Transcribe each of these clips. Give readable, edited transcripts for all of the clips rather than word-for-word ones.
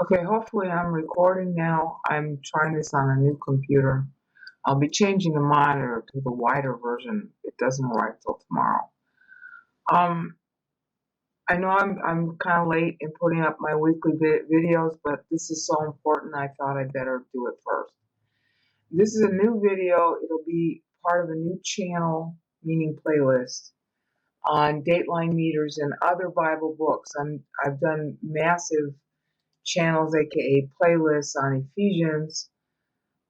Okay, hopefully I'm recording now. I'm trying this on a new computer. I'll be changing the monitor to the wider version. It doesn't arrive till tomorrow. Um, I know I'm kind of late in putting up my weekly videos, but this is so important. I thought I'd better do it first. This is a new video. It'll be part of a new channel, meaning playlist, on Dateline meters and other Bible books. I've done massive channels, aka playlists on Ephesians.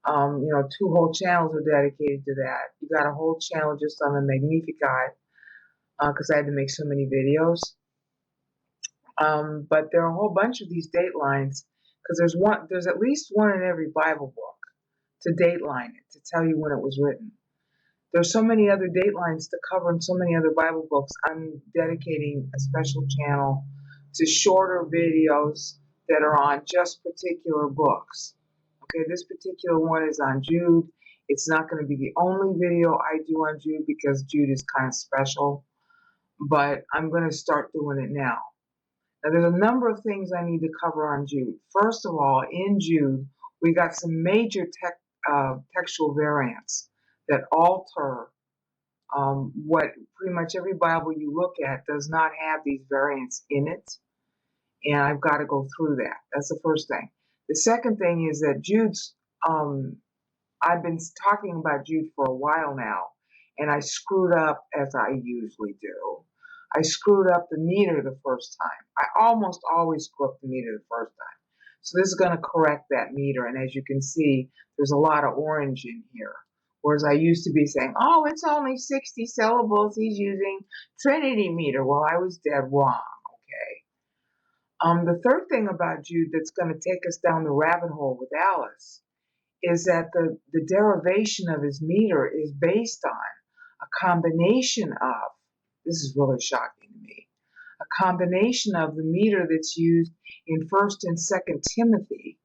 Two whole channels are dedicated to that. You got a whole channel just on the Magnificat, because I had to make so many videos. But there are a whole bunch of these datelines, because there's at least one in every Bible book to dateline it, to tell you when it was written. There's so many other datelines to cover in so many other Bible books. I'm dedicating a special channel to shorter videos that are on just particular books. Okay, this particular one is on Jude. It's not going to be the only video I do on Jude because Jude is kind of special, but I'm going to start doing it now. Now, there's a number of things I need to cover on Jude. First of all, in Jude, we got some major textual variants that alter what pretty much every Bible you look at does not have these variants in it. And I've got to go through that. That's the first thing. The second thing is that Jude's, I've been talking about Jude for a while now, and I screwed up as I usually do. I screwed up the meter the first time. I almost always screw up the meter the first time. So this is going to correct that meter. And as you can see, there's a lot of orange in here. Whereas I used to be saying, oh, it's only 60 syllables. He's using Trinity meter. Well, I was dead wrong. Okay. The third thing about Jude that's going to take us down the rabbit hole with Alice is that the derivation of his meter is based on a combination of, this is really shocking to me, a combination of the meter that's used in 1st and 2nd Timothy,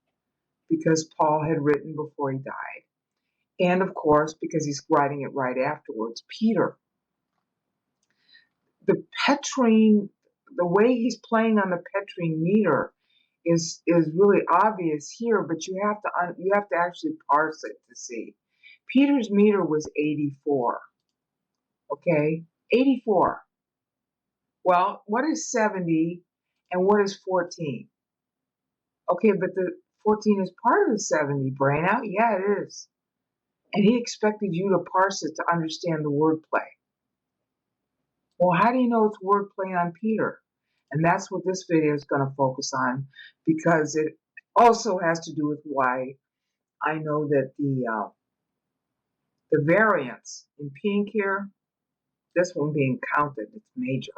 because Paul had written before he died, and of course because he's writing it right afterwards, Peter. The Petrine, the way he's playing on the Petrine meter is really obvious here, but you have to actually parse it to see. Peter's meter was 84. Okay, 84. Well, what is 70 and what is 14? Okay, but the 14 is part of the 70, brain out? Yeah, it is. And he expected you to parse it to understand the wordplay. Well, how do you know it's wordplay on Peter? And that's what this video is going to focus on, because it also has to do with why I know that the variance in pink here, this one being counted, it's major,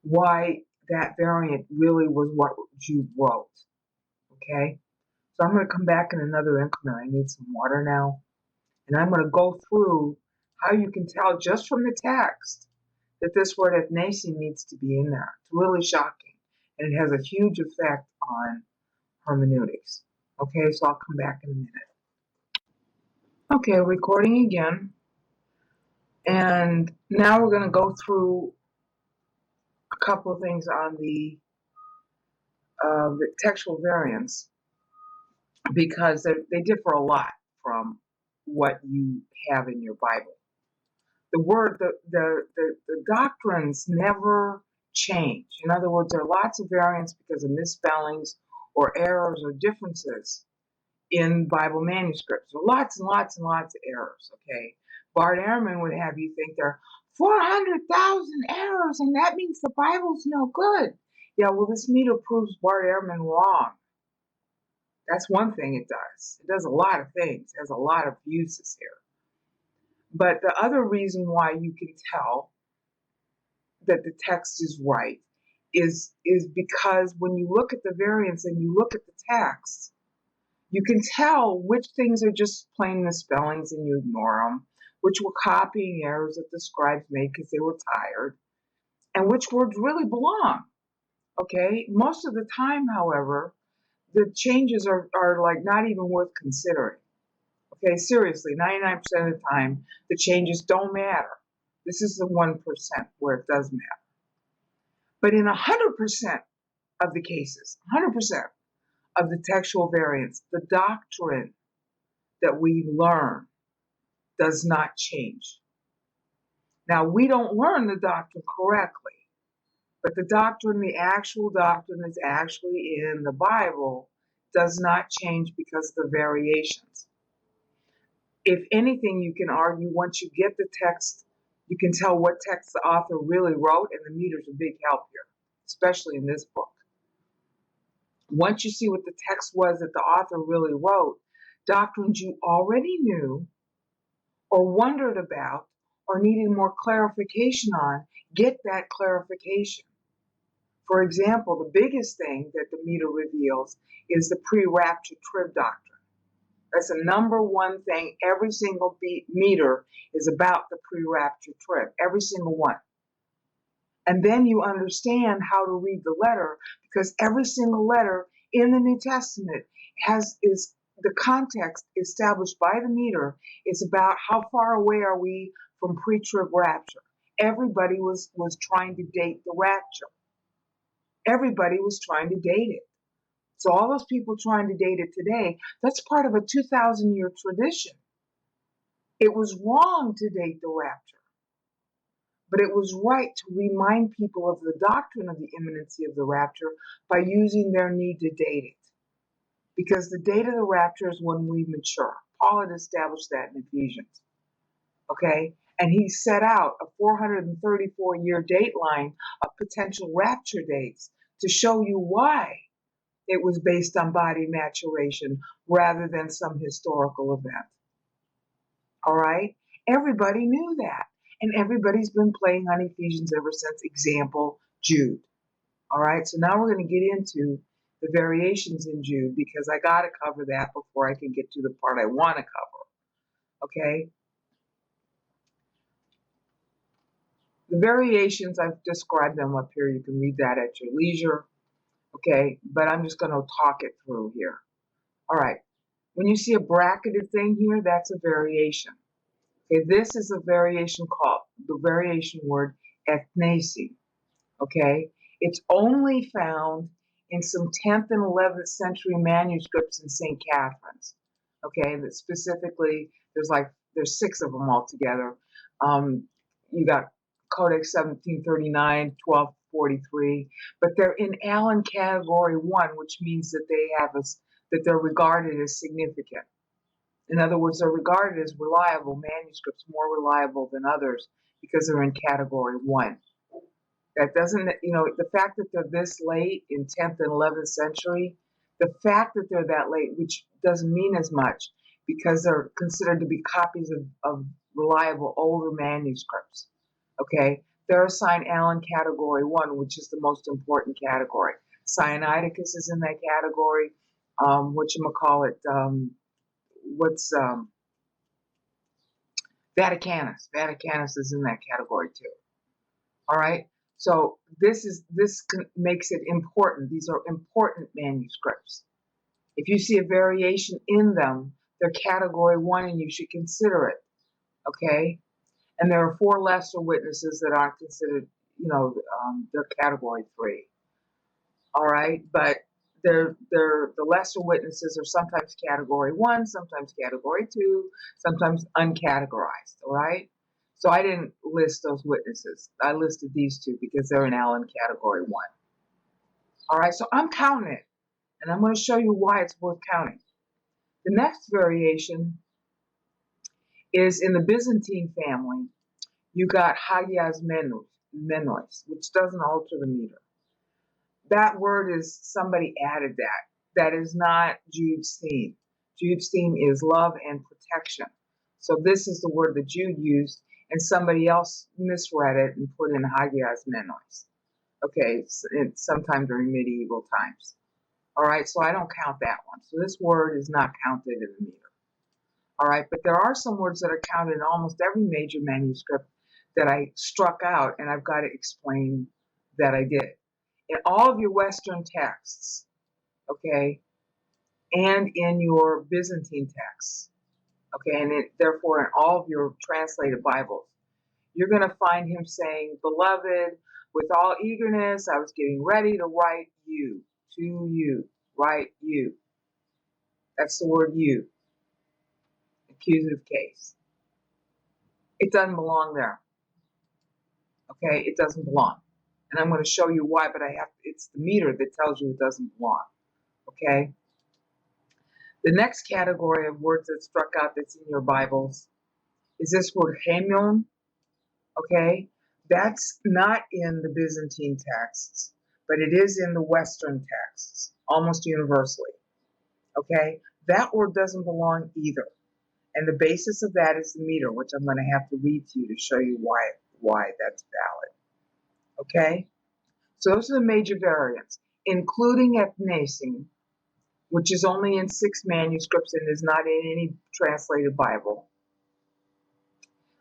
why that variant really was what Jude wrote. Okay? So I'm going to come back in another increment. I need some water now. And I'm going to go through how you can tell just from the text that this word ethnasin needs to be in there. It's really shocking. And it has a huge effect on hermeneutics. Okay, so I'll come back in a minute. Okay, recording again. And now we're going to go through a couple of things on the textual variants, because they differ a lot from what you have in your Bible. The doctrines never change. In other words, there are lots of variants because of misspellings or errors or differences in Bible manuscripts. There are lots and lots and lots of errors, okay? Bart Ehrman would have you think there are 400,000 errors, and that means the Bible's no good. Yeah, well, this meter proves Bart Ehrman wrong. That's one thing it does. It does a lot of things. It has a lot of uses here. But the other reason why you can tell that the text is right is because when you look at the variants and you look at the text, you can tell which things are just plain misspellings and you ignore them, which were copying errors that the scribes made because they were tired, and which words really belong. Okay? Most of the time, however, the changes are like not even worth considering. Okay, seriously, 99% of the time, the changes don't matter. This is the 1% where it does matter. But in 100% of the cases, 100%, of the textual variants. The doctrine that we learn does not change. Now, we don't learn the doctrine correctly, but the doctrine, the actual doctrine that's actually in the Bible, does not change because of the variations. If anything, you can argue once you get the text, you can tell what text the author really wrote, and the meter's a big help here, especially in this book. Once you see what the text was that the author really wrote, doctrines you already knew or wondered about or needed more clarification on, get that clarification. For example, the biggest thing that the meter reveals is the pre-rapture trib doctrine. That's the number one thing. Every single meter is about the pre-rapture trib, every single one. And then you understand how to read the letter, because every single letter in the New Testament is the context established by the meter. It's about how far away are we from pre-trib rapture. Everybody was trying to date the rapture. Everybody was trying to date it. So all those people trying to date it today, that's part of a 2,000-year tradition. It was wrong to date the rapture, but it was right to remind people of the doctrine of the imminency of the rapture by using their need to date it. Because the date of the rapture is when we mature. Paul had established that in Ephesians. Okay? And he set out a 434-year dateline of potential rapture dates to show you why it was based on body maturation rather than some historical event. All right? Everybody knew that. And everybody's been playing on Ephesians ever since. Example, Jude. All right? So now we're going to get into the variations in Jude, because I got to cover that before I can get to the part I want to cover. Okay? The variations, I've described them up here. You can read that at your leisure. Okay? But I'm just going to talk it through here. All right. When you see a bracketed thing here, that's a variation. Okay, this is a variation called the variation word ethnasi. Okay, it's only found in some 10th and 11th century manuscripts in St. Catherine's. Okay, that specifically there's 6 of them altogether. You got Codex 1739, 1243, but they're in Allen category 1, which means that that they're regarded as significant. In other words, they're regarded as reliable manuscripts, more reliable than others, because they're in category 1. That doesn't, the fact that they're this late in 10th and 11th century, the fact that they're that late, which doesn't mean as much, because they're considered to be copies of reliable older manuscripts. Okay, they're assigned Allen category 1, which is the most important category. Sinaiticus is in that category. Vaticanus. Vaticanus is in that category too. All right. So this makes it important. These are important manuscripts. If you see a variation in them, they're category 1, and you should consider it. Okay. And there are 4 lesser witnesses that aren't considered. They're category 3. All right, but the lesser witnesses are sometimes category 1, sometimes category 2, sometimes uncategorized. All right, so I didn't list those witnesses. I listed these 2 because they're in Allen category 1. All right, so I'm counting it, and I'm going to show you why it's worth counting. The next variation is in the Byzantine family. You got Hagias Menos, which doesn't alter the meter. That word is, somebody added that. That is not Jude's theme. Jude's theme is love and protection. So this is the word that Jude used, and somebody else misread it and put in Hagias Menos. Okay, sometime during medieval times. All right, so I don't count that one. So this word is not counted in the meter. All right, but there are some words that are counted in almost every major manuscript that I struck out, and I've got to explain that I did. In all of your Western texts, okay, and in your Byzantine texts, okay, and therefore in all of your translated Bibles, you're going to find him saying, "Beloved, with all eagerness, I was getting ready to write to you, right? You. That's the word you. Accusative case. It doesn't belong there. Okay? It doesn't belong. And I'm going to show you why, but it's the meter that tells you it doesn't belong. Okay? The next category of words that struck out that's in your Bibles is this word hemion. Okay? That's not in the Byzantine texts, but it is in the Western texts, almost universally. Okay? That word doesn't belong either. And the basis of that is the meter, which I'm going to have to read to you to show you why that's valid. Okay? So those are the major variants, including ethnicity, which is only in 6 manuscripts and is not in any translated Bible.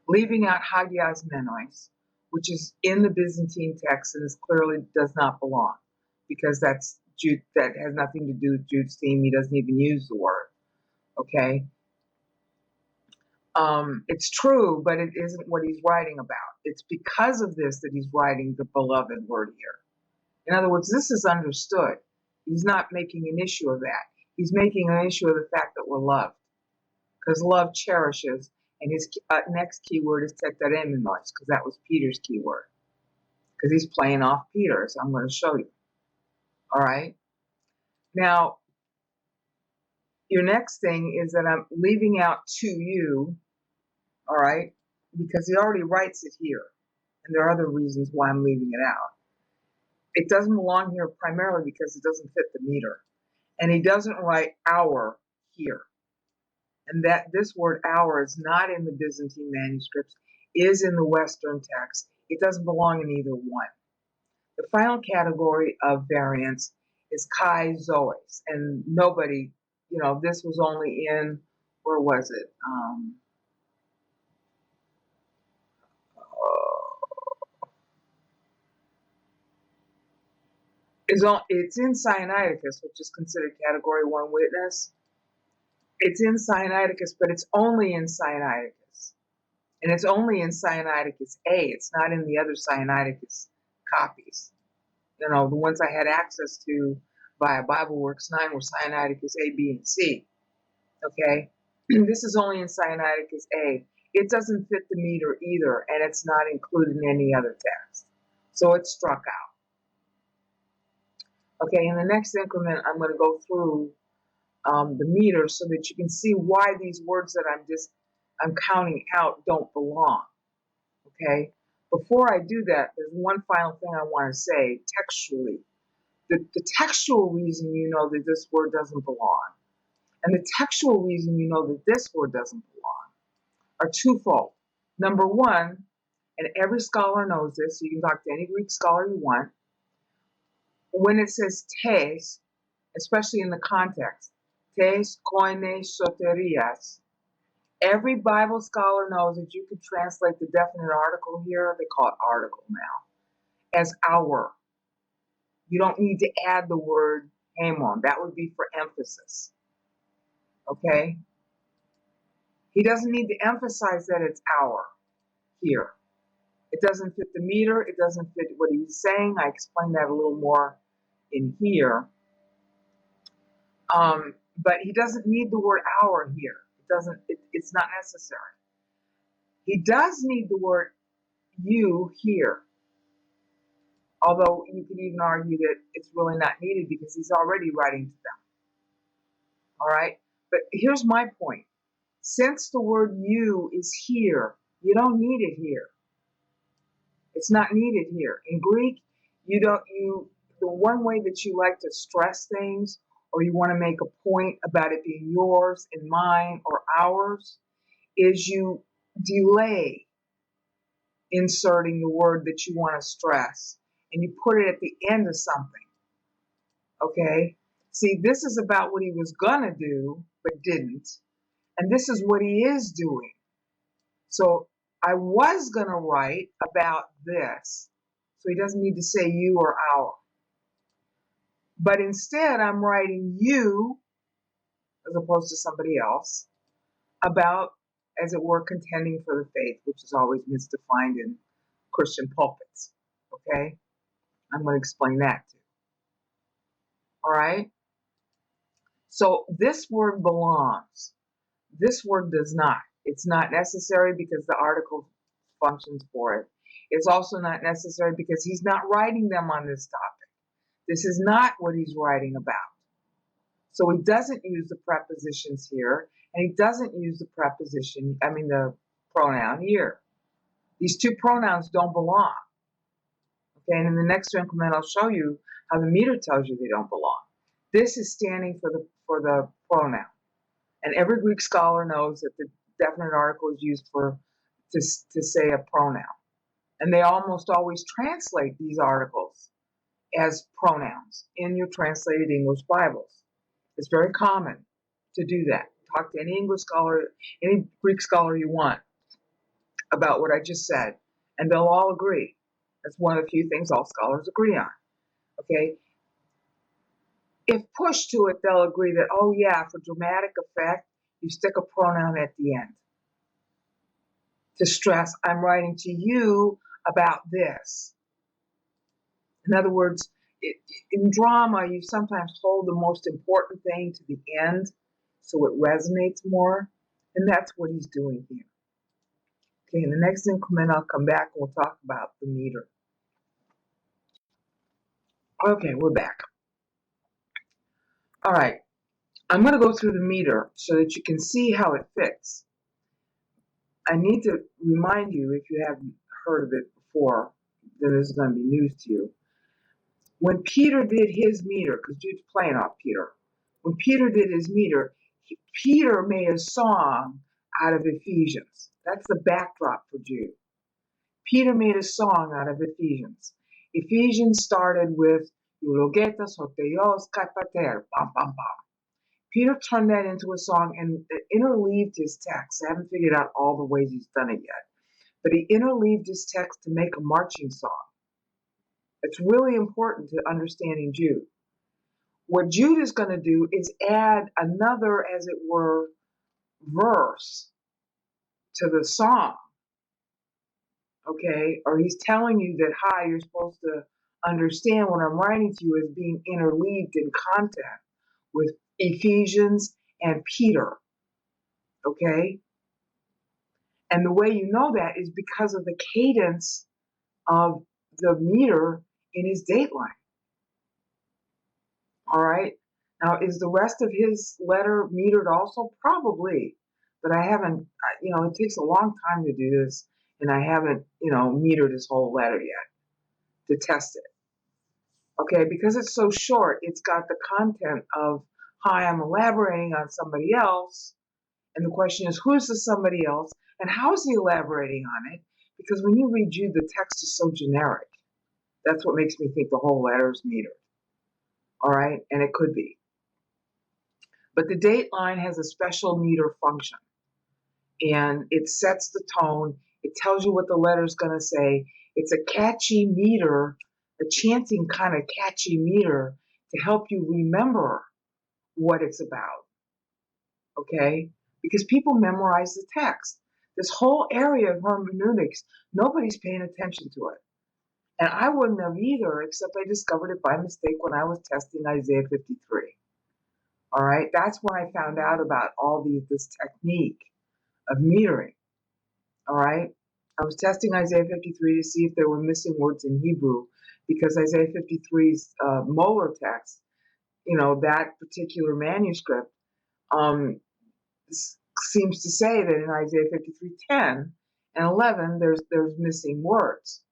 Leaving out hagias menois, which is in the Byzantine text and clearly does not belong, because that's Jude, that has nothing to do with Jude's theme. He doesn't even use the word. Okay? It's true, but it isn't what he's writing about. It's because of this that he's writing the beloved word here. In other words, this is understood. He's not making an issue of that. He's making an issue of the fact that we're loved. Because love cherishes, and his next keyword is teteremimos, because that was Peter's keyword. Because he's playing off Peter, so I'm going to show you. All right? Now, your next thing is that I'm leaving out to you, all right? Because he already writes it here. And there are other reasons why I'm leaving it out. It doesn't belong here primarily because it doesn't fit the meter. And he doesn't write our here. And that this word our is not in the Byzantine manuscripts, is in the Western text. It doesn't belong in either one. The final category of variants is kai zoes. And nobody, this was only in, where was it? It's in Sinaiticus, which is considered category 1 witness. It's in Sinaiticus, but it's only in Sinaiticus. And it's only in Sinaiticus A. It's not in the other Sinaiticus copies. The ones I had access to via BibleWorks 9 were Sinaiticus A, B, and C. Okay? This is only in Sinaiticus A. It doesn't fit the meter either, and it's not included in any other text. So it's struck out. Okay, in the next increment, I'm going to go through the meter so that you can see why these words that I'm counting out don't belong. Okay? Before I do that, there's one final thing I want to say textually. The textual reason you know that this word doesn't belong, and the textual reason you know that this word doesn't belong, are twofold. Number one, and every scholar knows this, so you can talk to any Greek scholar you want, when it says tes, especially in the context, tes koine soterias, every Bible scholar knows that you could translate the definite article here, they call it article now, as our. You don't need to add the word hamon. That would be for emphasis. Okay? He doesn't need to emphasize that it's our here. It doesn't fit the meter. It doesn't fit what he's saying. I explained that a little more in here. But he doesn't need the word our here. It's not necessary. He does need the word you here. Although you could even argue that it's really not needed because he's already writing to them. All right? But here's my point. Since the word you is here, you don't need it here. It's not needed here. In Greek, the one way that you like to stress things or you want to make a point about it being yours and mine or ours is you delay inserting the word that you want to stress and you put it at the end of something. Okay? See, this is about what he was going to do but didn't. And this is what he is doing. So I was going to write about this. So he doesn't need to say you or our. But instead, I'm writing you, as opposed to somebody else, about, as it were, contending for the faith, which is always misdefined in Christian pulpits. Okay? I'm going to explain that too. All right? So this word belongs. This word does not. It's not necessary because the article functions for it. It's also not necessary because he's not writing them on this topic. This is not what he's writing about. So he doesn't use the prepositions here, and he doesn't use the the pronoun here. These two pronouns don't belong. Okay, and in the next increment, I'll show you how the meter tells you they don't belong. This is standing for the pronoun. And every Greek scholar knows that the definite article is used to say a pronoun. And they almost always translate these articles as pronouns in your translated English Bibles. It's very common to do that. Talk to any English scholar, any Greek scholar you want about what I just said, and they'll all agree. That's one of the few things all scholars agree on. Okay? If pushed to it, they'll agree that, oh yeah, for dramatic effect, you stick a pronoun at the end to stress, I'm writing to you about this. In other words, in drama, you sometimes hold the most important thing to the end so it resonates more, and that's what he's doing here. Okay, in the next increment, I'll come back and we'll talk about the meter. Okay, we're back. All right, I'm going to go through the meter so that you can see how it fits. I need to remind you, if you haven't heard of it before, that this is going to be news to you. When Peter did his meter, because Jude's playing off Peter, when Peter did his meter, Peter made a song out of Ephesians. That's the backdrop for Jude. Peter made a song out of Ephesians. Ephesians started with Eulogetas, Hotheos, Kaipater, bam, bam, bam. Peter turned that into a song and interleaved his text. I haven't figured out all the ways he's done it yet. But he interleaved his text to make a marching song. It's really important to understanding Jude. What Jude is going to do is add another, as it were, verse to the song. Okay? Or he's telling you that, hi, you're supposed to understand what I'm writing to you as being interleaved in content with Ephesians and Peter. Okay? And the way you know that is because of the cadence of the meter in his dateline. All right? Now, is the rest of his letter metered also? Probably. But I haven't, it takes a long time to do this, and I haven't, metered his whole letter yet to test it. Okay, because it's so short, it's got the content of, hi, I'm elaborating on somebody else, and the question is, who's the somebody else, and how is he elaborating on it? Because when you read Jude, the text is so generic. That's what makes me think the whole letter is metered. All right, and it could be. But the dateline has a special meter function, and it sets the tone. It tells you what the letter's going to say. It's a catchy meter, a chanting kind of catchy meter to help you remember what it's about, okay? Because people memorize the text. This whole area of hermeneutics, nobody's paying attention to it. And I wouldn't have either, except I discovered it by mistake when I was testing Isaiah 53. All right, that's when I found out about all this technique of metering. All right, I was testing Isaiah 53 to see if there were missing words in Hebrew, because Isaiah 53's Molar text, that particular manuscript, seems to say that in Isaiah 53:10 and 11, there's missing words,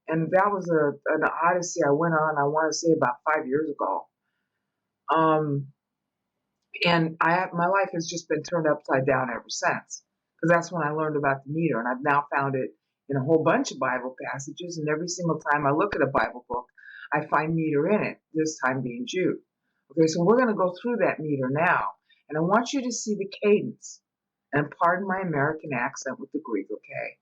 and that was an odyssey I went on. I want to say about 5 years ago. And my life has just been turned upside down ever since, because that's when I learned about the meter, and I've now found it in a whole bunch of Bible passages, and every single time I look at a Bible book, I find meter in it, this time being Jude. Okay, so we're going to go through that meter now, and I want you to see the cadence, and pardon my American accent with the Greek, okay?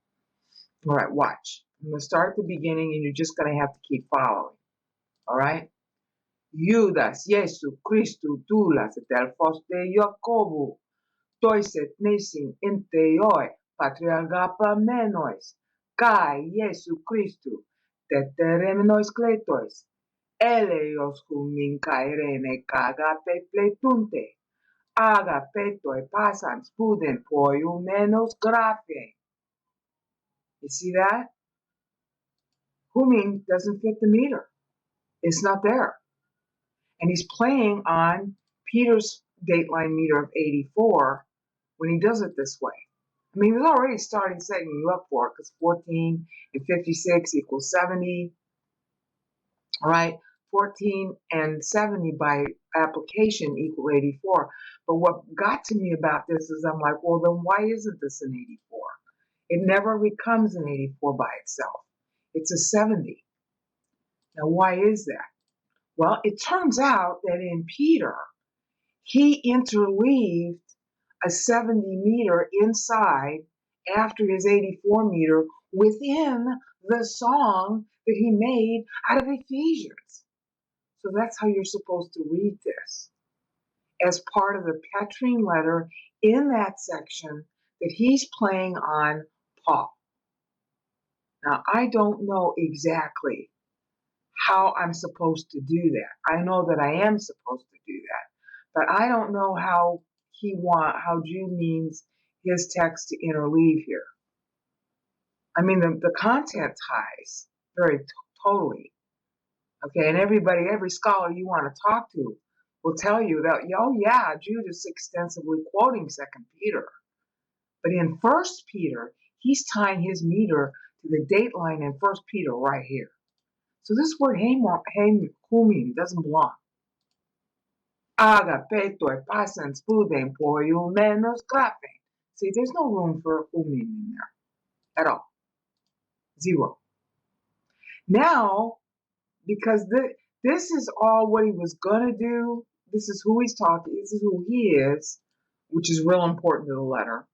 All right, watch. I'm going to start at the beginning, and you're just going to have to keep following, all right? Judas, Jesu Christu, Tulas, Delphos de Jacobu, Toiset Nesin, Inteioi, Patriargapa Menois, Kai, Jesu Christu, Teteremenois Kletois, Eleios humin kairene kagape pletunte, Agapetoi pasan spuden poiumenos graphe. You see that? Humin doesn't fit the meter. It's not there. And he's playing on Peter's dateline meter of 84 when he does it this way. I mean, he's already starting setting you up for it because 14 and 56 equals 70. All right, 14 and 70 by application equal 84. But what got to me about this is I'm like, well, then why isn't this an 84? It never becomes an 84 by itself. It's a 70. Now, why is that? Well, it turns out that in Peter, he interleaved a 70 meter inside after his 84 meter within the song that he made out of Ephesians. So that's how you're supposed to read this, as part of the Petrine letter in that section that he's playing on Paul. Now, I don't know exactly how I'm supposed to do that. I know that I am supposed to do that, but I don't know how Jude means his text to interleave here. I mean, the content ties very totally. Okay, and every scholar you want to talk to will tell you that, oh yeah, Jude is extensively quoting 2 Peter. But in 1 Peter, he's tying his meter to the date line in 1 Peter right here. So this word humin doesn't belong. Agapetoi pasan spuden poiumenos graphe. See, there's no room for humin in there at all. Zero. Now, because this is all what he was going to do, this is who he's talking, this is who he is, which is real important to the letter.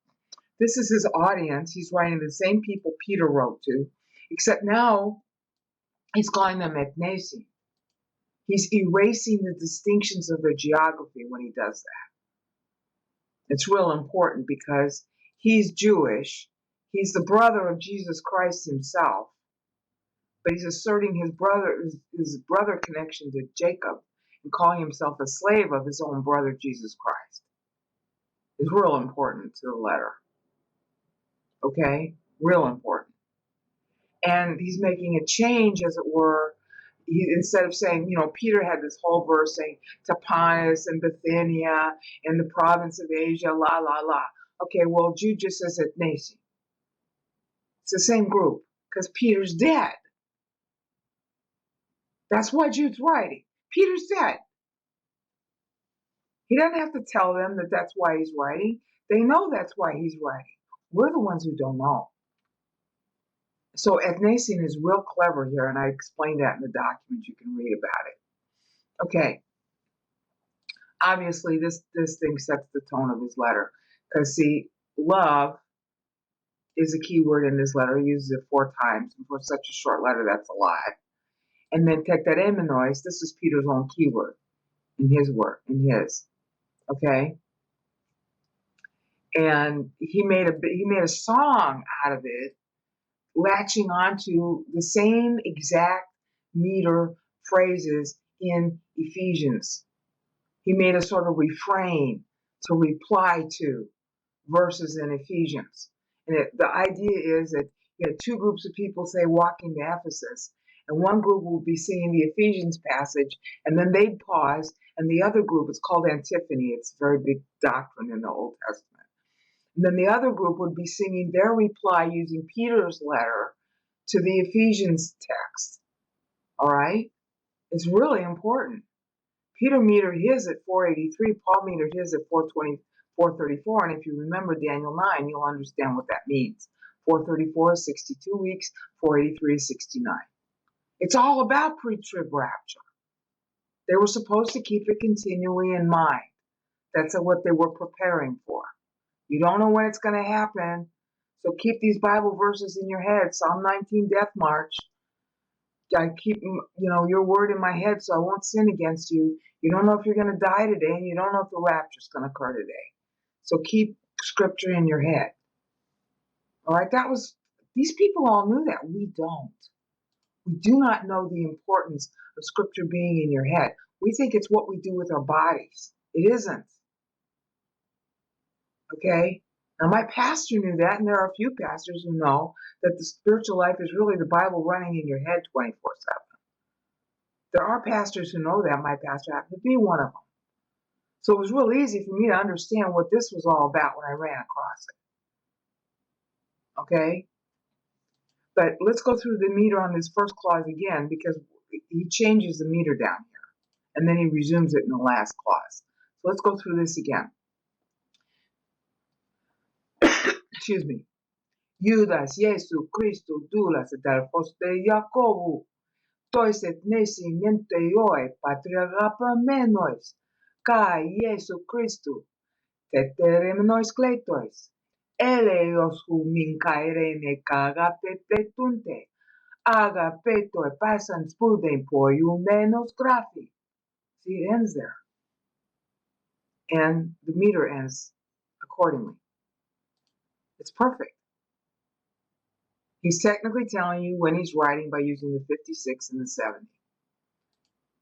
This is his audience. He's writing to the same people Peter wrote to, except now he's calling them ethnesi. He's erasing the distinctions of their geography when he does that. It's real important because he's Jewish. He's the brother of Jesus Christ himself, but he's asserting his brother connection to Jacob and calling himself a slave of his own brother Jesus Christ. It's real important to the letter. Okay? Real important. And he's making a change, as it were. Instead of saying, Peter had this whole verse saying Tapanus and Bithynia and the province of Asia, la, la, la. Okay, well, Jude just says ethnesi. It's the same group because Peter's dead. That's why Jude's writing. Peter's dead. He doesn't have to tell them that that's why he's writing. They know that's why he's writing. We're the ones who don't know. So ethnesian is real clever here, and I explained that in the document. You can read about it. Okay. Obviously, this thing sets the tone of his letter. Because, see, love is a key word in this letter. He uses it 4 times. And for such a short letter, that's a lot. And then tektaremenos, this is Peter's own keyword in his work, okay? And he made a song out of it, latching onto the same exact meter phrases in Ephesians. He made a sort of refrain to reply to verses in Ephesians. And the idea is that you had 2 groups of people, say, walking to Ephesus, and one group will be singing the Ephesians passage, and then they'd pause, and the other group, it's called antiphony, it's a very big doctrine in the Old Testament. And then the other group would be singing their reply using Peter's letter to the Ephesians text. All right? It's really important. Peter metered his at 483, Paul metered his at 434, and if you remember Daniel 9, you'll understand what that means. 434 is 62 weeks, 483 is 69. It's all about pre-trib rapture. They were supposed to keep it continually in mind. That's what they were preparing for. You don't know when it's going to happen, so keep these Bible verses in your head. Psalm 19, Death March. I keep, your word in my head so I won't sin against you. You don't know if you're going to die today, and you don't know if the rapture is going to occur today. So keep scripture in your head. All right, these people all knew that. We don't. We do not know the importance of scripture being in your head. We think it's what we do with our bodies. It isn't. Okay? Now, my pastor knew that, and there are a few pastors who know that the spiritual life is really the Bible running in your head 24/7. There are pastors who know that. My pastor happened to be one of them. So it was real easy for me to understand what this was all about when I ran across it. Okay? But let's go through the meter on this first clause again, because he changes the meter down here. And then he resumes it in the last clause. So let's go through this again. Excuse me. Judas Jeesu Christus doulas Delphos de Jacobu, toiset nesin enteoi patriarchapamenois, kai Jeesu Christu, teteremnois kleitois, eleos humin kairene kagape pletunte, agapetoi pasans puden poiumenos graphi. See, it ends there. And the meter ends accordingly. It's perfect. He's technically telling you when he's writing by using the 56 and the 70.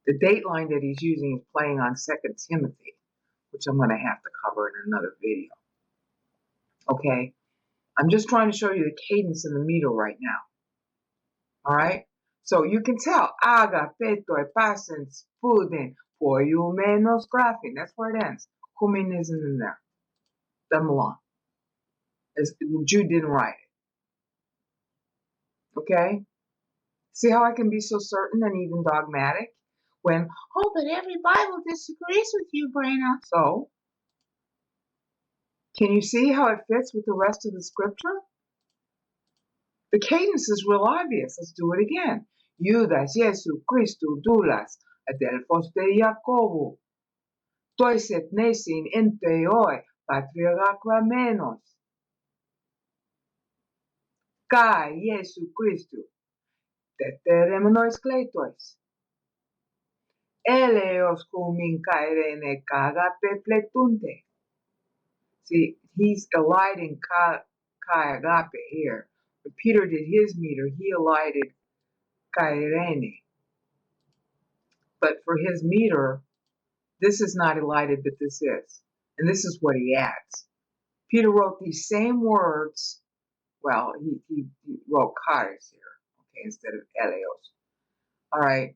The date line that he's using is playing on 2 Timothy, which I'm going to have to cover in another video. Okay? I'm just trying to show you the cadence in the meter right now. All right? So you can tell. Agapetoi pasens puden poiumenos graphin. That's where it ends. Humin isn't in there. Doesn't belong. Jude didn't write it. Okay? See how I can be so certain and even dogmatic? When, oh, but every Bible disagrees with you, Brana. So, can you see how it fits with the rest of the scripture? The cadence is real obvious. Let's do it again. Judas Jesu Christu doulas adelphos de Jacobu. Toiset nesin enteoi patriarchamenos. Kai Jesu Christu. Teteremnois kleitois. Eleos humin kairene kagape pletunte. See, he's eliding kai agape here. When Peter did his meter, he elided kairene. But for his meter, this is not elided, but this is. And this is what he adds. Peter wrote these same words. Well, he wrote charis here, okay, instead of eleos. All right.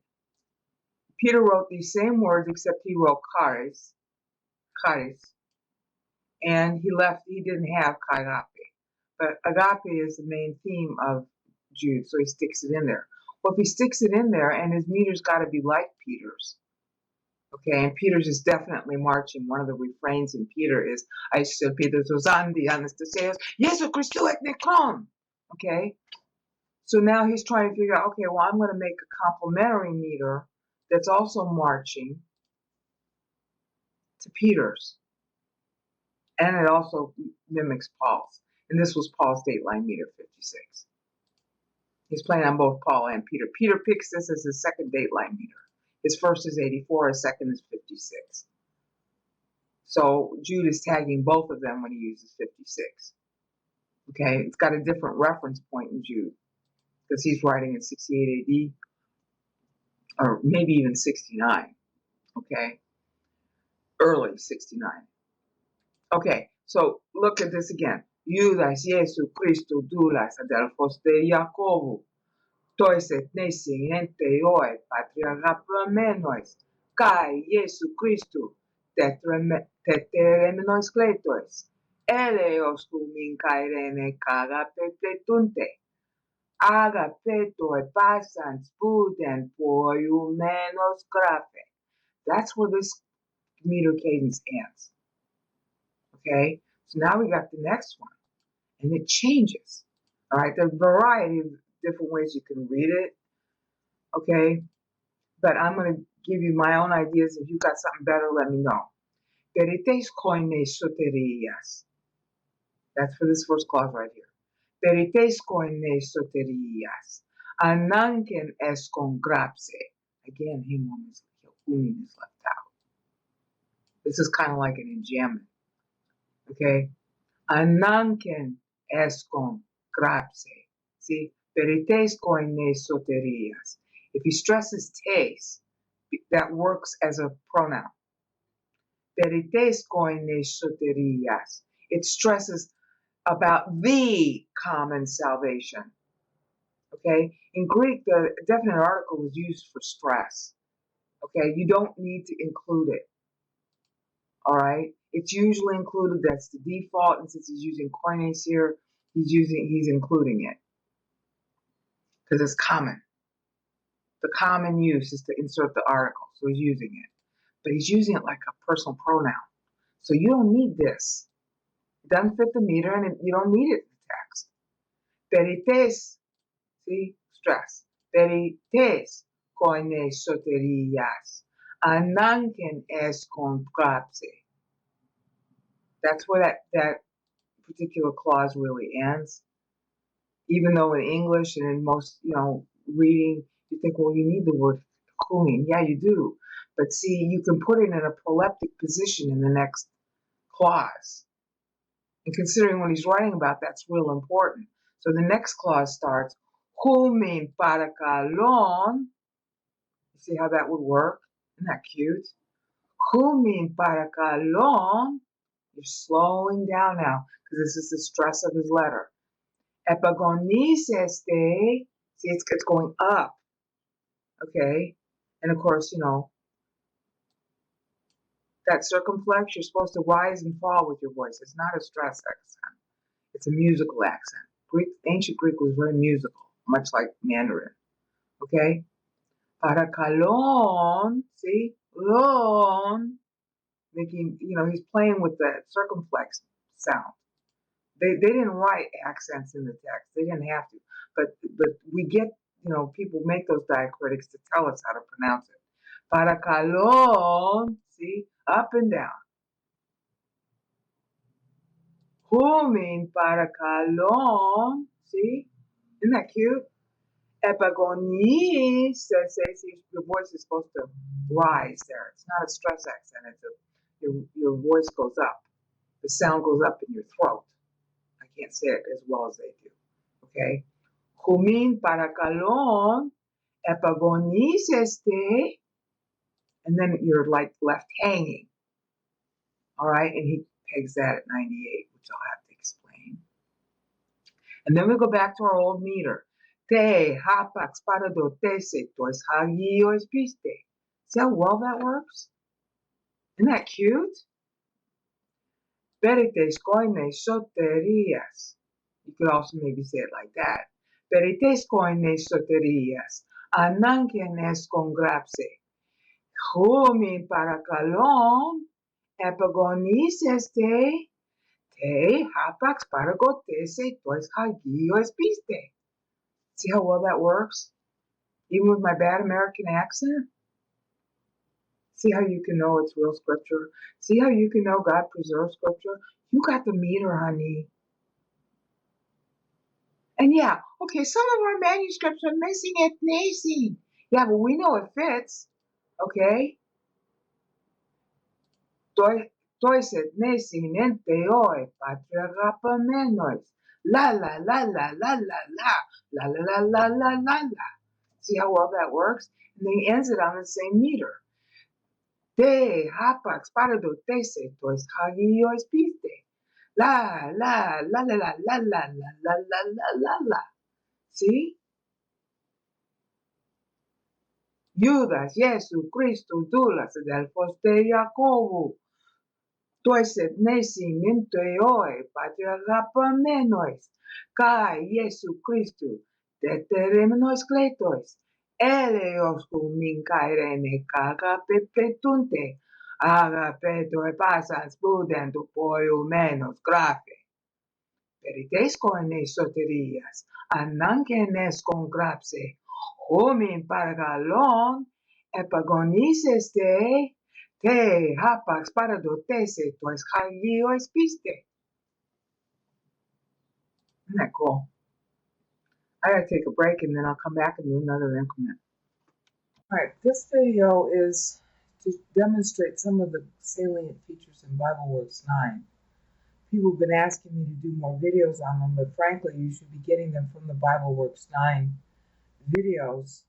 Peter wrote these same words, except he wrote charis, and he didn't have agape. But agape is the main theme of Jude, so he sticks it in there. Well, if he sticks it in there, and his meter's got to be like Peter's, okay, and Peter's is definitely marching. One of the refrains in Peter is, I shall Peter Zosandi Anastaseos, Jesu Christu ek nekron. Okay, so now he's trying to figure out, okay, well, I'm going to make a complementary meter that's also marching to Peter's. And it also mimics Paul's. And this was Paul's dateline meter 56. He's playing on both Paul and Peter. Peter picks this as his second dateline meter. His first is 84, his second is 56. So Jude is tagging both of them when he uses 56. Okay, it's got a different reference point in Jude because he's writing in 68 AD or maybe even 69. Okay, early 69. Okay, so look at this again. Judas Jesu Christu doulas adelphos de Jacobu. Toiset nesin enteoi patriarchapamenois. Kai Jesu Christu teteremnois kleitois. Eleos humin kairene kagape pletunte. Agapetoi pasans puden poiumenos graphe. That's where this meter cadence ends. Okay, so now we got the next one, and it changes. All right, there's a variety of different ways you can read it. Okay, but I'm going to give you my own ideas. If you got something better, let me know. Perites koine soterias. That's for this first clause right here. Perites koine soterias. Ananken es con grapse. Again, humin is left out. This is kind of like an enjambment. Okay, ananken es con grapse. See, perites koine soterias. If he stresses tes, that works as a pronoun. Perites koine soterias. It stresses about the common salvation. Okay? In Greek, the definite article is used for stress. Okay? You don't need to include it. All right? It's usually included. That's the default. And since he's using koines here, he's including it because it's common. The common use is to insert the article, so he's using it. But he's using it like a personal pronoun. So you don't need this. It doesn't fit the meter, and you don't need it in the text. Perites, see, stress. Perites koines soterias, ananken es contrapse. That's where that particular clause really ends. Even though in English and in most, reading, you think, well, you need the word humin. Yeah, you do. But see, you can put it in a proleptic position in the next clause. And considering what he's writing about, that's real important. So the next clause starts, humin para kalon. You see how that would work? Isn't that cute? Humin para kalon. You're slowing down now because this is the stress of his letter. Epagonis este. See, it's going up. Okay? And of course, that circumflex, you're supposed to rise and fall with your voice. It's not a stress accent. It's a musical accent. Ancient Greek was very musical, much like Mandarin. Okay? Para kalon, see? Lon. Making, he's playing with the circumflex sound. They didn't write accents in the text. They didn't have to. But we get, people make those diacritics to tell us how to pronounce it. Para kalon, see? Up and down. Humin para kalon, see? Isn't that cute? Epagonis, see, your voice is supposed to rise there. It's not a stress accent. Your voice goes up. The sound goes up in your throat. I can't say it as well as they do. Okay? Humin para kalon, epagonis este, and then you're like left hanging. All right? And he pegs that at 98, which I'll have to explain. And then we go back to our old meter. Te hapax paradotese tois hagios piste. See how well that works? Isn't that cute? Perites koines soterias. You could also maybe say it like that. Perites koines soterias. Anankenes congrapse. Humin para kalon. Epagonis este. Te hapax paragotese tois hagios piste. See how well that works? Even with my bad American accent? See how you can know it's real scripture? See how you can know God preserves scripture? You got the meter, honey. And yeah, okay, some of our manuscripts are missing ethnicity. Yeah, but we know it fits. Okay? Tois ethnicity nente oi patria rapamenos. La la la la la la la la la la la la la la. See how well that works? And then he ends it on the same meter. Te hapax paradotese tois hagios piste. La la la la la la la la la la la la la. See? Judas, Jesu Christu, doulas delphos de Jacobu. Tois et nesi ninteoi patria rapamenois. Kai Jesu Christu, determinos kletois. Eleos min kairene kaga pepetunte. Agapeto e pasas budentu poiu menos grafe. Perites koines soterias, anankenes congrapse. Homin paragalon, epagonis este, te hapax paradotese tois hagios piste. Isn't that cool? I gotta take a break and then I'll come back and do another increment. Alright, this video is to demonstrate some of the salient features in BibleWorks 9. People have been asking me to do more videos on them, but frankly, you should be getting them from the BibleWorks 9 videos.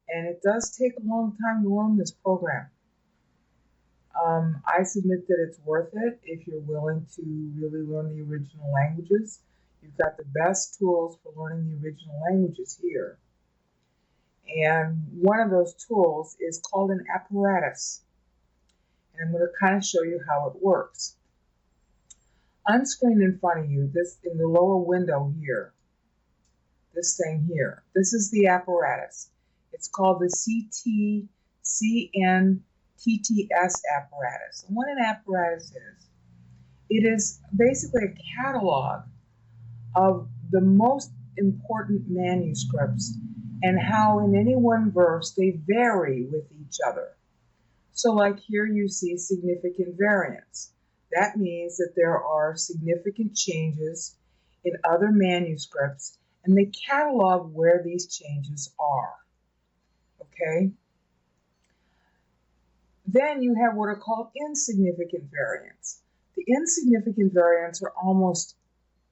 And it does take a long time to learn this program. I submit that it's worth it if you're willing to really learn the original languages. You've got the best tools for learning the original languages here. And one of those tools is called an apparatus. And I'm going to kind of show you how it works. On screen in front of you, this in the lower window here, this thing here, this is the apparatus. It's called the CTNTTS apparatus. And what an apparatus is, it is basically a catalog of the most important manuscripts and how in any one verse they vary with each other. So like here you see significant variance. That means that there are significant changes in other manuscripts and they catalog where these changes are. Okay? Then you have what are called insignificant variants. The insignificant variants are almost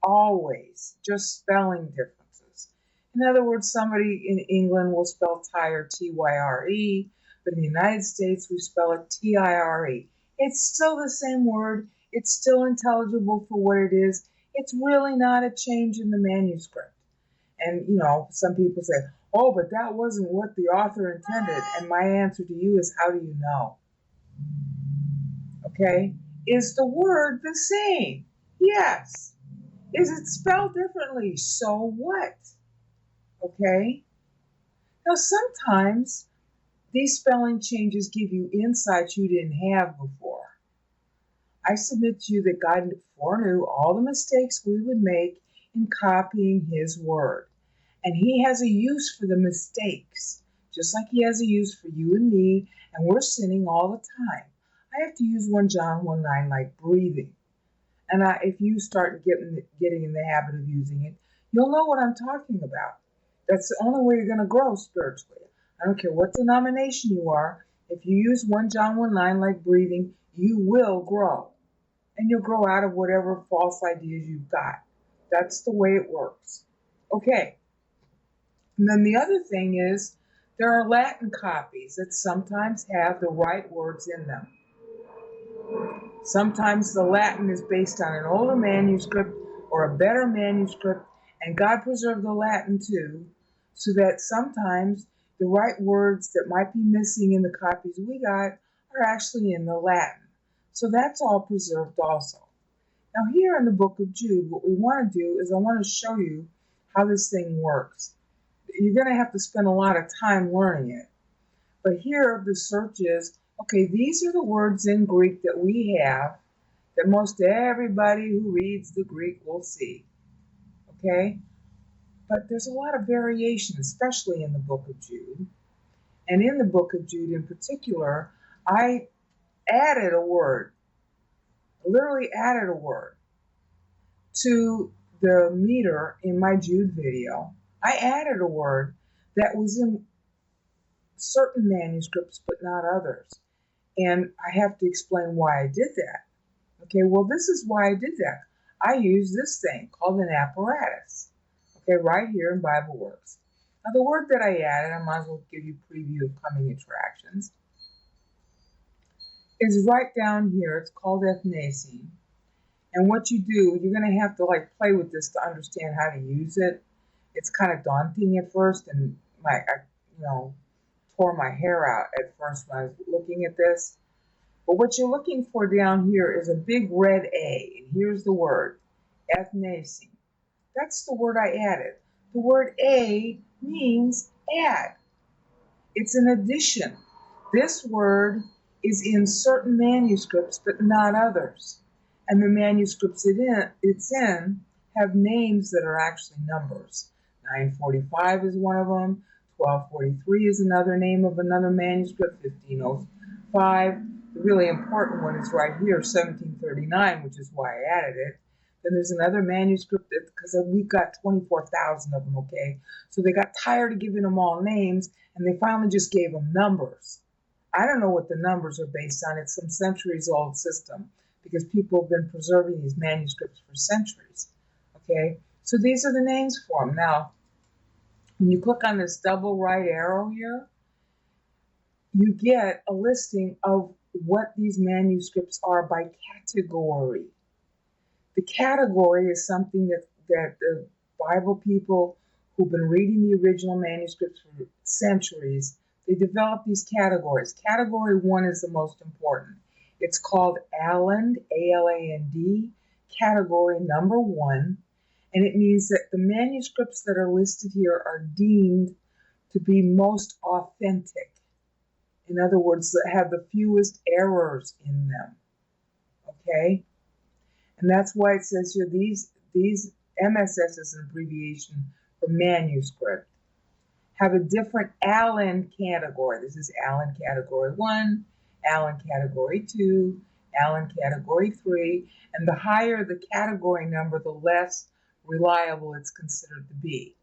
always just spelling differences. In other words, somebody in England will spell tire T-Y-R-E, but in the United States we spell it T-I-R-E. It's still the same word. It's still intelligible for what it is. It's really not a change in the manuscript. And, some people say, oh, but that wasn't what the author intended. And my answer to you is, how do you know? Okay? Is the word the same? Yes. Is it spelled differently? So what? Okay? Now, sometimes these spelling changes give you insights you didn't have before. I submit to you that God foreknew all the mistakes we would make in copying His word. And He has a use for the mistakes, just like He has a use for you and me, and we're sinning all the time. I have to use 1 John 1:9 like breathing. And if you start getting in the habit of using it, you'll know what I'm talking about. That's the only way you're going to grow spiritually. I don't care what denomination you are. If you use 1 John 1:9 like breathing, you will grow. And you'll grow out of whatever false ideas you've got. That's the way it works. Okay. And then the other thing is, there are Latin copies that sometimes have the right words in them. Sometimes the Latin is based on an older manuscript or a better manuscript, and God preserved the Latin too, so that sometimes the right words that might be missing in the copies we got are actually in the Latin. So that's all preserved also. Now here in the book of Jude, what we want to do is I want to show you how this thing works. You're going to have to spend a lot of time learning it. But here the search is, okay, these are the words in Greek that we have that most everybody who reads the Greek will see. Okay? But there's a lot of variation, especially in the book of Jude. And in the book of Jude in particular, I added a word, literally added a word to the meter in my Jude video. I added a word that was in certain manuscripts but not others. And I have to explain why I did that. Okay, well, this is why I did that. I use this thing called an apparatus. Okay, right here in Bible Works. Now, the word that I added, I might as well give you a preview of coming attractions, is right down here. It's called ethnasine. And what you do, you're going to have to play with this to understand how to use it. It's kind of daunting at first, and I tore my hair out at first when I was looking at this. But what you're looking for down here is a big red A, and here's the word, ethnasine. That's the word I added. The word A means add. It's an addition. This word is in certain manuscripts, but not others. And the manuscripts it's in have names that are actually numbers. 945 is one of them. 1243 is another name of another manuscript. 1505. The really important one is right here, 1739, which is why I added it. Then there's another manuscript because we've got 24,000 of them, okay? So they got tired of giving them all names, and they finally just gave them numbers. I don't know what the numbers are based on. It's some centuries-old system because people have been preserving these manuscripts for centuries, okay? So these are the names for them. Now, when you click on this double right arrow here, you get a listing of what these manuscripts are by category. The category is something that the Bible people who've been reading the original manuscripts for centuries, they develop these categories. Category 1 is the most important. It's called Aland, A-L-A-N-D, category number 1, and it means that the manuscripts that are listed here are deemed to be most authentic. In other words, that have the fewest errors in them. Okay? And that's why it says here, these MSS is an abbreviation for manuscript, have a different Allen category. This is Allen category 1, Allen category 2, Allen category 3, and the higher the category number, the less reliable it's considered to be.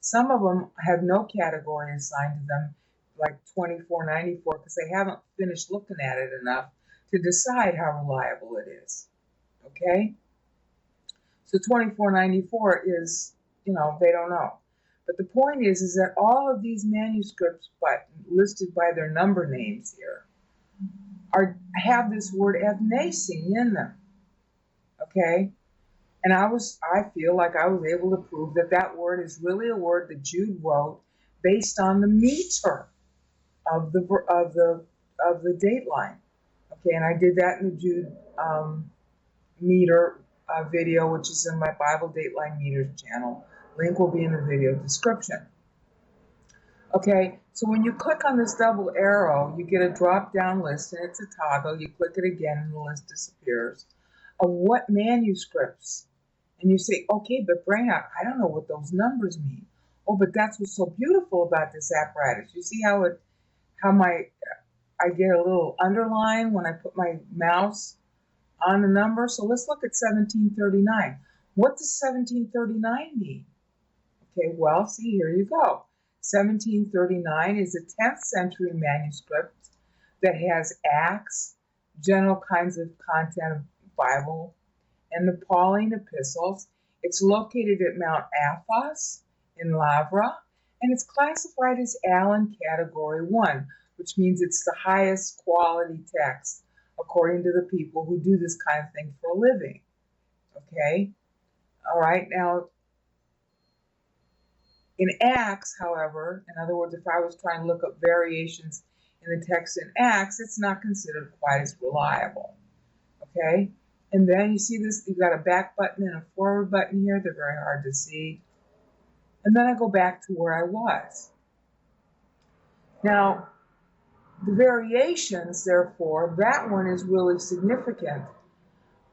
Some of them have no category assigned to them, like 2494, because they haven't finished looking at it enough to decide how reliable it is. Okay? So 2494 is, they don't know. But the point is that all of these manuscripts, listed by their number names here, have this word ethnasing in them. Okay? And I feel like I was able to prove that word is really a word that Jude wrote based on the meter of the dateline. Okay, and I did that in the Jude meter video, which is in my Bible Dateline Meters channel. Link will be in the video description. Okay, so when you click on this double arrow, you get a drop-down list, and it's a toggle. You click it again, and the list disappears, of what manuscripts. And you say, okay, but Brainard, I don't know what those numbers mean. Oh, but that's what's so beautiful about this apparatus. You see how I get a little underline when I put my mouse on the number? So let's look at 1739. What does 1739 mean? Okay, well, see, here you go. 1739 is a 10th century manuscript that has Acts, general kinds of content of Bible, and the Pauline epistles. It's located at Mount Athos in Lavra, and it's classified as Allen Category 1, which means it's the highest quality text according to the people who do this kind of thing for a living. Okay? All right, now, in Acts, however, in other words, if I was trying to look up variations in the text in Acts, it's not considered quite as reliable. Okay? And then you see this, you've got a back button and a forward button here. They're very hard to see. And then I go back to where I was. Now, the variations, therefore, that one is really significant.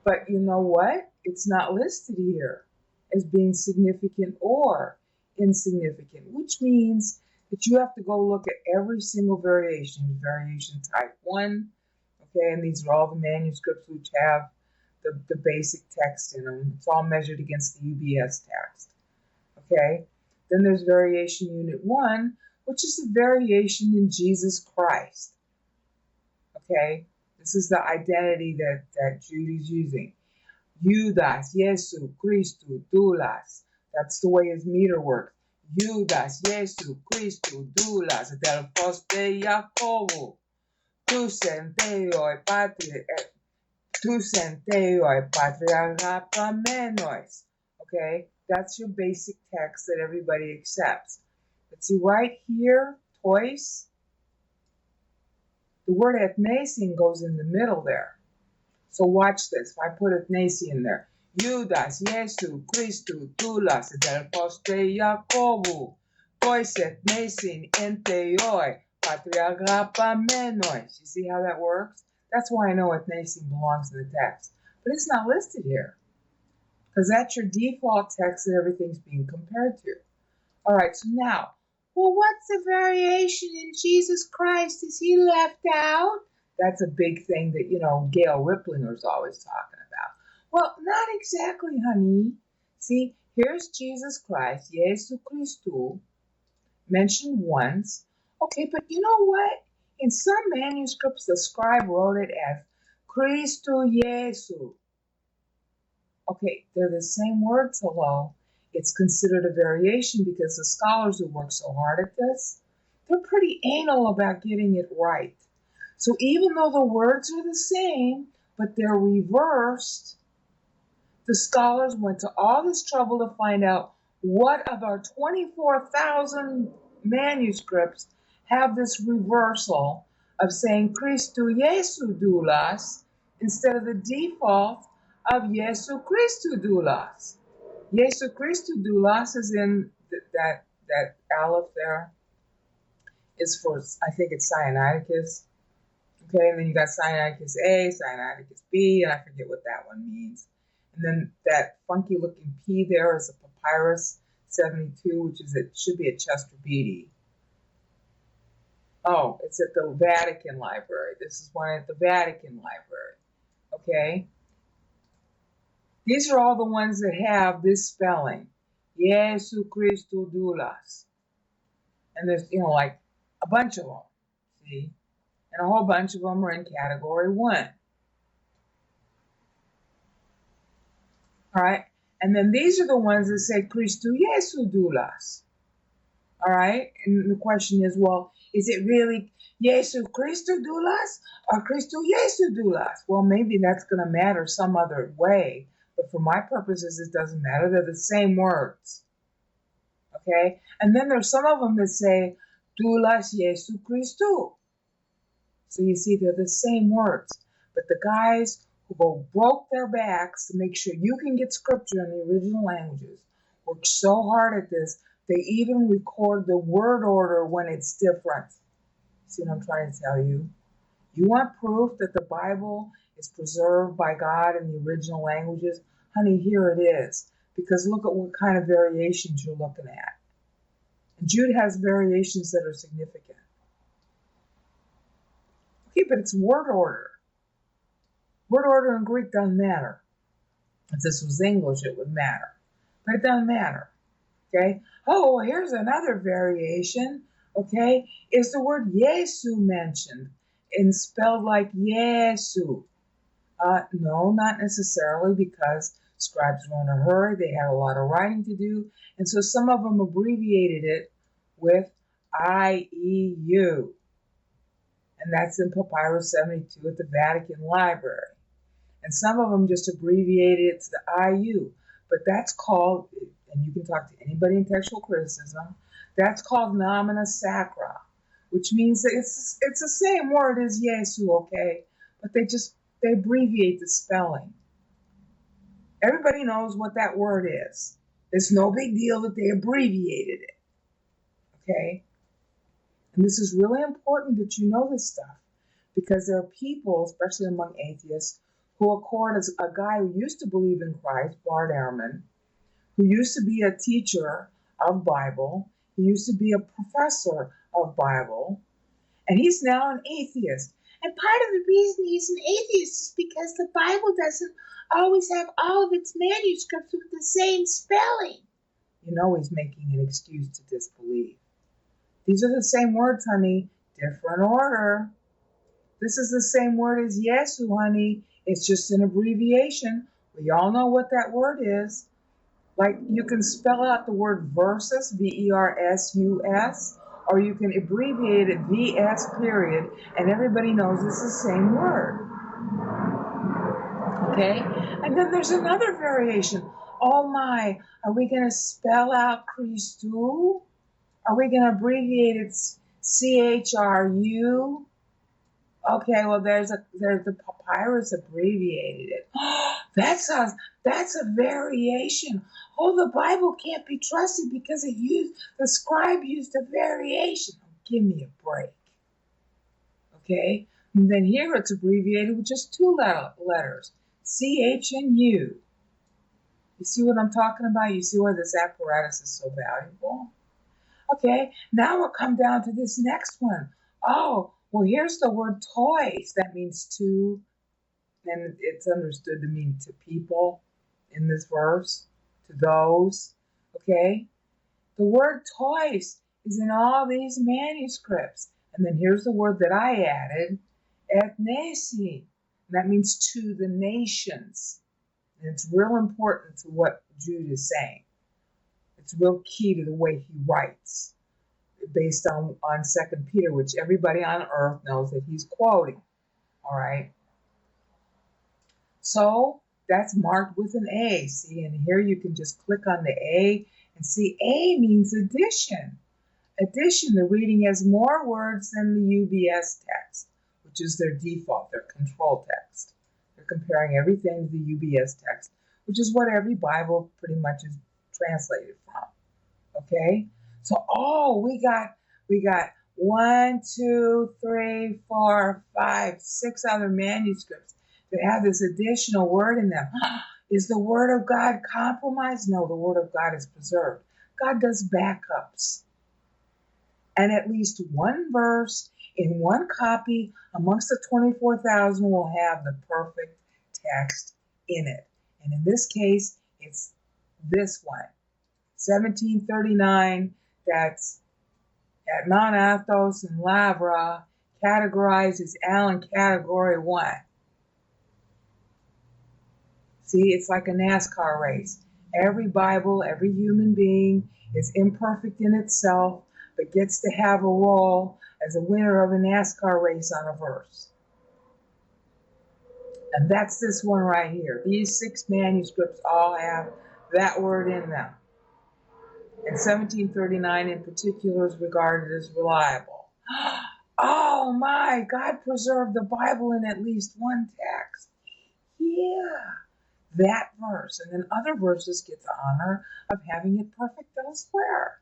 But you know what? It's not listed here as being significant or insignificant, which means that you have to go look at every single variation, variation type 1. Okay, and these are all the manuscripts which have the basic text in them. It's all measured against the UBS text. Okay, then there's variation unit 1, which is the variation in Jesus Christ. Okay, this is the identity that Jude is using. Judas, Jesu, Christu, doulas. That's the way his meter works. Judas, Jesu, Christu, doulas, del poste Jacobo. Tu centeoi patria rapamenos. Okay, that's your basic text that everybody accepts. But see right here, tois, the word ethnasing goes in the middle there. So watch this. If I put ethnasing in there, Judas, Jesu, Christu, doulas, del poste Jacobo. Tois ethnasing enteoi patria rapamenos. You see how that works? That's why I know ethnasing belongs in the text. But it's not listed here, because that's your default text that everything's being compared to. All right, so now, well, what's the variation in Jesus Christ? Is he left out? That's a big thing that, Gail Riplinger's always talking about. Well, not exactly, honey. See, here's Jesus Christ, Jesu Christu, mentioned once. Okay, but you know what? In some manuscripts, the scribe wrote it as Christu Jesu. Okay, they're the same words, hello. It's considered a variation because the scholars who work so hard at this, they're pretty anal about getting it right. So even though the words are the same, but they're reversed, the scholars went to all this trouble to find out what of our 24,000 manuscripts have this reversal of saying Christu Jesu doulas instead of the default of Jesu Christu doulas. Jesu Christu doulas is in that aleph there is for, I think it's Sinaiticus. Okay, and then you got Sinaiticus A, Sinaiticus B, and I forget what that one means. And then that funky looking P there is a Papyrus 72, which is it should be a Chester Beatty. Oh, it's at the Vatican Library. This is one at the Vatican Library. Okay? These are all the ones that have this spelling. Jesu Christu doulas. And there's, like a bunch of them. See? And a whole bunch of them are in category 1. All right? And then these are the ones that say Christu Jesu doulas. All right? And the question is, well, is it really Jesu Christu doulas or Christu Jesu doulas? Well, maybe that's going to matter some other way. But for my purposes, it doesn't matter. They're the same words. Okay? And then there's some of them that say doulas Jesu Christu. So you see, they're the same words. But the guys who broke their backs to make sure you can get scripture in the original languages work so hard at this, they even record the word order when it's different. See what I'm trying to tell you? You want proof that the Bible is preserved by God in the original languages? Honey, here it is. Because look at what kind of variations you're looking at. And Jude has variations that are significant. Okay, but it's word order. Word order in Greek doesn't matter. If this was English, it would matter. But it doesn't matter. Okay? Oh, here's another variation. Okay? Is the word Jesu mentioned and spelled like Jesu? No, not necessarily, because scribes were in a hurry. They had a lot of writing to do. And so some of them abbreviated it with IEU. And that's in Papyrus 72 at the Vatican Library. And some of them just abbreviated it to the IU. But that's called, and you can talk to anybody in textual criticism, that's called nomina sacra, which means that it's the same word as Jesu, okay? But they abbreviate the spelling. Everybody knows what that word is. It's no big deal that they abbreviated it, okay? And this is really important that you know this stuff, because there are people, especially among atheists, who accord as a guy who used to believe in Christ, Bart Ehrman, who used to be a teacher of Bible, he used to be a professor of Bible, and he's now an atheist. And part of the reason he's an atheist is because the Bible doesn't always have all of its manuscripts with the same spelling. You know he's making an excuse to disbelieve. These are the same words, honey, different order. This is the same word as Jesu, honey. It's just an abbreviation. We all know what that word is. Like, you can spell out the word versus, V-E-R-S-U-S, or you can abbreviate it V-S period, and everybody knows it's the same word. Okay? And then there's another variation. Oh my, are we going to spell out Christu? Are we going to abbreviate it C-H-R-U? Okay, well, there's the Papyrus abbreviated it. That's a variation. Oh, the Bible can't be trusted because the scribe used a variation. Oh, give me a break. Okay, and then here it's abbreviated with just 2 letters, C-H and U. You see what I'm talking about? You see why this apparatus is so valuable? Okay, now we'll come down to this next one. Oh, well, here's the word toys. That means to, and it's understood to mean to people in this verse, to those, okay? The word toys is in all these manuscripts. And then here's the word that I added, ethnesi. That means to the nations. And it's real important to what Jude is saying. It's real key to the way he writes. based on 2 Peter, which everybody on earth knows that he's quoting. All right. So that's marked with an A. See, and here you can just click on the A and see A means addition. Addition, the reading has more words than the UBS text, which is their default, their control text. They're comparing everything to the UBS text, which is what every Bible pretty much is translated from. Okay? So, we got 1, 2, 3, 4, 5, 6 other manuscripts that have this additional word in them. Is the Word of God compromised? No, the Word of God is preserved. God does backups. And at least one verse in one copy amongst the 24,000 will have the perfect text in it. And in this case, it's this one. 1739, that's at Mount Athos in Lavra, categorized as Allen Category 1. See, it's like a NASCAR race. Every Bible, every human being is imperfect in itself, but gets to have a role as a winner of a NASCAR race on a verse. And that's this one right here. These 6 manuscripts all have that word in them. And 1739 in particular is regarded as reliable. Oh my, God preserved the Bible in at least one text. Yeah, that verse. And then other verses get the honor of having it perfect elsewhere.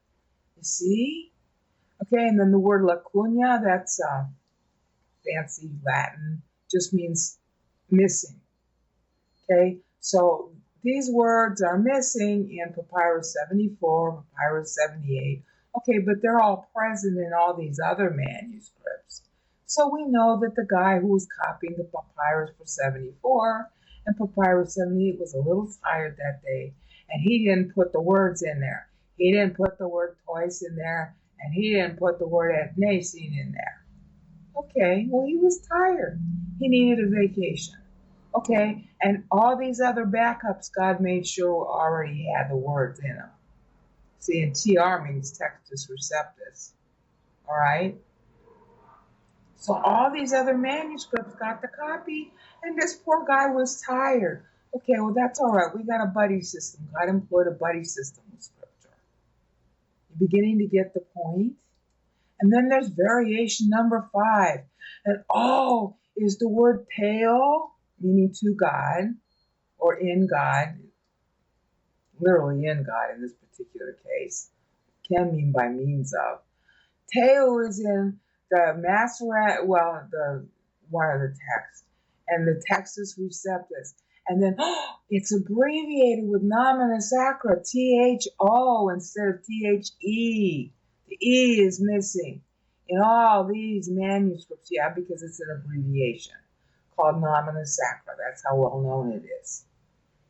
You see? Okay, and then the word lacuna, that's fancy Latin, just means missing. Okay, so these words are missing in Papyrus 74, Papyrus 78. Okay, but they're all present in all these other manuscripts. So we know that the guy who was copying the Papyrus for 74 and Papyrus 78 was a little tired that day, and he didn't put the words in there. He didn't put the word tois in there, and he didn't put the word ethnacine in there. Okay, well, he was tired. He needed a vacation. Okay, and all these other backups, God made sure already had the words in them. See, and TR means Textus Receptus. All right? So all these other manuscripts got the copy, and this poor guy was tired. Okay, well, that's all right. We got a buddy system. God employed a buddy system with Scripture. You're beginning to get the point? And then there's variation number 5. And is the word theo, meaning to God, or in God, literally in God in this particular case, can mean by means of. Theo is in the Masoret, the one of the text, and the Textus Receptus. And then it's abbreviated with nomina sacra, THO instead of THE. The E is missing in all these manuscripts, because it's an abbreviation called nomina sacra. That's how well known it is.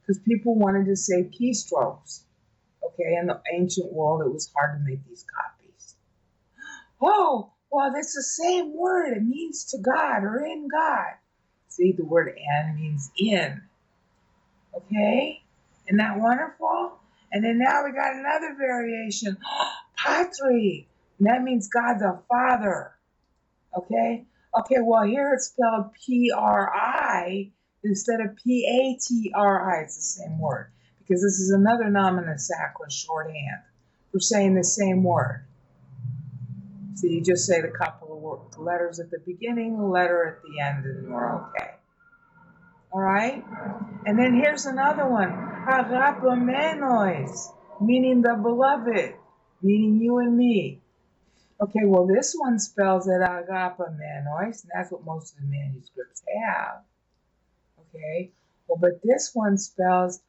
Because people wanted to say keystrokes. Okay, in the ancient world, it was hard to make these copies. That's the same word. It means to God or in God. See, the word "en" means in. Okay? Isn't that wonderful? And then now we got another variation. Patri. And that means God the Father. Okay? Okay, well, here it's spelled P-R-I instead of P-A-T-R-I. It's the same word. Because this is another nomina sacra shorthand for saying the same word. So you just say the couple of letters at the beginning, a letter at the end, and you're okay. All right? And then here's another one. Agapamenos, meaning the beloved, meaning you and me. Okay, well, this one spells it agapamenos, and that's what most of the manuscripts have. Okay? Well, but this one spells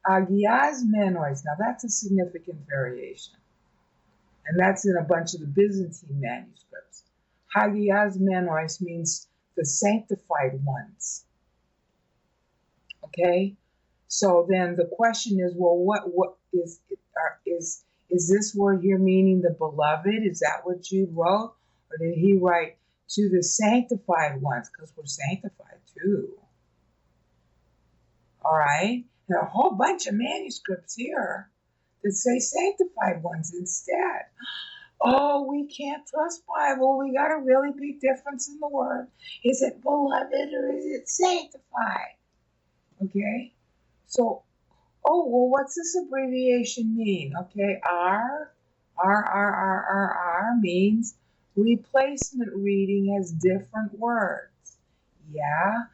agiasmenos. Now, that's a significant variation. And that's in a bunch of the Byzantine manuscripts. Hagiasmenos means the sanctified ones. Okay? So then the question is, well, what is this word here meaning the beloved? Is that what Jude wrote? Or did he write to the sanctified ones? Because we're sanctified too. All right? There are a whole bunch of manuscripts here that say sanctified ones instead. Oh, we can't trust Bible. We got a really big difference in the word. Is it beloved or is it sanctified? Okay. So, oh, well, what's this abbreviation mean? Okay, R means replacement reading has different words. Yeah,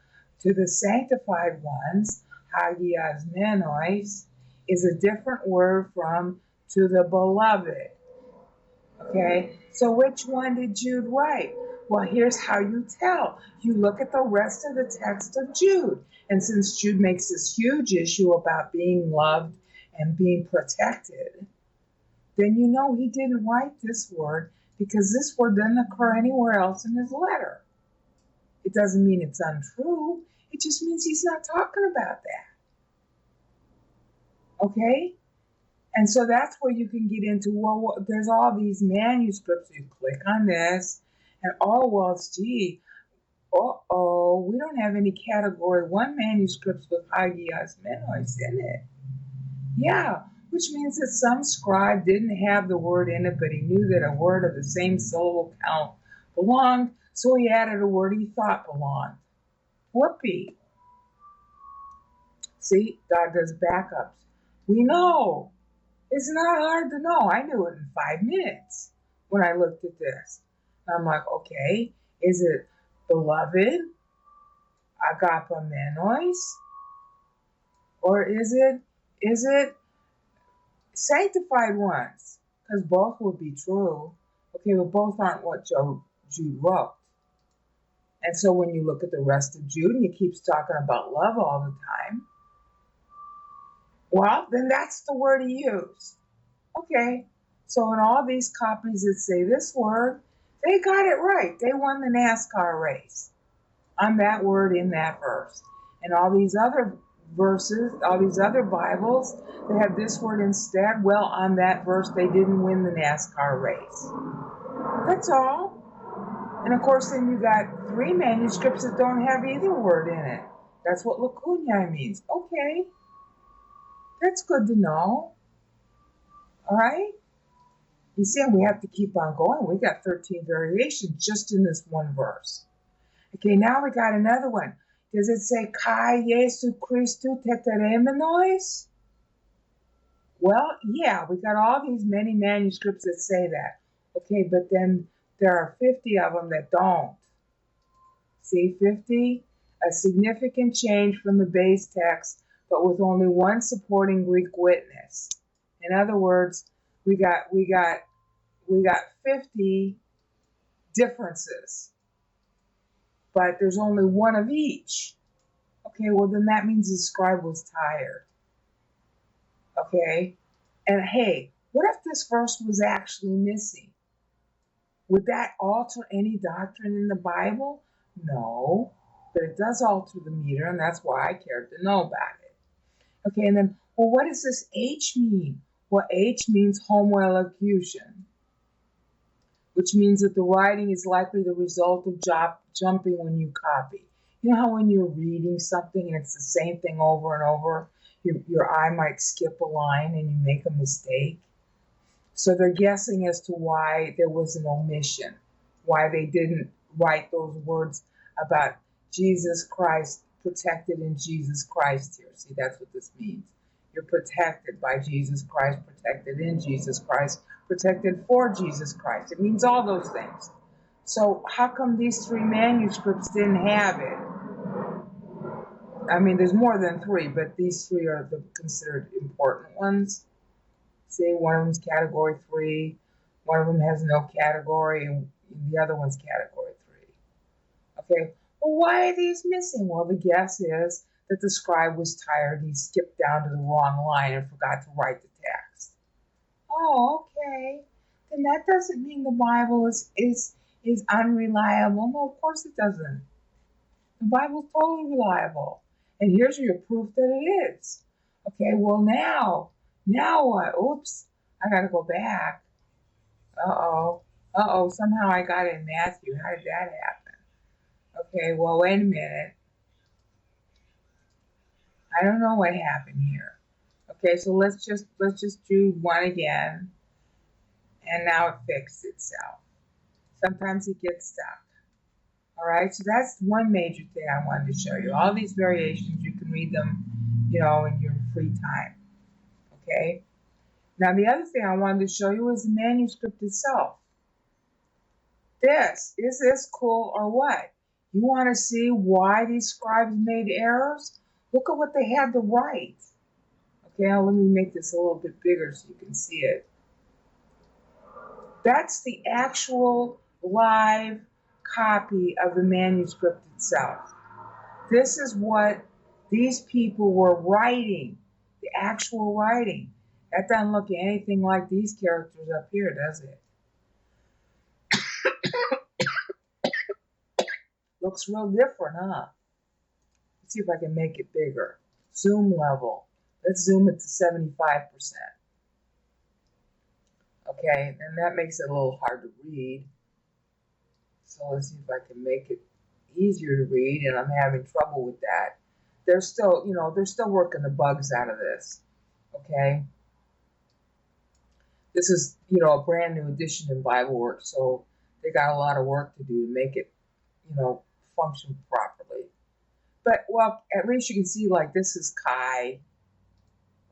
to the sanctified ones, hagias menois, is a different word from to the beloved. Okay, so which one did Jude write? Well, here's how you tell. You look at the rest of the text of Jude. And since Jude makes this huge issue about being loved and being protected, then you know he didn't write this word because this word doesn't occur anywhere else in his letter. It doesn't mean it's untrue. It just means he's not talking about that. Okay? And so that's where you can get into, well, there's all these manuscripts. You click on this, and oh, well, it's gee, we don't have any category 1 manuscripts with hagias menois in it. Yeah, which means that some scribe didn't have the word in it, but he knew that a word of the same syllable count belonged, so he added a word he thought belonged. Whoopee. See, God does backups. We know. It's not hard to know. I knew it in 5 minutes when I looked at this. And I'm like, okay, is it beloved, agapamenos, or is it sanctified ones? Because both would be true. Okay, but both aren't what Jude wrote. And so when you look at the rest of Jude and he keeps talking about love all the time, well, then that's the word he used. Okay, so in all these copies that say this word, they got it right. They won the NASCAR race on that word in that verse. And all these other verses, all these other Bibles, they have this word instead. Well, on that verse, they didn't win the NASCAR race. That's all. And of course, then you got 3 manuscripts that don't have either word in it. That's what lacunae means. Okay, that's good to know. All right? You see, we have to keep on going. We got 13 variations just in this one verse. Okay, now we got another one. Does it say Kai Jesu Christu teteremenois? Well, yeah, we got all these many manuscripts that say that. Okay, but then there are 50 of them that don't. See, 50? A significant change from the base text, but with only one supporting Greek witness. In other words, we got 50 differences, but there's only one of each. Okay, well then that means the scribe was tired. Okay, and hey, what if this verse was actually missing? Would that alter any doctrine in the Bible? No, but it does alter the meter, and that's why I cared to know about it. Okay, and then, well, what does this H mean? Well, H means homoelocution, which means that the writing is likely the result of jumping when you copy. You know how when you're reading something and it's the same thing over and over, your eye might skip a line and you make a mistake? So they're guessing as to why there was an omission, why they didn't write those words about Jesus Christ, protected in Jesus Christ here. See, that's what this means. You're protected by Jesus Christ, protected in Jesus Christ, protected for Jesus Christ. It means all those things. So how come these 3 manuscripts didn't have it? I mean, there's more than 3, but these 3 are the considered important ones. See, one of them's category 3, one of them has no category, and the other one's category 3. Okay, well, why are these missing? Well, the guess is that the scribe was tired. He skipped down to the wrong line and forgot to write the text. Oh, okay. Then that doesn't mean the Bible is unreliable. No, of course it doesn't. The Bible's totally reliable. And here's your proof that it is. Okay, well now what? Oops, I gotta go back. Somehow I got it in Matthew. How did that happen? Okay, well, wait a minute. I don't know what happened here. Okay, so let's just do 1 again. And now it fixed itself. Sometimes it gets stuck. All right, so that's one major thing I wanted to show you. All these variations, you can read them, in your free time. Okay. Now the other thing I wanted to show you is the manuscript itself. Is this cool or what? You want to see why these scribes made errors? Look at what they had to write. Okay, now let me make this a little bit bigger so you can see it. That's the actual live copy of the manuscript itself. This is what these people were writing, the actual writing. That doesn't look anything like these characters up here, does it? Looks real different, huh? Let's see if I can make it bigger. Zoom level. Let's zoom it to 75%. Okay, and that makes it a little hard to read. So let's see if I can make it easier to read, and I'm having trouble with that. They're still working the bugs out of this. Okay. This is, a brand new edition in BibleWorks, so they got a lot of work to do to make it, function properly. But, well, at least you can see, like, this is Chi.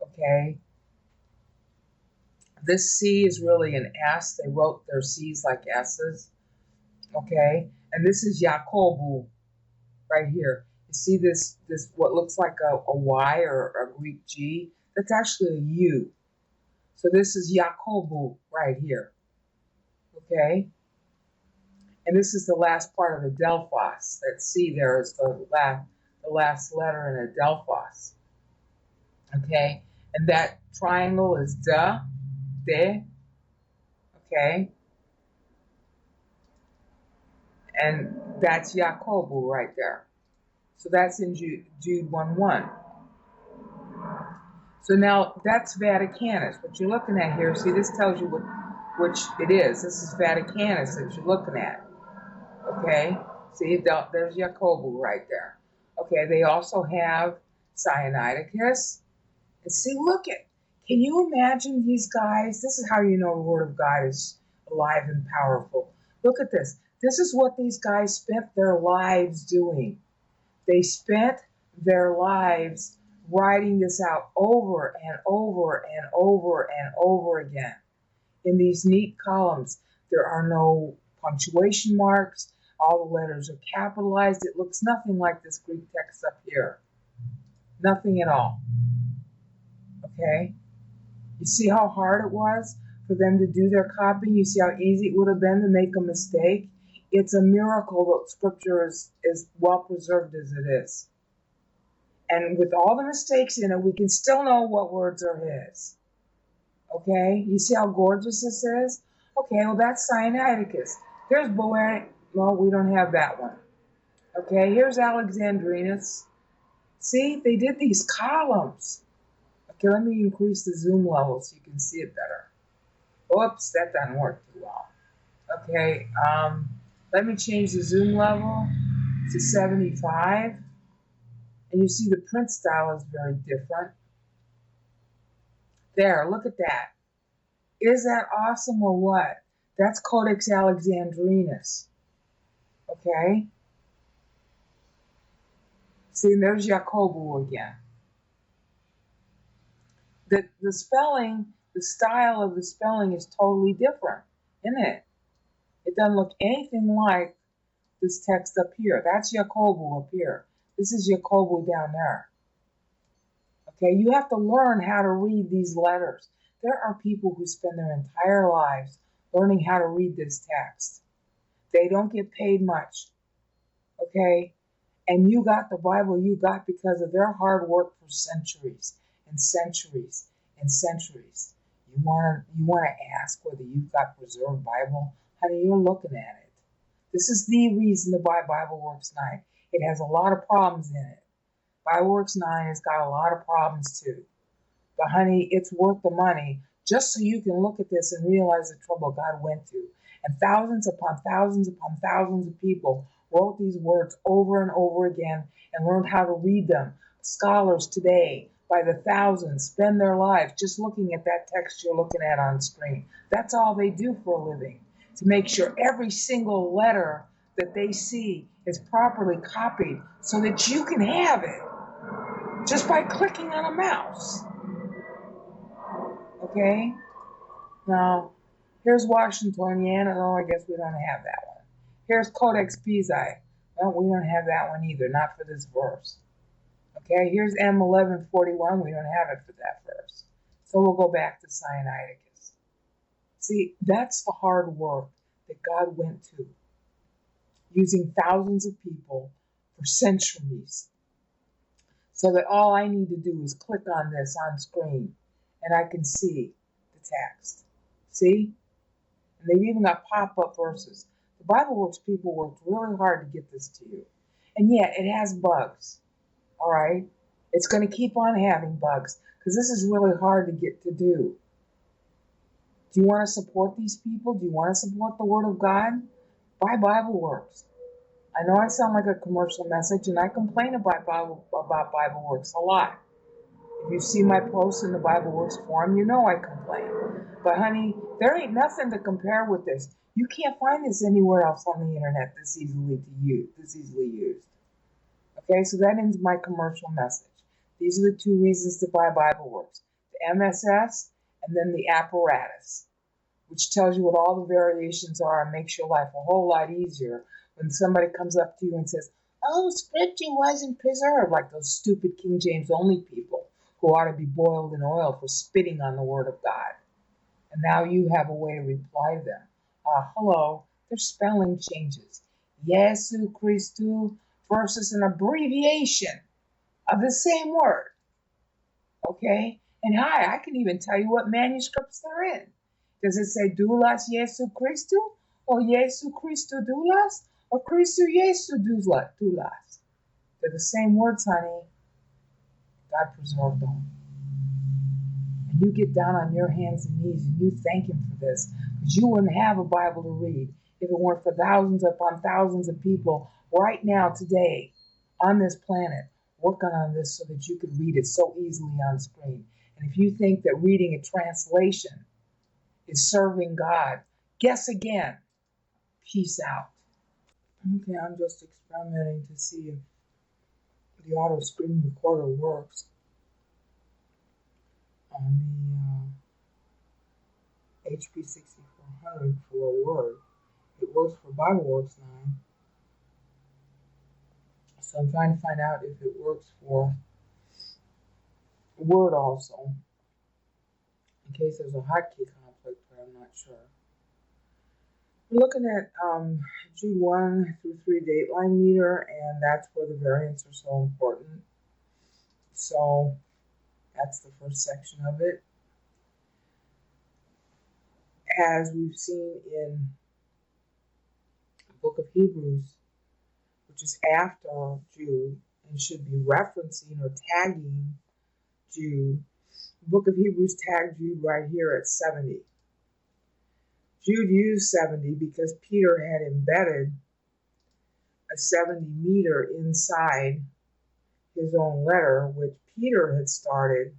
Okay. This C is really an S. They wrote their C's like S's. Okay. And this is Yakobu right here. You see this what looks like a Y or a Greek G? That's actually a U. So this is Yakobu right here. Okay. And this is the last part of the Delphos. That C there is the last letter in a Delphos. Okay. And that triangle is de. Okay. And that's Yakobu right there. So that's in Jude 1:1. So now that's Vaticanus. What you're looking at here, see, this tells you which it is. This is Vaticanus that you're looking at. Okay? See, there's Yakobu right there. Okay, they also have Sinaiticus. And see, can you imagine these guys? This is how you know the Word of God is alive and powerful. Look at this. This is what these guys spent their lives doing. They spent their lives writing this out over and over and over and over again in these neat columns. There are no punctuation marks. All the letters are capitalized. It looks nothing like this Greek text up here. Nothing at all. Okay? You see how hard it was for them to do their copying? You see how easy it would have been to make a mistake? It's a miracle that Scripture is well preserved as it is. And with all the mistakes in it, we can still know what words are his. Okay? You see how gorgeous this is? Okay, well, that's Sinaiticus. Here's Boanerges. Well, we don't have that one. Okay, here's Alexandrinus. See, they did these columns. Okay, let me increase the zoom level so you can see it better. Oops, that doesn't work too well. Okay, let me change the zoom level to 75. And you see the print style is very different. There, look at that. Is that awesome or what? That's Codex Alexandrinus. Okay? See, there's Yakobu again. The spelling, the style of the spelling is totally different, isn't it? It doesn't look anything like this text up here. That's Yakobu up here. This is Yakobu down there. Okay, you have to learn how to read these letters. There are people who spend their entire lives learning how to read this text. They don't get paid much. Okay? And you got the Bible you got because of their hard work for centuries and centuries and centuries. You want to ask whether you've got preserved Bible? Honey, you're looking at it. This is the reason to buy BibleWorks 9. It has a lot of problems in it. BibleWorks 9 has got a lot of problems too. But honey, it's worth the money just so you can look at this and realize the trouble God went through. And thousands upon thousands upon thousands of people wrote these words over and over again and learned how to read them. Scholars today by the thousands spend their life just looking at that text you're looking at on screen. That's all they do for a living, to make sure every single letter that they see is properly copied so that you can have it just by clicking on a mouse. Okay? Now, here's Washingtonian. Oh, I guess we don't have that one. Here's Codex Pisai. Well, we don't have that one either, not for this verse. Okay, here's M1141. We don't have it for that verse. So we'll go back to Sinaiticus. See, that's the hard work that God went to, using thousands of people for centuries, so that all I need to do is click on this on screen and I can see the text. See? And they've even got pop-up verses. The Bible Works people worked really hard to get this to you. And yet, it has bugs. All right? It's going to keep on having bugs because this is really hard to get to do. Do you want to support these people? Do you want to support the Word of God? Buy Bible Works. I know I sound like a commercial message, and I complain about Bible Works a lot. If you see my posts in the Bible Works forum, you know I complain. But honey, there ain't nothing to compare with this. You can't find this anywhere else on the internet this easily used. Okay, so that ends my commercial message. These are the two reasons to buy Bible Works: the MSS and then the apparatus, which tells you what all the variations are and makes your life a whole lot easier when somebody comes up to you and says, "Oh, scripture wasn't preserved," like those stupid King James only people who ought to be boiled in oil for spitting on the Word of God. And now you have a way to reply to them. Hello, there's spelling changes. Jesu Christu versus an abbreviation of the same word. Okay? And hi, I can even tell you what manuscripts they're in. Does it say doulas Jesu Christu? Or Jesu Christu doulas? Or Christu Jesu doulas? They're the same words, honey. God preserved them. And you get down on your hands and knees and you thank Him for this, because you wouldn't have a Bible to read if it weren't for thousands upon thousands of people right now, today, on this planet, working on this so that you could read it so easily on screen. And if you think that reading a translation is serving God, guess again. Peace out. Okay, I'm just experimenting to see if the auto screen recorder works on the HP 6400 for Word. It works for Bible Works now. So I'm trying to find out if it works for Word also, in case there's a hotkey conflict, but I'm not sure. We're looking at Jude 1 through 3 Dateline meter, and that's where the variants are so important. So that's the first section of it. As we've seen in the book of Hebrews, which is after Jude and should be referencing or tagging Jude, the book of Hebrews tagged Jude right here at 70. Jude used 70 because Peter had embedded a 70 meter inside his own letter, which Peter had started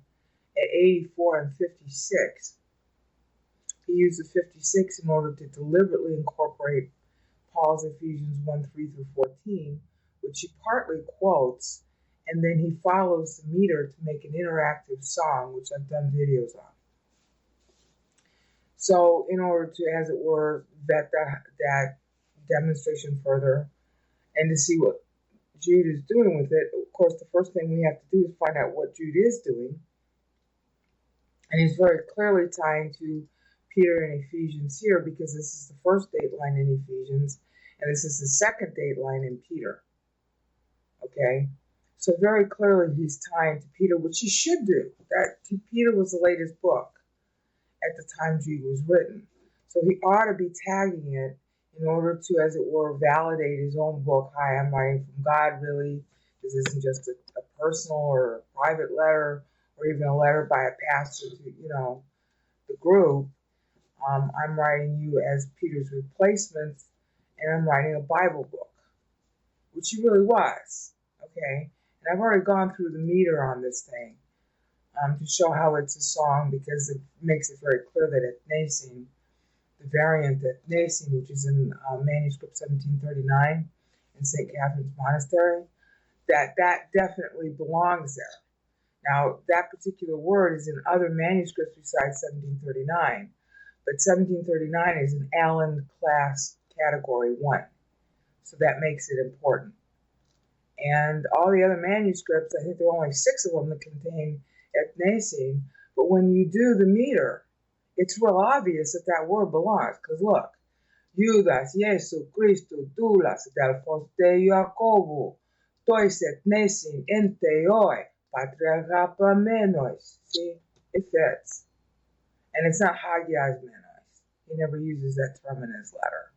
at 84 and 56. He used the 56 in order to deliberately incorporate Paul's Ephesians 1, 3 through 14, which he partly quotes, and then he follows the meter to make an interactive song, which I've done videos on. So in order to, as it were, vet that demonstration further and to see what Jude is doing with it, of course, the first thing we have to do is find out what Jude is doing. And he's very clearly tying to Peter and Ephesians here, because this is the first dateline in Ephesians, and this is the second dateline in Peter. Okay? So very clearly he's tying to Peter, which he should do. That Peter was the latest book at the time Jude was written. So he ought to be tagging it in order to, as it were, validate his own book. Hi, I'm writing from God, really. This isn't just a personal or a private letter, or even a letter by a pastor to, the group. I'm writing you as Peter's replacement, and I'm writing a Bible book, which he really was. Okay? And I've already gone through the meter on this thing. to show how it's a song, because it makes it very clear that at Nicene, the variant at Nicene, which is in manuscript 1739 in St. Catherine's Monastery, that definitely belongs there. Now, that particular word is in other manuscripts besides 1739, but 1739 is an Allen class category 1, so that makes it important. And all the other manuscripts, I think there are only 6 of them that contain ethnicene, but when you do the meter, it's real obvious that that word belongs, because look, Judas, Jesu Christu, doulas, delphos de Jacobo, tois ethnicene en theoi, patriarchapamenos. See, it fits. And it's not hagias menos. He never uses that term in his letter.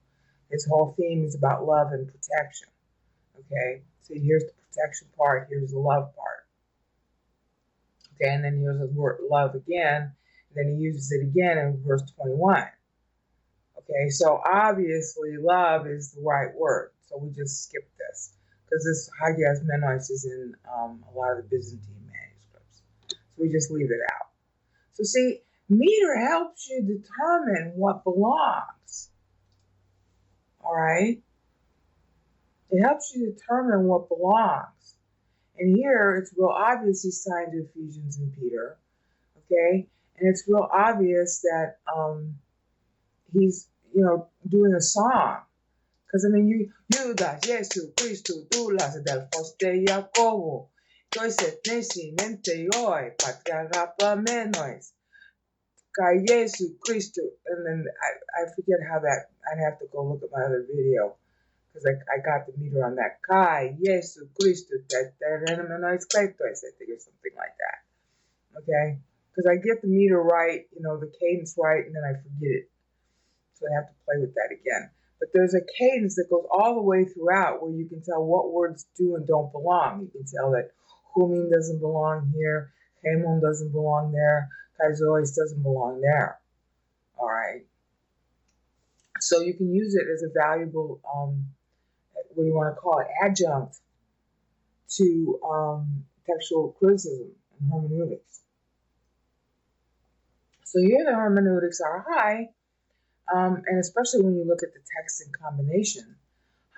His whole theme is about love and protection. Okay, so here's the protection part, here's the love part. Okay, and then here's the word love again, and then he uses it again in verse 21. Okay, so obviously love is the right word, so we just skip this, because this hagias menos is in a lot of the Byzantine manuscripts. So we just leave it out. So see, meter helps you determine what belongs. All right? It helps you determine what belongs. And here, it's real obvious he's signed to Ephesians and Peter. Okay? And it's real obvious that he's, doing a song. Because, I mean, Judas, Jesu Christu, doulas, delphos de Jacobo, tois ethnicin en theoi, patriarchapamenos, kai Jesu Christu. And then I forget how that, I'd have to go look at my other video, because I got the meter on that. Kai Jesu Christu, denominational, I think, or something like that. Okay? Because I get the meter right, the cadence right, and then I forget it. So I have to play with that again. But there's a cadence that goes all the way throughout where you can tell what words do and don't belong. You can tell that humin doesn't belong here, hemon doesn't belong there, kaizois doesn't belong there. All right. So you can use it as a valuable, what do you want to call it, adjunct to textual criticism and hermeneutics. So here the hermeneutics are high. And especially when you look at the text in combination.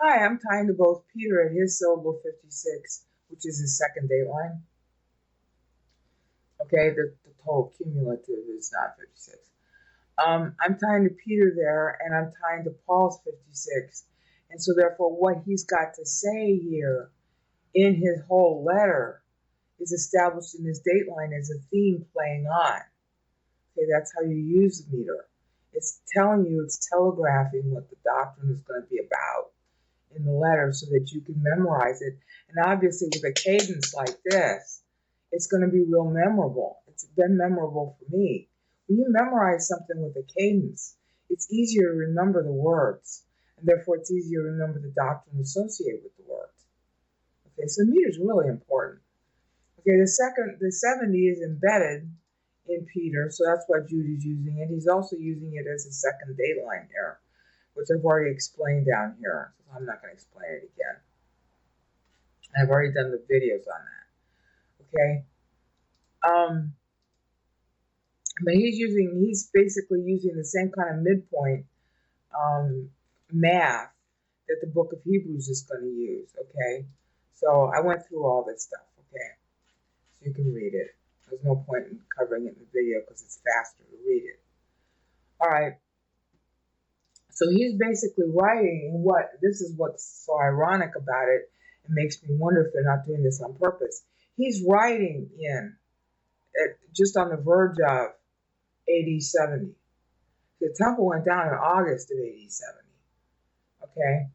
Hi, I'm tying to both Peter at his syllable 56, which is his second dateline. Okay, the total cumulative is not 56. I'm tying to Peter there, and I'm tying to Paul's 56. And so therefore what he's got to say here in his whole letter is established in his dateline as a theme playing on. Okay, that's how you use the meter. It's telling you, it's telegraphing what the doctrine is going to be about in the letter so that you can memorize it. And obviously with a cadence like this, it's going to be real memorable. It's been memorable for me. When you memorize something with a cadence, it's easier to remember the words. And therefore it's easier to remember the doctrine associated with the words. Okay, so meter is really important. Okay, the 70 is embedded in Peter, so that's why Jude is using it. He's also using it as a second dateline here, which I've already explained down here, so I'm not going to explain it again. I've already done the videos on that. Okay? But he's basically using the same kind of midpoint math that the book of Hebrews is going to use. Okay? So I went through all this stuff. Okay? So you can read it. There's no point in covering it in the video because it's faster to read it. All right. So he's basically writing this is what's so ironic about it. It makes me wonder if they're not doing this on purpose. He's writing just on the verge of AD 70. The temple went down in August of AD 70. Okay.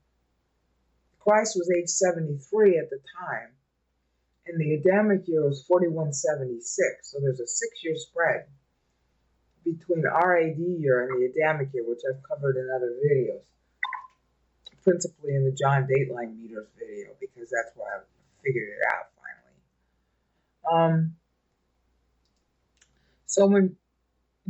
Christ was age 73 at the time. And the Adamic year was 4176, so there's a 6-year spread between our AD year and the Adamic year, which I've covered in other videos, principally in the John Dateline meters video, because that's where I figured it out finally. So when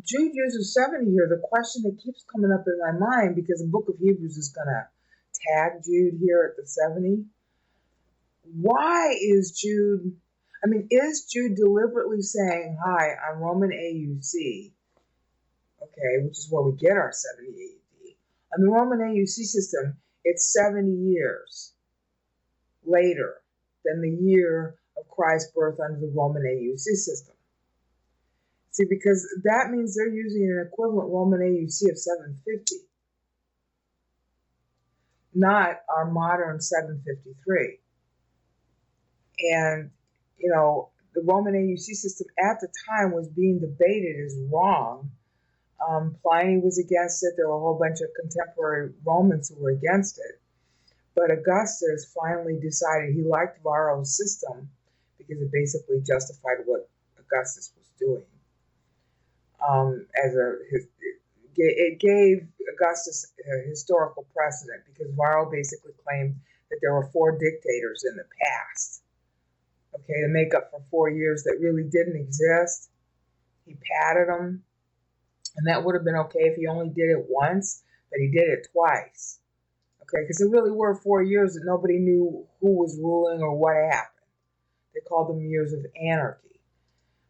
Jude uses 70 here, the question that keeps coming up in my mind, because the book of Hebrews is going to tag Jude here at the 70, why is Jude, I mean, is Jude deliberately saying, hi, I'm Roman AUC, okay, which is where we get our 70 AD. On the Roman AUC system, it's 70 years later than the year of Christ's birth under the Roman AUC system. See, because that means they're using an equivalent Roman AUC of 750, not our modern 753. And, the Roman AUC system at the time was being debated as wrong. Pliny was against it. There were a whole bunch of contemporary Romans who were against it. But Augustus finally decided he liked Varro's system because it basically justified what Augustus was doing. It gave Augustus a historical precedent because Varro basically claimed that there were 4 dictators in the past, okay, to make up for 4 years that really didn't exist. He padded them, and that would have been okay if he only did it once, but he did it twice, okay, because there really were 4 years that nobody knew who was ruling or what happened. They called them years of anarchy.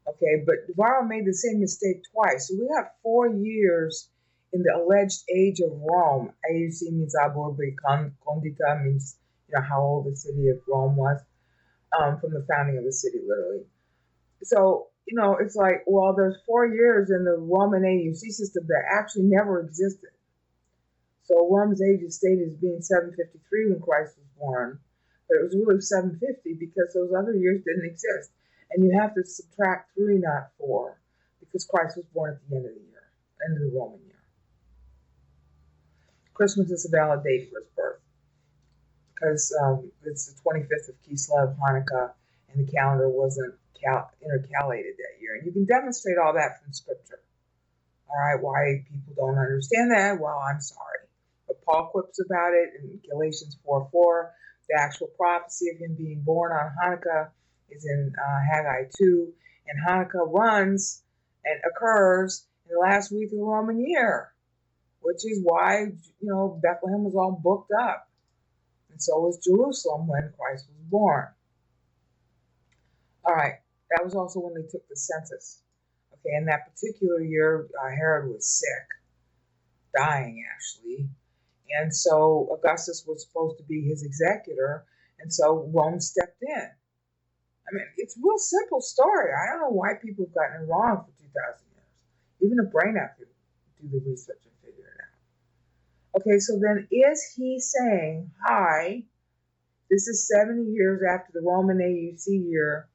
Okay, but Varro made the same mistake twice. So we got 4 years in the alleged age of Rome. AUC means Abur Condita, means how old the city of Rome was, from the founding of the city, literally. So, it's like, well, there's 4 years in the Roman AUC system that actually never existed. So Rome's age is stated as being 753 when Christ was born, but it was really 750 because those other years didn't exist. And you have to subtract 3, not 4, because Christ was born at the end of the year, end of the Roman year. Christmas is a valid date for his birth, because it's the 25th of Kislev, Hanukkah, and the calendar wasn't intercalated that year. And you can demonstrate all that from Scripture. All right, why people don't understand that? Well, I'm sorry. But Paul quips about it in Galatians 4:4. The actual prophecy of him being born on Hanukkah is in Haggai 2, and Hanukkah runs and occurs in the last week of the Roman year, which is why, Bethlehem was all booked up. And so was Jerusalem when Christ was born. All right, that was also when they took the census. Okay, in that particular year, Herod was sick, dying actually. And so Augustus was supposed to be his executor, and so Rome stepped in. I mean, it's a real simple story. I don't know why people have gotten it wrong for 2,000 years. Even a brain could do the research and figure it out. Okay, so then is he saying, hi, this is 70 years after the Roman AUC year,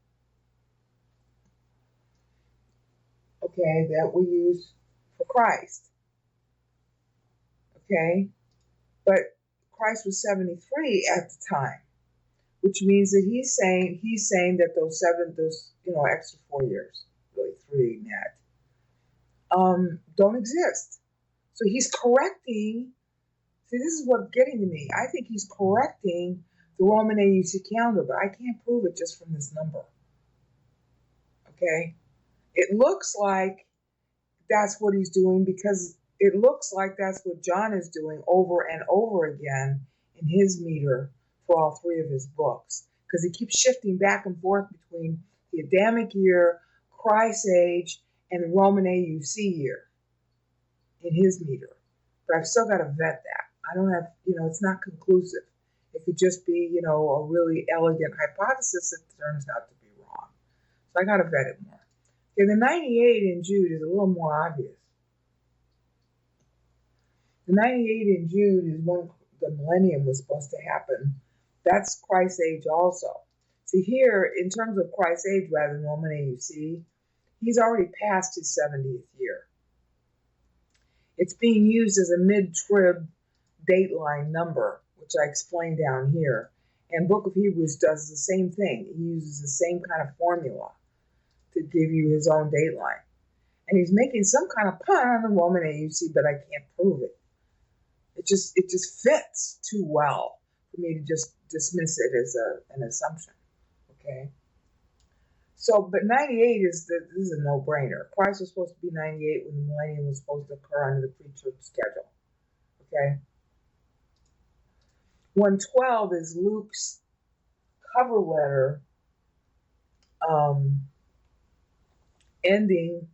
okay, that we use for Christ. Okay, but Christ was 73 at the time, which means that he's saying that those extra 4 years, really 3 net, don't exist. So he's correcting. See, this is what's getting to me. I think he's correcting the Roman AUC calendar, but I can't prove it just from this number. Okay, it looks like that's what he's doing because it looks like that's what John is doing over and over again in his meter for all 3 of his books, because he keeps shifting back and forth between the Adamic year, Christ's age, and the Roman AUC year in his meter. But I've still got to vet that. I don't have, it's not conclusive. It could just be, a really elegant hypothesis that turns out to be wrong. So I got to vet it more. Okay, the 98 in Jude is a little more obvious. The 98 in Jude is when the millennium was supposed to happen. That's Christ's age also. See, here, in terms of Christ's age rather than Roman AUC, he's already passed his 70th year. It's being used as a mid-trib dateline number, which I explained down here. And Book of Hebrews does the same thing. He uses the same kind of formula to give you his own dateline. And he's making some kind of pun on the Roman AUC, but I can't prove it. It just fits too well for me to just dismiss it as an assumption. Okay? So, but 98 this is a no-brainer. Christ was supposed to be 98 when the millennium was supposed to occur under the pre-trib schedule. Okay? 112 is Luke's cover letter ending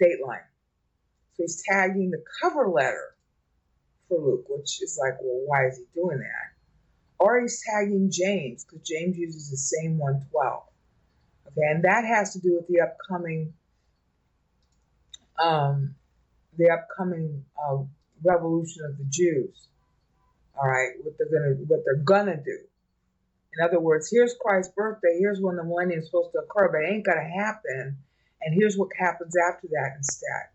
Dateline. So he's tagging the cover letter for Luke, which is like, well, why is he doing that? Or he's tagging James, because James uses the same 112. Okay, and that has to do with the upcoming revolution of the Jews. All right, what they're gonna do. In other words, here's Christ's birthday. Here's when the millennium is supposed to occur, but it ain't gonna happen. And here's what happens after that instead.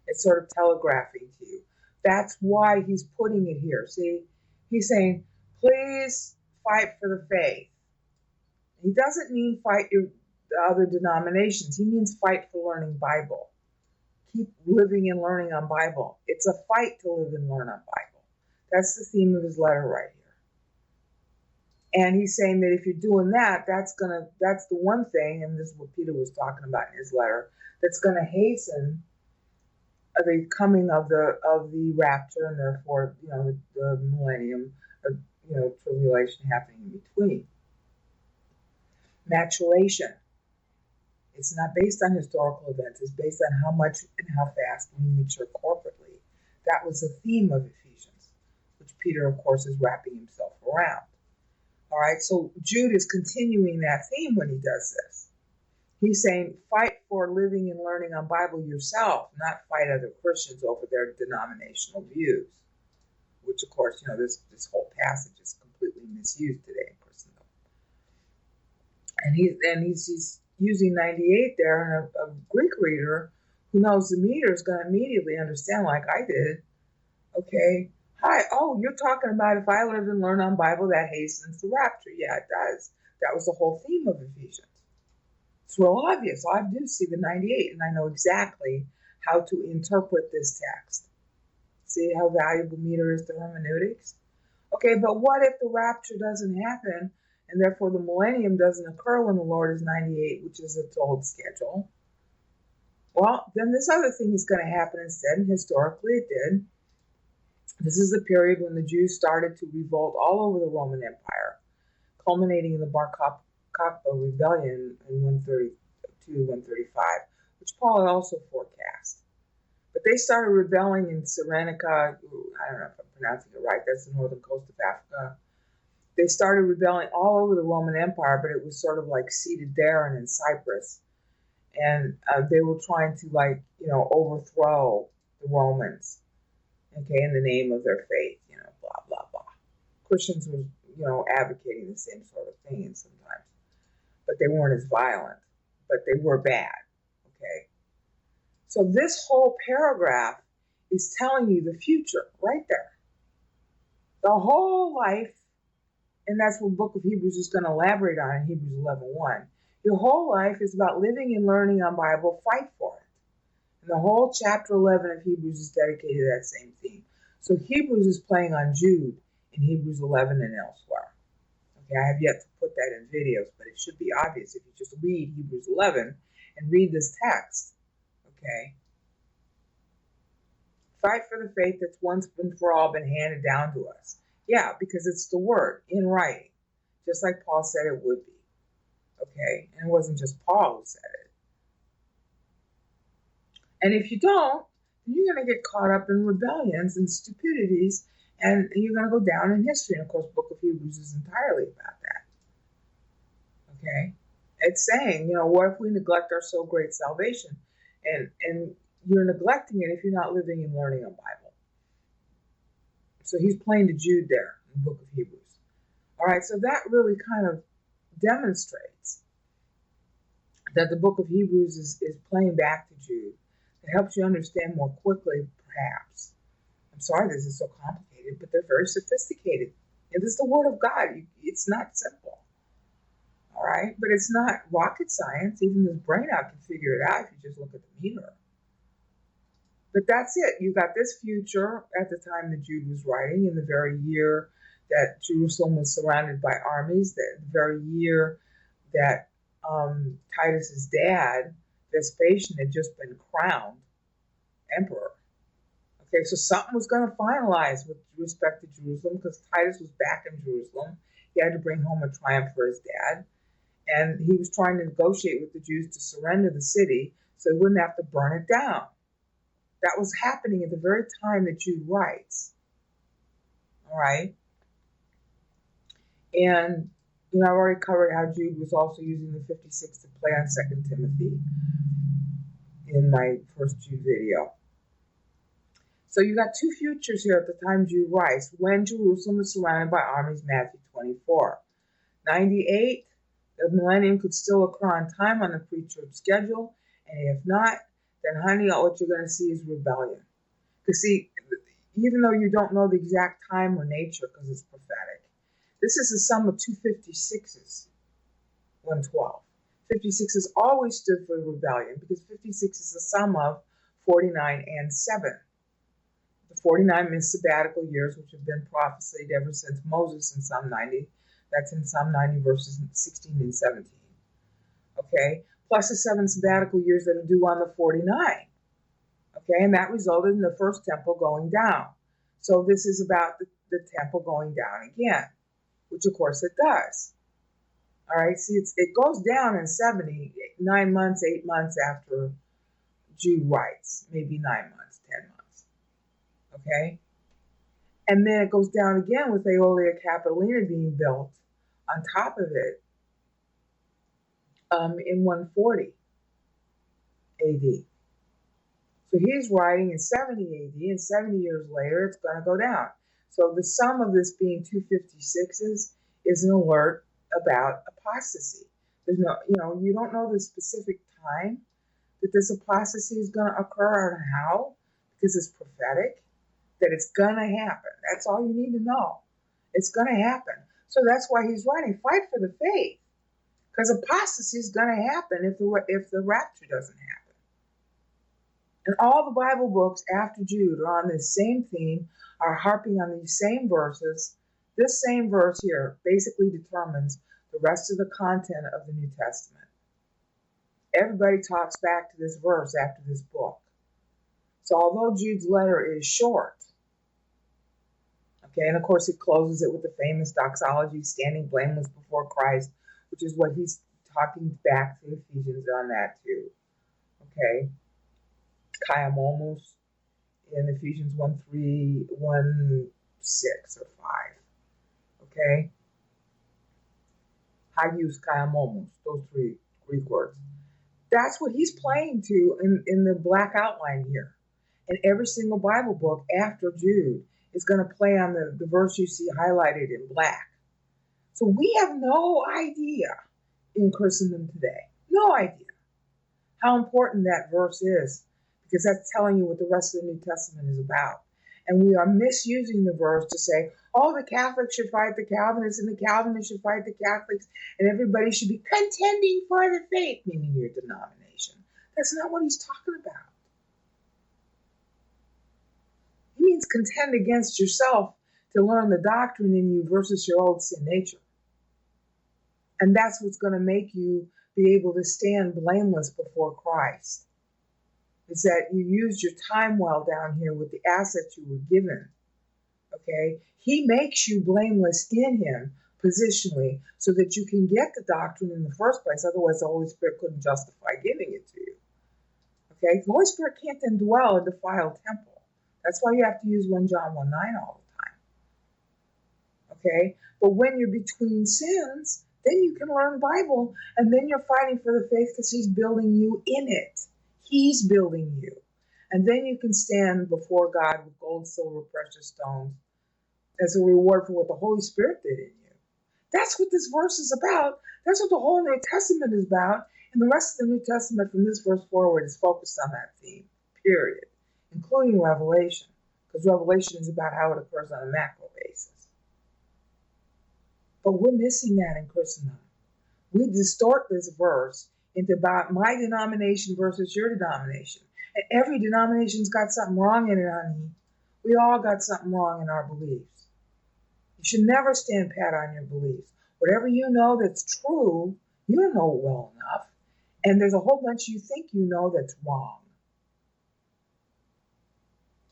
It's sort of telegraphing to you. That's why he's putting it here. See, he's saying, please fight for the faith. He doesn't mean fight the other denominations. He means fight for learning Bible. Keep living and learning on Bible. It's a fight to live and learn on Bible. That's the theme of his letter right here. And he's saying that if you're doing that, that's the one thing, and this is what Peter was talking about in his letter, that's going to hasten the coming of the rapture, and therefore, the millennium, tribulation happening in between. Maturation. It's not based on historical events. It's based on how much and how fast we mature corporately. That was the theme of Ephesians, which Peter, of course, is wrapping himself around. All right, so Jude is continuing that theme when he does this. He's saying, fight for living and learning on Bible yourself, not fight other Christians over their denominational views, which, of course, this whole passage is completely misused today in Christendom. And he's using 98 there, and a Greek reader who knows the meter is going to immediately understand, like I did. Okay, hi, oh, you're talking about if I live and learn on Bible, that hastens the rapture. Yeah, it does. That was the whole theme of Ephesians. It's real obvious. I do see the 98, and I know exactly how to interpret this text. See how valuable meter is to hermeneutics? Okay, but what if the rapture doesn't happen, and therefore the millennium doesn't occur when the Lord is 98, which is its old schedule? Well, then this other thing is going to happen instead, and historically it did. This is the period when the Jews started to revolt all over the Roman Empire, culminating in the Bar Kokhba rebellion in 132-135, which Paul had also forecast. But they started rebelling in Cyrenaica. I don't know if I'm pronouncing it right. That's the northern coast of Africa. They started rebelling all over the Roman Empire, but it was sort of like seated there and in Cyprus. And they were trying to, overthrow the Romans, okay, in the name of their faith, blah, blah, blah. Christians were, advocating the same sort of thing sometimes. But they weren't as violent. But they were bad, okay? So this whole paragraph is telling you the future right there. The whole life, and that's what the book of Hebrews is going to elaborate on in Hebrews 11:1. Your whole life is about living and learning on Bible. Fight for it. And the whole chapter 11 of Hebrews is dedicated to that same theme. So Hebrews is playing on Jude in Hebrews 11 and elsewhere. Okay, I have yet to put that in videos, but it should be obvious if you just read Hebrews 11 and read this text. Okay? Fight for the faith that's once and for all been handed down to us. Yeah, because it's the word in writing, just like Paul said it would be. Okay? And it wasn't just Paul who said it. And if you don't, you're going to get caught up in rebellions and stupidities, and you're going to go down in history. And of course, the book of Hebrews is entirely about that. Okay? It's saying, what if we neglect our so great salvation? And you're neglecting it if you're not living and learning a Bible. So he's playing to Jude there in the book of Hebrews. All right, so that really kind of demonstrates that the book of Hebrews is playing back to Jude. It helps you understand more quickly, perhaps. I'm sorry this is so complicated, but they're very sophisticated. And this is the Word of God. It's not simple. All right? But it's not rocket science. Even this brain out can figure it out if you just look at the meter. But that's it. You got this future at the time that Jude was writing, in the very year that Jerusalem was surrounded by armies, the very year that Titus's dad, Vespasian, had just been crowned emperor. Okay, so something was going to finalize with respect to Jerusalem because Titus was back in Jerusalem. He had to bring home a triumph for his dad. And he was trying to negotiate with the Jews to surrender the city so they wouldn't have to burn it down. That was happening at the very time that Jude writes. All right? And, I've already covered how Jude was also using the 56 to play on 2 Timothy in my first Jude video. So you got two futures here at the time Jude writes. When Jerusalem was surrounded by armies, Matthew 24. 98, the millennium could still occur on time on the pre-trib schedule. And if not, then honey, what you're going to see is rebellion. Because see, even though you don't know the exact time or nature because it's prophetic, this is the sum of two 56s, 112. 56 has always stood for rebellion because 56 is the sum of 49 and 7. The 49 means sabbatical years, which have been prophesied ever since Moses in Psalm 90. That's in Psalm 90, verses 16 and 17. Okay? Plus the 7 sabbatical years that are due on the 49. Okay? And that resulted in the first temple going down. So this is about the temple going down again, which of course it does. All right? See, it goes down in 70, 9 months, 8 months after Jude writes. Maybe 9 months, 10 months. Okay? And then it goes down again with Aeolia Capitolina being built on top of it in 140 AD. So he's writing in 70 AD, and 70 years later it's going to go down. So the sum of this being 256s is an alert about apostasy. There's no, you don't know the specific time that this apostasy is going to occur and how, because it's prophetic, that it's going to happen. That's all you need to know. It's going to happen. So that's why he's writing, fight for the faith, because apostasy is going to happen if the rapture doesn't happen. And all the Bible books after Jude are on this same theme, are harping on these same verses. This same verse here basically determines the rest of the content of the New Testament. Everybody talks back to this verse after this book. So although Jude's letter is short, okay, and of course it closes it with the famous doxology, standing blameless before Christ, which is what he's talking back to Ephesians on that too. Okay, Kaiamomos in Ephesians 1:3, 1:6 or 5. Okay, Hagios Kaiamomos, those three Greek words. That's what he's playing to in the black outline here. And every single Bible book after Jude is going to play on the verse you see highlighted in black. So we have no idea in Christendom today, no idea how important that verse is, because that's telling you what the rest of the New Testament is about. And we are misusing the verse to say, oh, the Catholics should fight the Calvinists and the Calvinists should fight the Catholics and everybody should be contending for the faith, meaning your denomination. That's not what he's talking about. He means contend against yourself to learn the doctrine in you versus your old sin nature. And that's what's going to make you be able to stand blameless before Christ. Is that you used your time well down here with the assets you were given. Okay? He makes you blameless in him positionally so that you can get the doctrine in the first place. Otherwise, the Holy Spirit couldn't justify giving it to you. Okay? The Holy Spirit can't then dwell in a defiled temple. That's why you have to use 1 John 1:9 all the time. Okay? But when you're between sins, then you can learn Bible, and then you're fighting for the faith because he's building you in it. He's building you. And then you can stand before God with gold, silver, precious stones as a reward for what the Holy Spirit did in you. That's what this verse is about. That's what the whole New Testament is about. And the rest of the New Testament from this verse forward is focused on that theme, period, including Revelation, because Revelation is about how it occurs on a macro basis. But we're missing that in Christendom. We distort this verse into about my denomination versus your denomination. And every denomination's got something wrong in it, honey. We all got something wrong in our beliefs. You should never stand pat on your beliefs. Whatever you know that's true, you don't know it well enough. And there's a whole bunch you think you know that's wrong.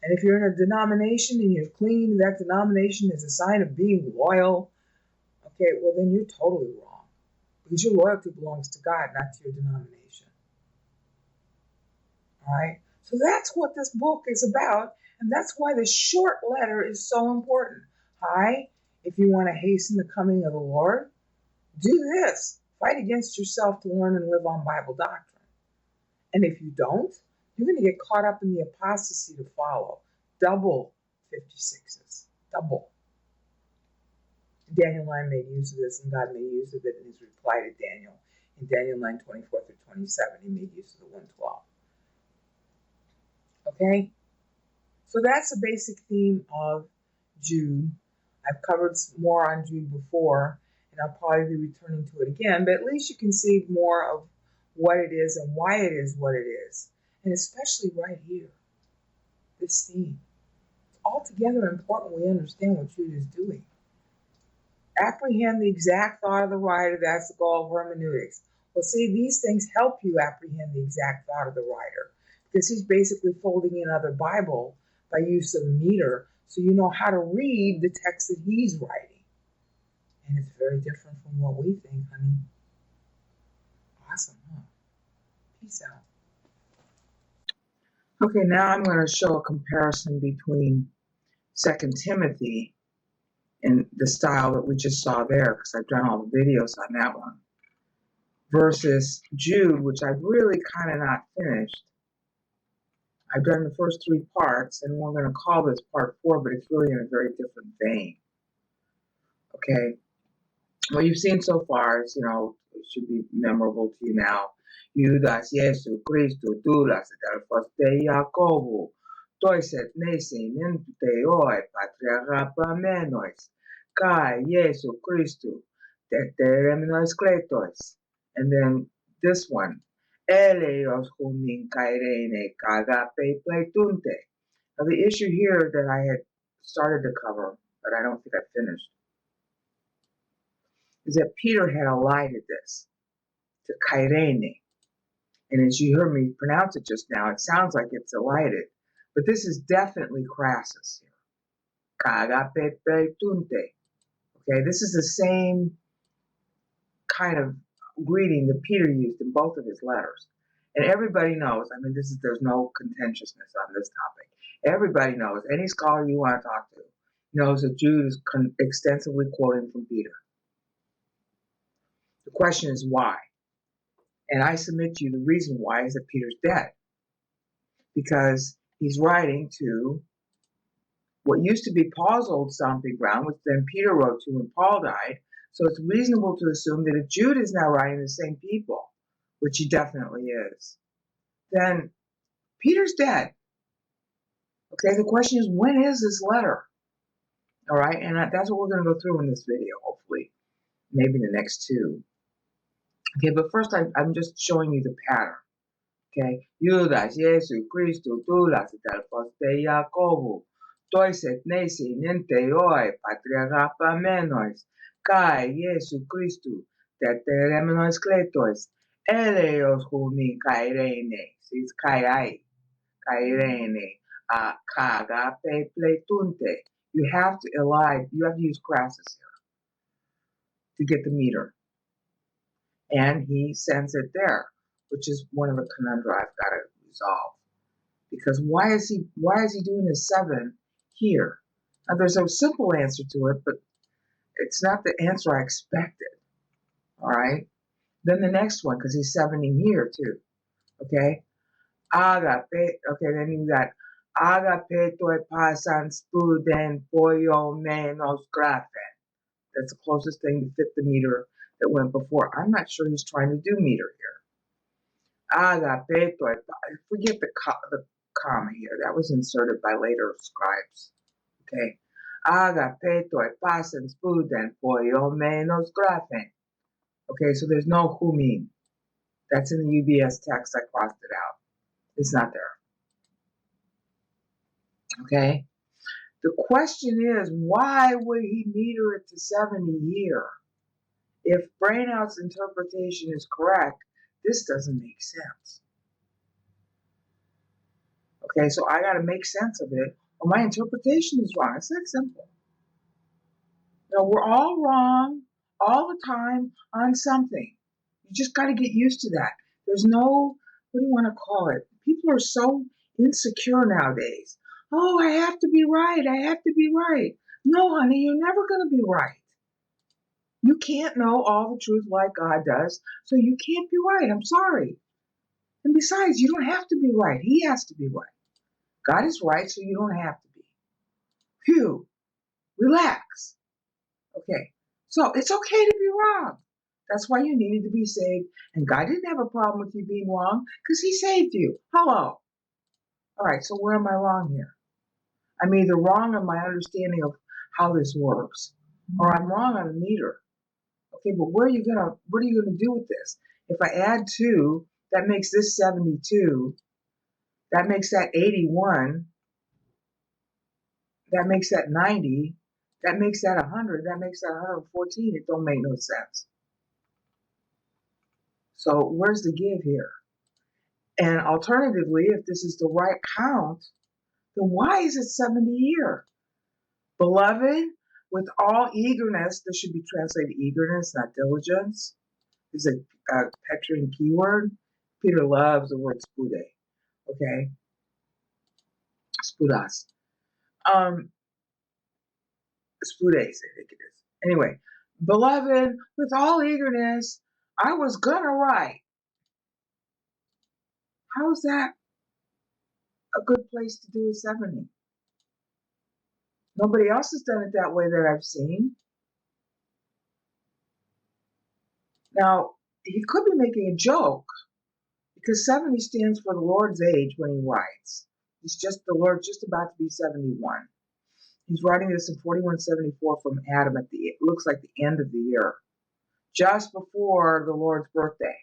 And if you're in a denomination and you're clinging to that denomination as a sign of being loyal, okay, well then you're totally wrong. Because your loyalty belongs to God, not to your denomination. All right? So that's what this book is about, and that's why the short letter is so important. Hi, if you want to hasten the coming of the Lord, do this. Fight against yourself to learn and live on Bible doctrine. And if you don't, you're going to get caught up in the apostasy to follow. Double 56s. Double. Dateline made use of this, and God made use of it in his reply to Daniel. In Daniel 9:24-27, he made use of the 112. Okay? So that's the basic theme of Jude. I've covered more on Jude before, and I'll probably be returning to it again, but at least you can see more of what it is and why it is what it is. And especially right here, this theme. It's altogether important we understand what Jude is doing. Apprehend the exact thought of the writer. That's the goal of hermeneutics. Well, see, these things help you apprehend the exact thought of the writer, because he's basically folding in other Bible by use of a meter, so you know how to read the text that he's writing. And it's very different from what we think, honey. Awesome, huh? Peace out. Okay, now I'm going to show a comparison between 2 Timothy and the style that we just saw there, because I've done all the videos on that one, versus Jude, which I've really kind of not finished. I've done the first 3 parts, and we're going to call this part 4, but it's really in a very different vein. Okay, what you've seen so far is, it should be memorable to you now. Judas Jesu Christu tulas delphos Jacobu, toiset nesin entuteoi patriarchapamenois, kai Jesu Christu tetereminois kletos. And then this one, eleos humin kairene kagape pleitunte. Now the issue here that I had started to cover, but I don't think I finished, is that Peter had elided this to kairene. And as you heard me pronounce it just now, it sounds like it's elided. But this is definitely Crassus here. Kagape pleitunte. Okay, this is the same kind of greeting that Peter used in both of his letters. And everybody knows, there's no contentiousness on this topic. Everybody knows, any scholar you want to talk to knows that Jude is extensively quoting from Peter. The question is why? And I submit to you the reason why is that Peter's dead. Because he's writing to what used to be Paul's old stomping ground, which then Peter wrote to when Paul died. So it's reasonable to assume that if Jude is now writing the same people, which he definitely is, then Peter's dead. Okay, the question is, when is this letter? All right, and that's what we're going to go through in this video, hopefully. Maybe the next 2. Okay, but first I'm just showing you the pattern. Okay, Judas Jesu Christu tulas delphos Jacobu, toiset nesin enteoi patriarchapamenois, kai Jesu Christu tetereminois kletos, eleos humin kairene, sis kairai, kairene, kagape pleitunte. You have to elide, you have to use Crassus here to get the meter. And he sends it there, which is one of the conundrums I've got to resolve. Because why is he doing a 7 here? Now there's a simple answer to it, but it's not the answer I expected. All right. Then the next one, because he's 7ing here too. Okay. Agape. Okay. Then you got agape toi pasan spuden poio menos grafen. That's the closest thing to fit the meter that went before. I'm not sure he's trying to do meter here. Agape toi. Forget the comma here. That was inserted by later scribes. Okay. Agape toi pasan spuden poio menos grafen. Okay, so there's no humin. That's in the UBS text. I crossed it out. It's not there. Okay? The question is, why would he meter it to 70 here? If Brainout's interpretation is correct, this doesn't make sense. Okay, so I got to make sense of it, or my interpretation is wrong. It's that simple. No, we're all wrong. all the time on something. You just got to get used to that. There's no, what do you want to call it? People are so insecure nowadays. Oh, I have to be right. I have to be right. No, honey, you're never going to be right. You can't know all the truth like God does, so you can't be right. I'm sorry. And besides, you don't have to be right. He has to be right. God is right, so you don't have to be. Phew. Relax. Okay. So it's okay to be wrong. That's why you needed to be saved. And God didn't have a problem with you being wrong because he saved you. Hello. All right, so where am I wrong here? I'm either wrong on my understanding of how this works, or I'm wrong on the meter. Okay, but what are you gonna do with this? If I add 2, that makes this 72. That makes that 81. That makes that 90. That makes that 100. That makes that 114. It don't make no sense. So where's the give here? And alternatively, if this is the right count, then why is it 70 here? Beloved, with all eagerness, this should be translated eagerness, not diligence. This is a Petrine keyword. Peter loves the word spude. Okay? Spudas. Spudes, I think it is. Anyway, beloved, with all eagerness, I was gonna write. How is that a good place to do a 70? Nobody else has done it that way that I've seen. Now, he could be making a joke because 70 stands for the Lord's age when he writes. The Lord's just about to be 71. He's writing this in 4174 from Adam it looks like the end of the year, just before the Lord's birthday.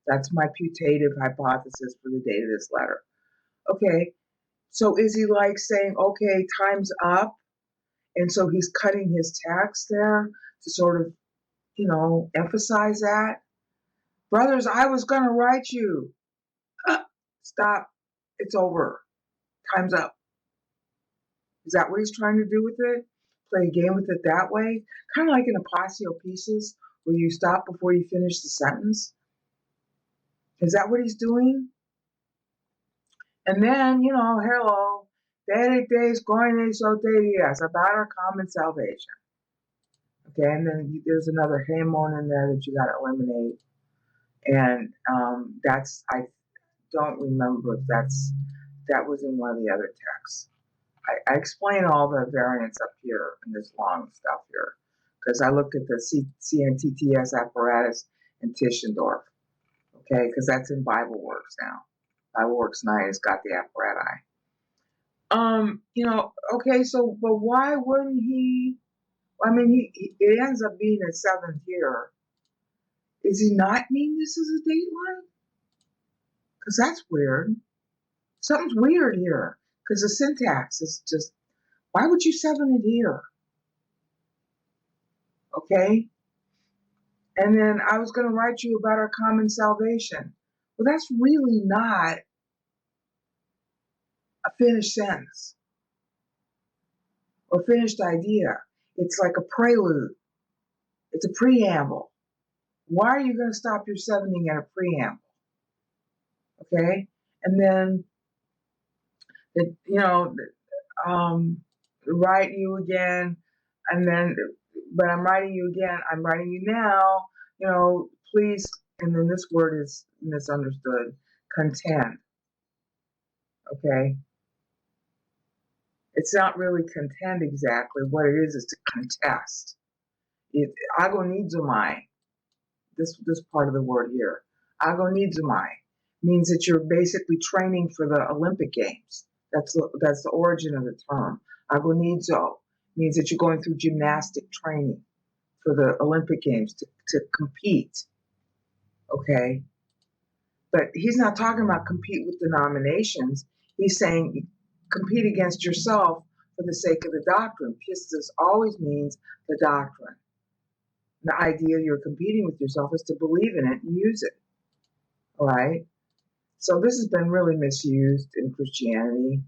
That's my putative hypothesis for the date of this letter. Okay, so is he like saying, okay, time's up? And so he's cutting his text there to sort of, emphasize that. Brothers, I was going to write you. Stop. It's over. Time's up. Is that what he's trying to do with it? Play a game with it that way? Kind of like in apostille pieces where you stop before you finish the sentence. Is that what he's doing? And then, hello, Deus coine soterias, about our common salvation. Okay, and then there's another hemon in there that you got to eliminate. And I don't remember if that was in one of the other texts. I explain all the variants up here in this long stuff here because I looked at the CNTTS apparatus in Tischendorf. Okay, because that's in BibleWorks now. BibleWorks 9 has got the apparati. Okay, so, but why wouldn't he? I mean, it ends up being a 7th year. Does he not mean this is a dateline? Because that's weird. Something's weird here. Because the syntax is just, why would you 7 it here? Okay? And then I was going to write you about our common salvation. Well, that's really not a finished sentence or finished idea. It's like a prelude. It's a preamble. Why are you going to stop your 7ing at a preamble? Okay? And then, write you again, and then, but I'm writing you again, I'm writing you now, please, and then this word is misunderstood, contend. Okay? It's not really contend exactly. What it is to contest. Agonizomai, this part of the word here, agonizomai, means that you're basically training for the Olympic Games. That's the origin of the term. Agonizo means that you're going through gymnastic training for the Olympic Games to compete. Okay? But he's not talking about compete with denominations. He's saying compete against yourself for the sake of the doctrine. Pistis always means the doctrine. The idea you're competing with yourself is to believe in it and use it. All right? So this has been really misused in Christianity,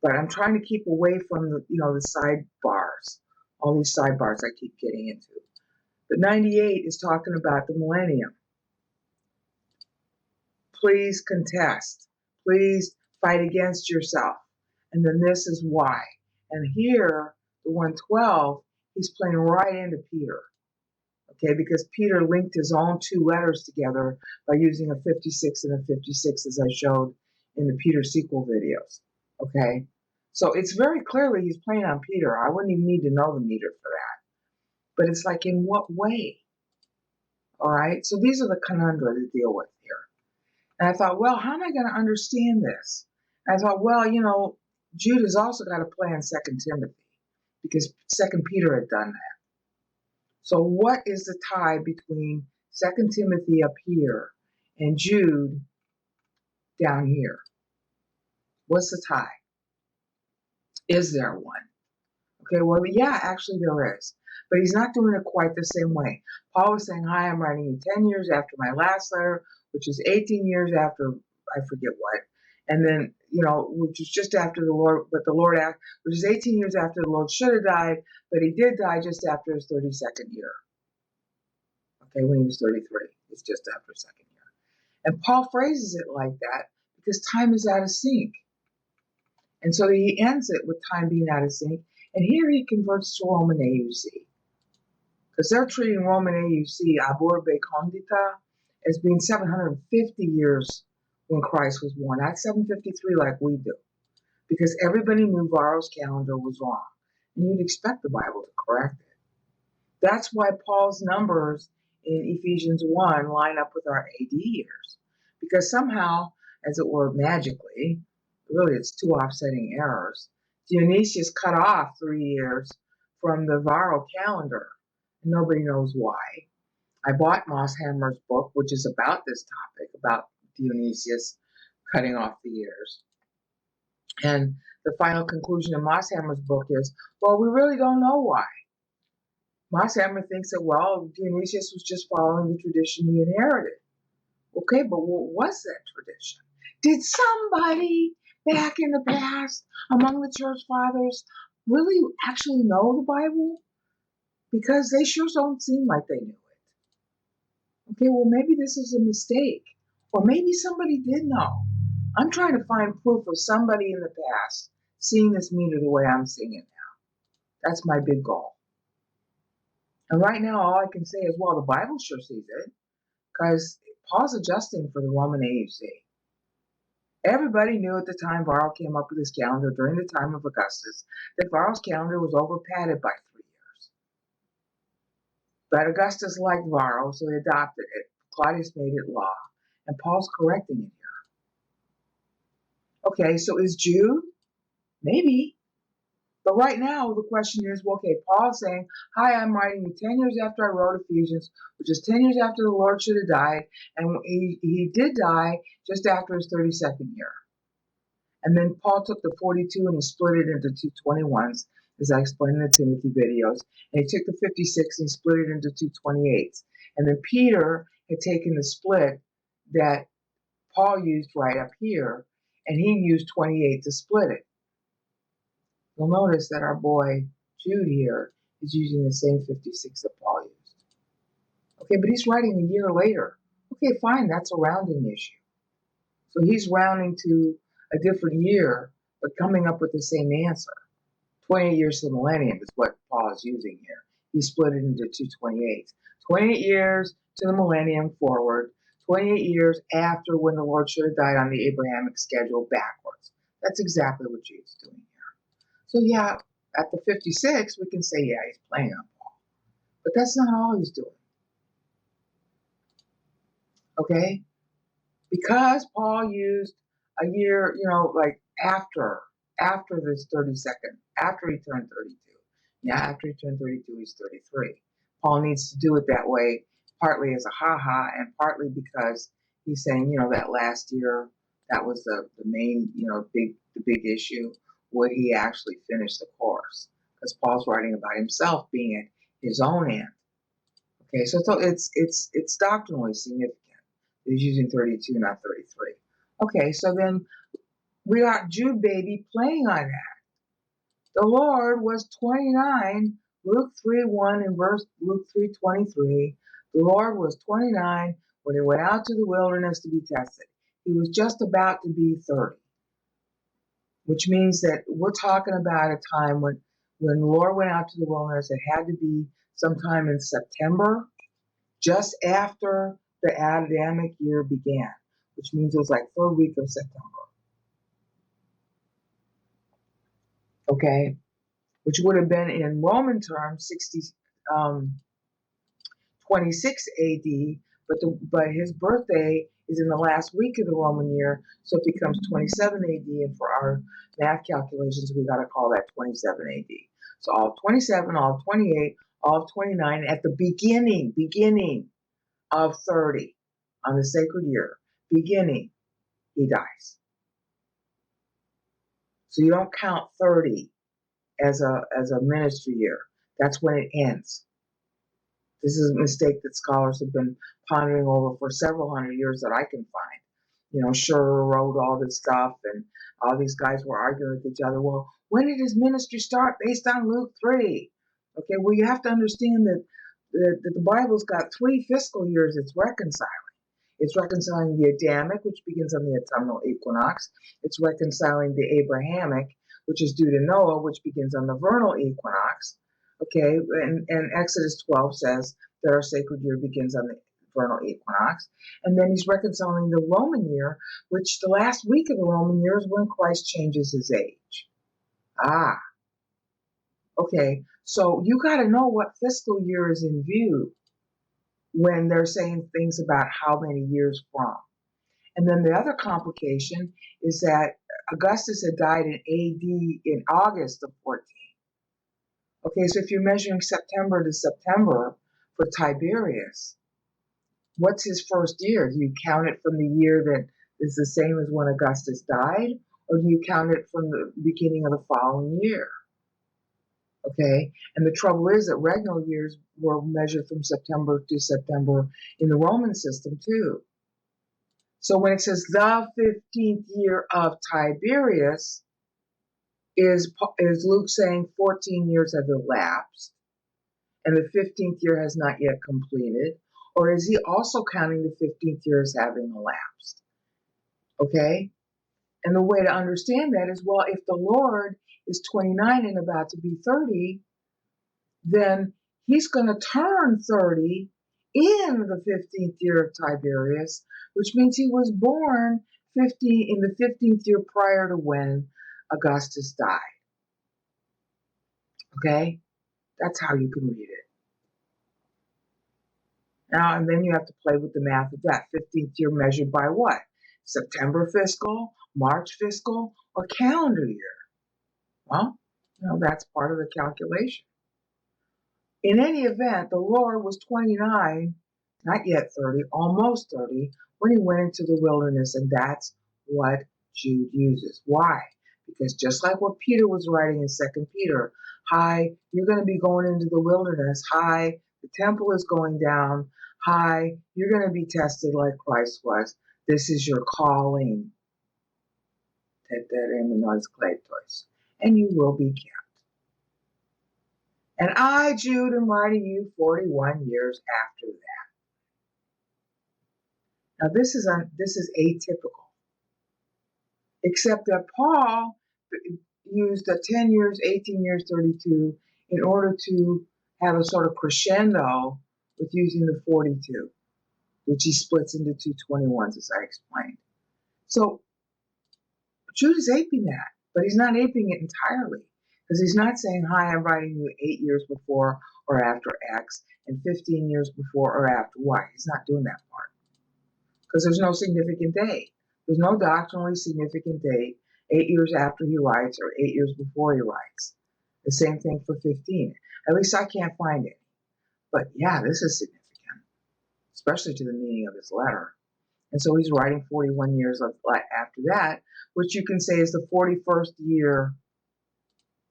but I'm trying to keep away from the sidebars, all these sidebars I keep getting into. But 98 is talking about the millennium. Please contest. Please fight against yourself. And then this is why. And here, the 112, he's playing right into Peter. Okay, because Peter linked his own two letters together by using a 56 and a 56, as I showed in the Peter sequel videos. Okay, so it's very clearly he's playing on Peter. I wouldn't even need to know the meter for that. But it's like, in what way? All right, so these are the conundra to deal with here. And I thought, well, how am I going to understand this? And I thought, well, Jude has also got to play on 2 Timothy, because 2 Peter had done that. So what is the tie between 2 Timothy up here and Jude down here? What's the tie? Is there one? Okay, well, yeah, actually there is. But he's not doing it quite the same way. Paul was saying, hi, I'm writing you 10 years after my last letter, which is 18 years after, I forget what. And then, which is just after the Lord, which is 18 years after the Lord should have died, but he did die just after his 32nd year. Okay, when he was 33. It's just after his second year. And Paul phrases it like that because time is out of sync. And so he ends it with time being out of sync. And here he converts to Roman AUC. Because they're treating Roman AUC, Abur Be Condita, as being 750 years when Christ was born, not 753 like we do. Because everybody knew Varro's calendar was wrong. And you'd expect the Bible to correct it. That's why Paul's numbers in Ephesians 1 line up with our AD years. Because somehow, as it were magically, really it's two offsetting errors, Dionysius cut off 3 years from the Varro calendar. And nobody knows why. I bought Mosshammer's book, which is about this topic, about Dionysius cutting off the years. And the final conclusion of Mosshammer's book is, well, we really don't know why. Mosshammer thinks that, well, Dionysius was just following the tradition he inherited. Okay, but what was that tradition? Did somebody back in the past among the church fathers really actually know the Bible? Because they sure don't seem like they knew it. Okay, well, maybe this is a mistake. Or maybe somebody did know. I'm trying to find proof of somebody in the past seeing this meter the way I'm seeing it now. That's my big goal. And right now, all I can say is, well, the Bible sure sees it, because Paul's adjusting for the Roman AUC. Everybody knew at the time Varro came up with his calendar during the time of Augustus that Varro's calendar was over-padded by 3 years. But Augustus liked Varro, so he adopted it. Claudius made it law, and Paul's correcting it here. Okay, so is Jude? Maybe. But right now, the question is, well, okay, Paul's saying, hi, I'm writing you 10 years after I wrote Ephesians, which is 10 years after the Lord should have died, and he did die just after his 32nd year. And then Paul took the 42 and he split it into two 21s, as I explained in the Timothy videos, and he took the 56 and he split it into two 28s. And then Peter had taken the split that Paul used right up here, and he used 28 to split it. You'll notice that our boy Jude here is using the same 56 that Paul used. Okay, but he's writing a year later. Okay, fine, that's a rounding issue. So he's rounding to a different year, but coming up with the same answer. 28 years to the millennium is what Paul is using here. He split it into two 28s. 28 years to the millennium forward, 28 years after when the Lord should have died on the Abrahamic schedule backwards. That's exactly what Jude's doing here. So yeah, at the 56, we can say, yeah, he's playing on Paul. But that's not all he's doing. Okay? Because Paul used a year, like after this 32nd, after he turned 32. Yeah, after he turned 32, he's 33. Paul needs to do it that way, partly as a ha-ha, and partly because he's saying, that last year, that was the main, the big issue. Would he actually finish the course? Because Paul's writing about himself being at his own end. Okay, so it's doctrinally significant. He's using 32, not 33. Okay, so then we got Jude baby playing on that. The Lord was 29 Luke 3:1 and Luke 3:23, the Lord was 29 when he went out to the wilderness to be tested. He was just about to be 30, which means that we're talking about a time when the Lord went out to the wilderness. It had to be sometime in September, just after the Adamic year began, which means it was like third week of September. Okay, which would have been in Roman terms 26 AD, but his birthday is in the last week of the Roman year, so it becomes 27 AD, and for our math calculations, we got to call that 27 AD. So all of 27, all of 28, all of 29, at the beginning of 30, on the sacred year, he dies. So you don't count 30 as a ministry year. That's when it ends. This is a mistake that scholars have been pondering over for several hundred years that I can find. Scherer wrote all this stuff, and all these guys were arguing with each other. Well, when did his ministry start based on Luke 3? Okay, well, you have to understand that the Bible's got 3 fiscal years it's reconciling. It's reconciling the Adamic, which begins on the autumnal equinox. It's reconciling the Abrahamic, which is due to Noah, which begins on the vernal equinox. Okay, and Exodus 12 says that our sacred year begins on the vernal equinox. And then he's reconciling the Roman year, which the last week of the Roman year is when Christ changes his age. Okay, so you got to know what fiscal year is in view when they're saying things about how many years from. And then the other complication is that Augustus had died in AD in August of 14. Okay, so if you're measuring September to September for Tiberius, what's his first year? Do you count it from the year that is the same as when Augustus died? Or do you count it from the beginning of the following year? Okay, and the trouble is that regnal years were measured from September to September in the Roman system too. So when it says the 15th year of Tiberius, is Luke saying 14 years have elapsed and the 15th year has not yet completed? Or is he also counting the 15th year as having elapsed? Okay, and the way to understand that is, well, if the Lord is 29 and about to be 30, then he's going to turn 30 in the 15th year of Tiberius, which means he was born in the 15th year prior to when Augustus died. Okay? That's how you can read it. Now, and then you have to play with the math of that. 15th year measured by what? September fiscal, March fiscal, or calendar year? Well, that's part of the calculation. In any event, the Lord was 29, not yet 30, almost 30, when he went into the wilderness, and that's what Jude uses. Why? Because just like what Peter was writing in 2 Peter, hi, you're going to be going into the wilderness. Hi, the temple is going down. Hi, you're going to be tested like Christ was. This is your calling. And you will be kept. And I, Jude, am writing you 41 years after that. Now this is atypical, except that Paul used the 10 years, 18 years, 32 in order to have a sort of crescendo with using the 42, which he splits into two 21s, as I explained. So Jude is aping that, but he's not aping it entirely, because he's not saying, hi, I'm writing you 8 years before or after X and 15 years before or after Y. He's not doing that part, because there's no significant date. There's no doctrinally significant date 8 years after he writes or 8 years before he writes. The same thing for 15. At least I can't find it. But yeah, this is significant, especially to the meaning of his letter. And so he's writing 41 years after that, which you can say is the 41st year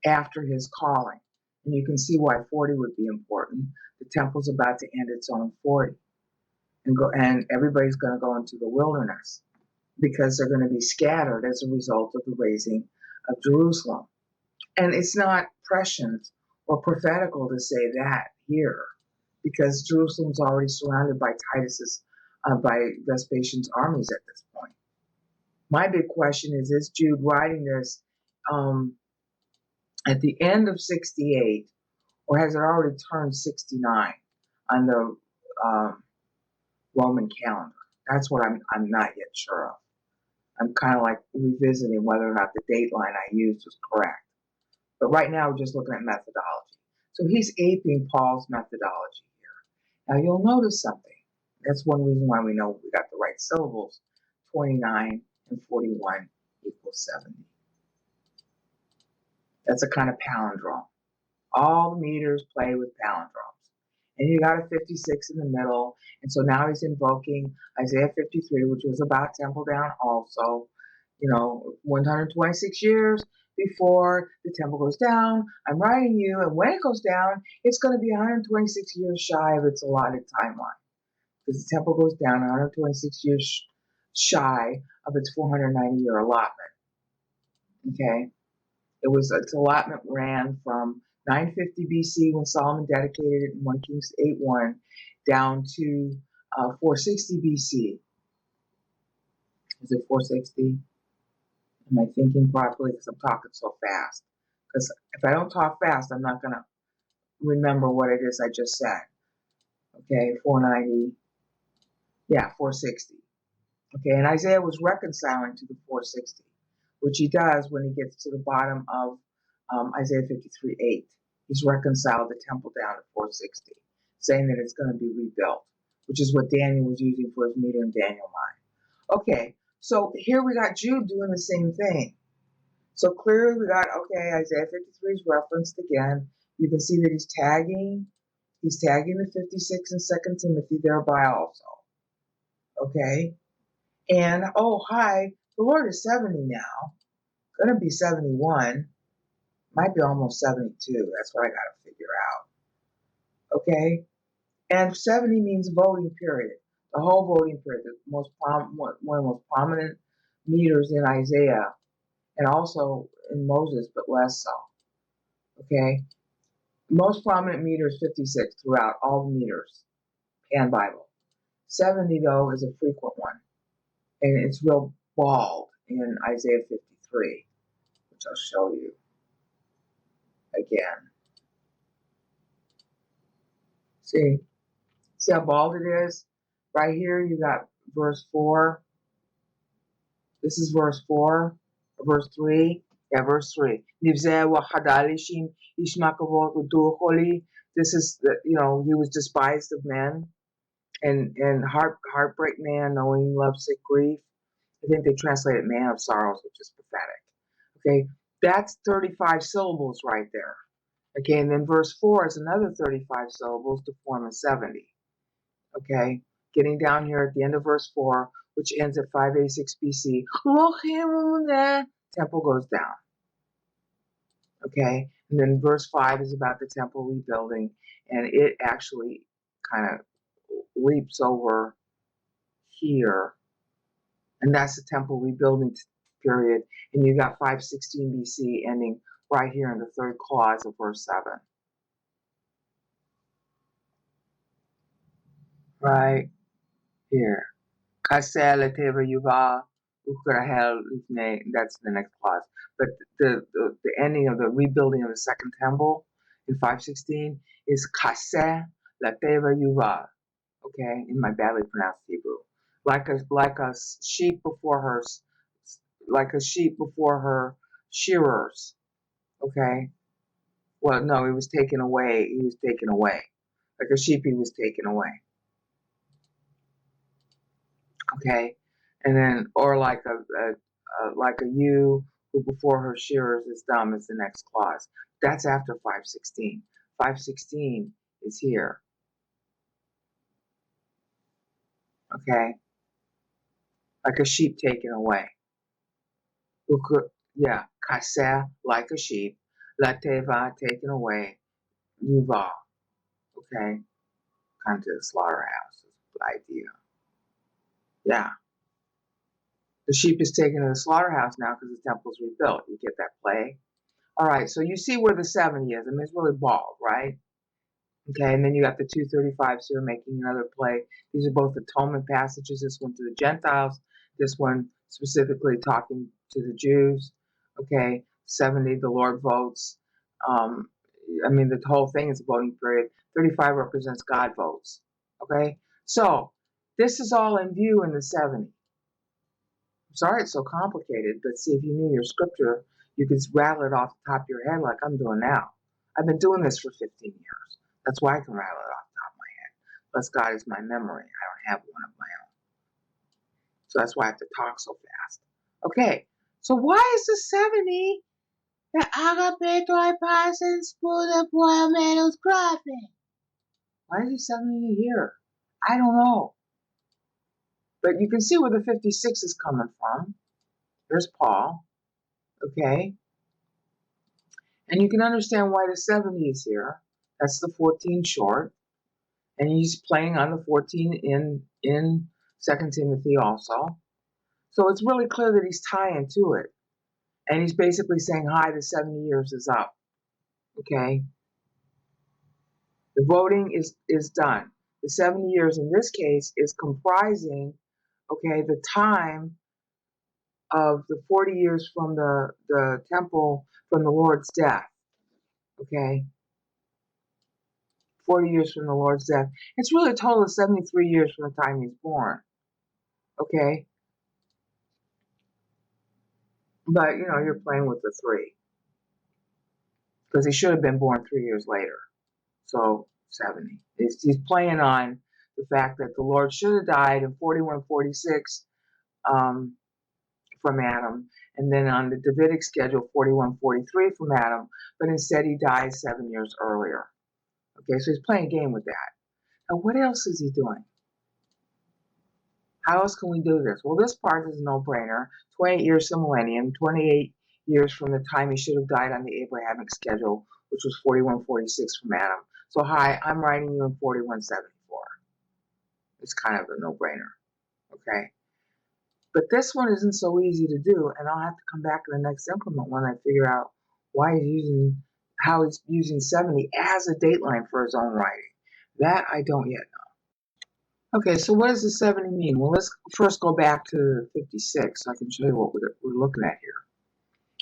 after his calling. And you can see why 40 would be important. The temple's about to end its own 40. And everybody's going to go into the wilderness because they're going to be scattered as a result of the raising of Jerusalem. And it's not prescient or prophetical to say that here, because Jerusalem's already surrounded by by Vespasian's armies at this point. My big question is Jude writing this at the end of 68, or has it already turned 69 on the Roman calendar? That's what I'm not yet sure of. I'm kind of like revisiting whether or not the date line I used was correct. But right now we're just looking at methodology. So he's aping Paul's methodology here. Now you'll notice something. That's one reason why we know we got the right syllables. 29 and 41 equals 70. That's a kind of palindrome. All the meters play with palindromes. And you got a 56 in the middle. And so now he's invoking Isaiah 53, which was about temple down also. 126 years before the temple goes down, I'm writing you, and when it goes down, it's going to be 126 years shy of its allotted timeline. Because the temple goes down 126 years shy of its 490-year allotment. Okay? Its allotment ran from 950 BC when Solomon dedicated it in 1 Kings 8:1 down to 460 BC. Is it 460? Am I thinking properly? Because I'm talking so fast. Because if I don't talk fast, I'm not going to remember what it is I just said. Okay, 490. Yeah, 460. Okay, and Isaiah was reconciling to the 460, which he does when he gets to the bottom of Isaiah 53:8. He's reconciled the temple down to 460, saying that it's going to be rebuilt, which is what Daniel was using for his meter in Daniel 9. Okay, so here we got Jude doing the same thing. So clearly we got, Isaiah 53 is referenced again. You can see that he's tagging the 56 in 2 Timothy thereby also. Okay? And, the Lord is 70 now. Going to be 71. Might be almost 72. That's what I got to figure out. Okay? And 70 means voting period. The whole voting period. One of the most prominent meters in Isaiah. And also in Moses, but less so. Okay? Most prominent meter is 56 throughout all the meters and Bible. 70, though, is a frequent one. And it's real bald in Isaiah 53, which I'll show you again. See how bald it is? Right here, you got verse 4. This is verse 4. Verse 3. Yeah, verse 3. This is, he was despised of men. And heartbreak man, knowing lovesick grief. I think they translated man of sorrows, which is pathetic. Okay, that's 35 syllables right there. Okay, and then verse 4 is another 35 syllables to form a 70. Okay, getting down here at the end of verse 4, which ends at 586 BC, temple goes down. Okay, and then verse 5 is about the temple rebuilding, and it actually kind of leaps over here, and that's the temple rebuilding period, and you got 516 BC ending right here in the third clause of verse 7. Right here. That's the next clause. But the ending of the rebuilding of the second temple in 516 is Kaseh Lateva Yuva. Okay, in my badly pronounced Hebrew. Like a sheep before her shearers. Okay? Well, no, he was taken away. Like a sheep, he was taken away. Okay? And then, or like a ewe who before her shearers is dumb is the next clause. That's after 516. 516 is here. Okay? Like a sheep taken away. Kaseh, like a sheep. Lateva, taken away. Yuva. Okay? Come to the slaughterhouse is the idea. Yeah. The sheep is taken to the slaughterhouse now because the temple's rebuilt. You get that play? All right, so you see where the 70 is. I mean, it's really bald, right? Okay, and then you got the 235s here making another play. These are both atonement passages. This one to the Gentiles. This one specifically talking to the Jews. Okay, 70, the Lord votes. I mean, the whole thing is a voting period. 35 represents God votes. Okay, so this is all in view in the 70. I'm sorry it's so complicated, but see, if you knew your scripture, you could rattle it off the top of your head like I'm doing now. I've been doing this for 15 years. That's why I can rattle it off the top of my head. Plus, God is my memory. I don't have one of my own. So that's why I have to talk so fast. Okay, so why is the 70 the agapetoi persons put the poor man's crossing? Why is he 70 here? I don't know. But you can see where the 56 is coming from. There's Paul. Okay. And you can understand why the 70 is here. That's the 14 short. And he's playing on the 14 in 2 Timothy also. So it's really clear that he's tying to it. And he's basically saying, hi, the 70 years is up. Okay? The voting is done. The 70 years in this case is comprising, okay, the time of the 40 years from the temple, from the Lord's death. Okay? 40 years from the Lord's death. It's really a total of 73 years from the time he's born. Okay? But, you know, you're playing with the 3. Because he should have been born 3 years later. So, 70. He's playing on the fact that the Lord should have died in 41-46 from Adam. And then on the Davidic schedule, 41-43 from Adam. But instead he dies 7 years earlier. Okay, so he's playing a game with that. Now, what else is he doing? How else can we do this? Well, this part is a no-brainer. 28 years to millennium, 28 years from the time he should have died on the Abrahamic schedule, which was 41-46 from Adam. So, hi, I'm writing you in 41-74. It's kind of a no-brainer, okay? But this one isn't so easy to do, and I'll have to come back in the next increment when I figure out how he's using 70 as a dateline for his own writing. That I don't yet know. Okay, so what does the 70 mean? Well, let's first go back to 56 so I can show you what we're looking at here.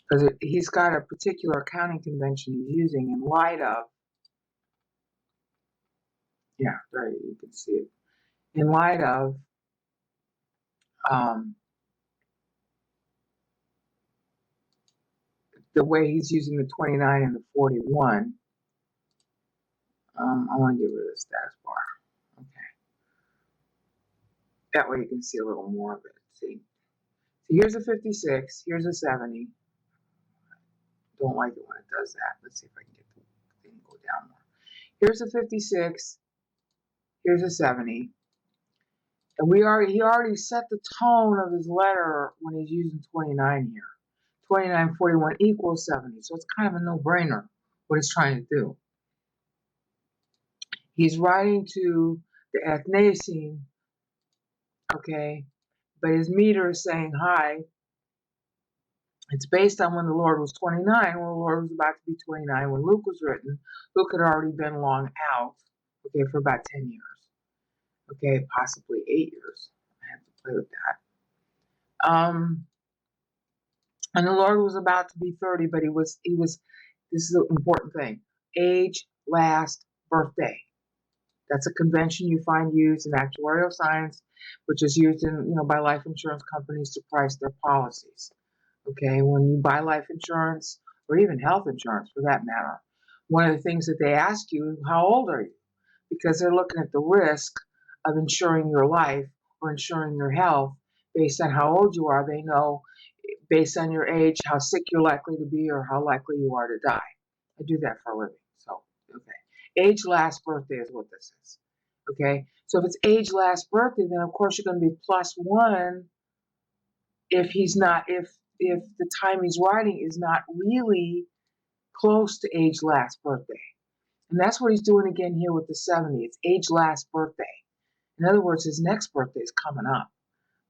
Because he's got a particular accounting convention he's using in light of, yeah, there you can see it, in light of the way he's using the 29 and the 41. I want to get rid of the status bar. Okay. That way you can see a little more of it. See? So here's a 56. Here's a 70. Don't like it when it does that. Let's see if I can get the thing to go down more. Here's a 56. Here's a 70. And he already set the tone of his letter when he's using 29 here. 29-41 equals 70. So it's kind of a no-brainer what he's trying to do. He's writing to the Athanasian, okay, but his meter is saying, hi, it's based on when the Lord was 29. Well, the Lord was about to be 29 when Luke was written. Luke had already been long out, okay, for about 10 years. Okay, possibly 8 years. I have to play with that. And the Lord was about to be 30, but he was, this is the important thing, age, last, birthday. That's a convention you find used in actuarial science, which is used in, by life insurance companies to price their policies. Okay, when you buy life insurance, or even health insurance for that matter, one of the things that they ask you is, how old are you? Because they're looking at the risk of insuring your life or insuring your health based on how old you are. They know, based on your age, how sick you're likely to be or how likely you are to die. I do that for a living, so, okay. Age last birthday is what this is, okay? So if it's age last birthday, then of course you're going to be +1 if the time he's writing is not really close to age last birthday. And that's what he's doing again here with the 70. It's age last birthday. In other words, his next birthday is coming up.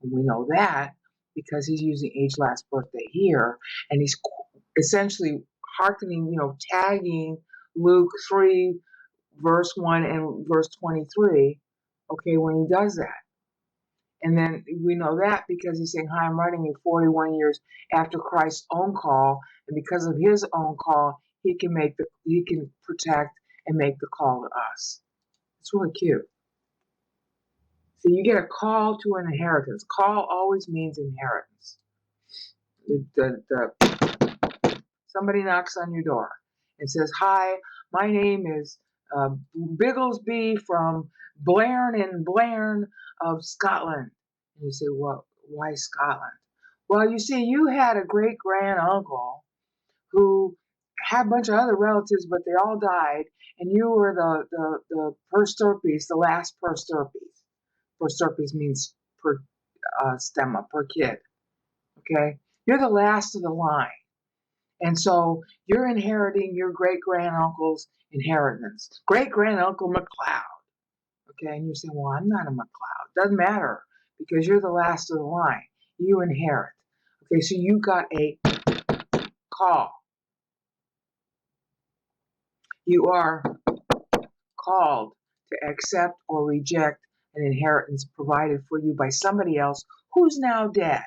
And we know that because he's using age last birthday here. And he's essentially hearkening, tagging Luke 3, verse 1 and verse 23, okay, when he does that. And then we know that because he's saying, hi, I'm writing you 41 years after Christ's own call, and because of his own call, he can protect and make the call to us. It's really cute. So you get a call to an inheritance. Call always means inheritance. Somebody knocks on your door and says, hi, my name is Bigglesby from Blairn and Blairn of Scotland. And you say, well, why Scotland? Well, you see, you had a great-grand-uncle who had a bunch of other relatives, but they all died, and you were the Persterpes, the last Persterpes. Persterpes means per stemma, per kid. Okay? You're the last of the line. And so you're inheriting your great-grand-uncle's inheritance. Great-grand-uncle McLeod. Okay? And you're saying, well, I'm not a McLeod. Doesn't matter because you're the last of the line. You inherit. Okay, so you got a call. You are called to accept or reject an inheritance provided for you by somebody else who's now dead.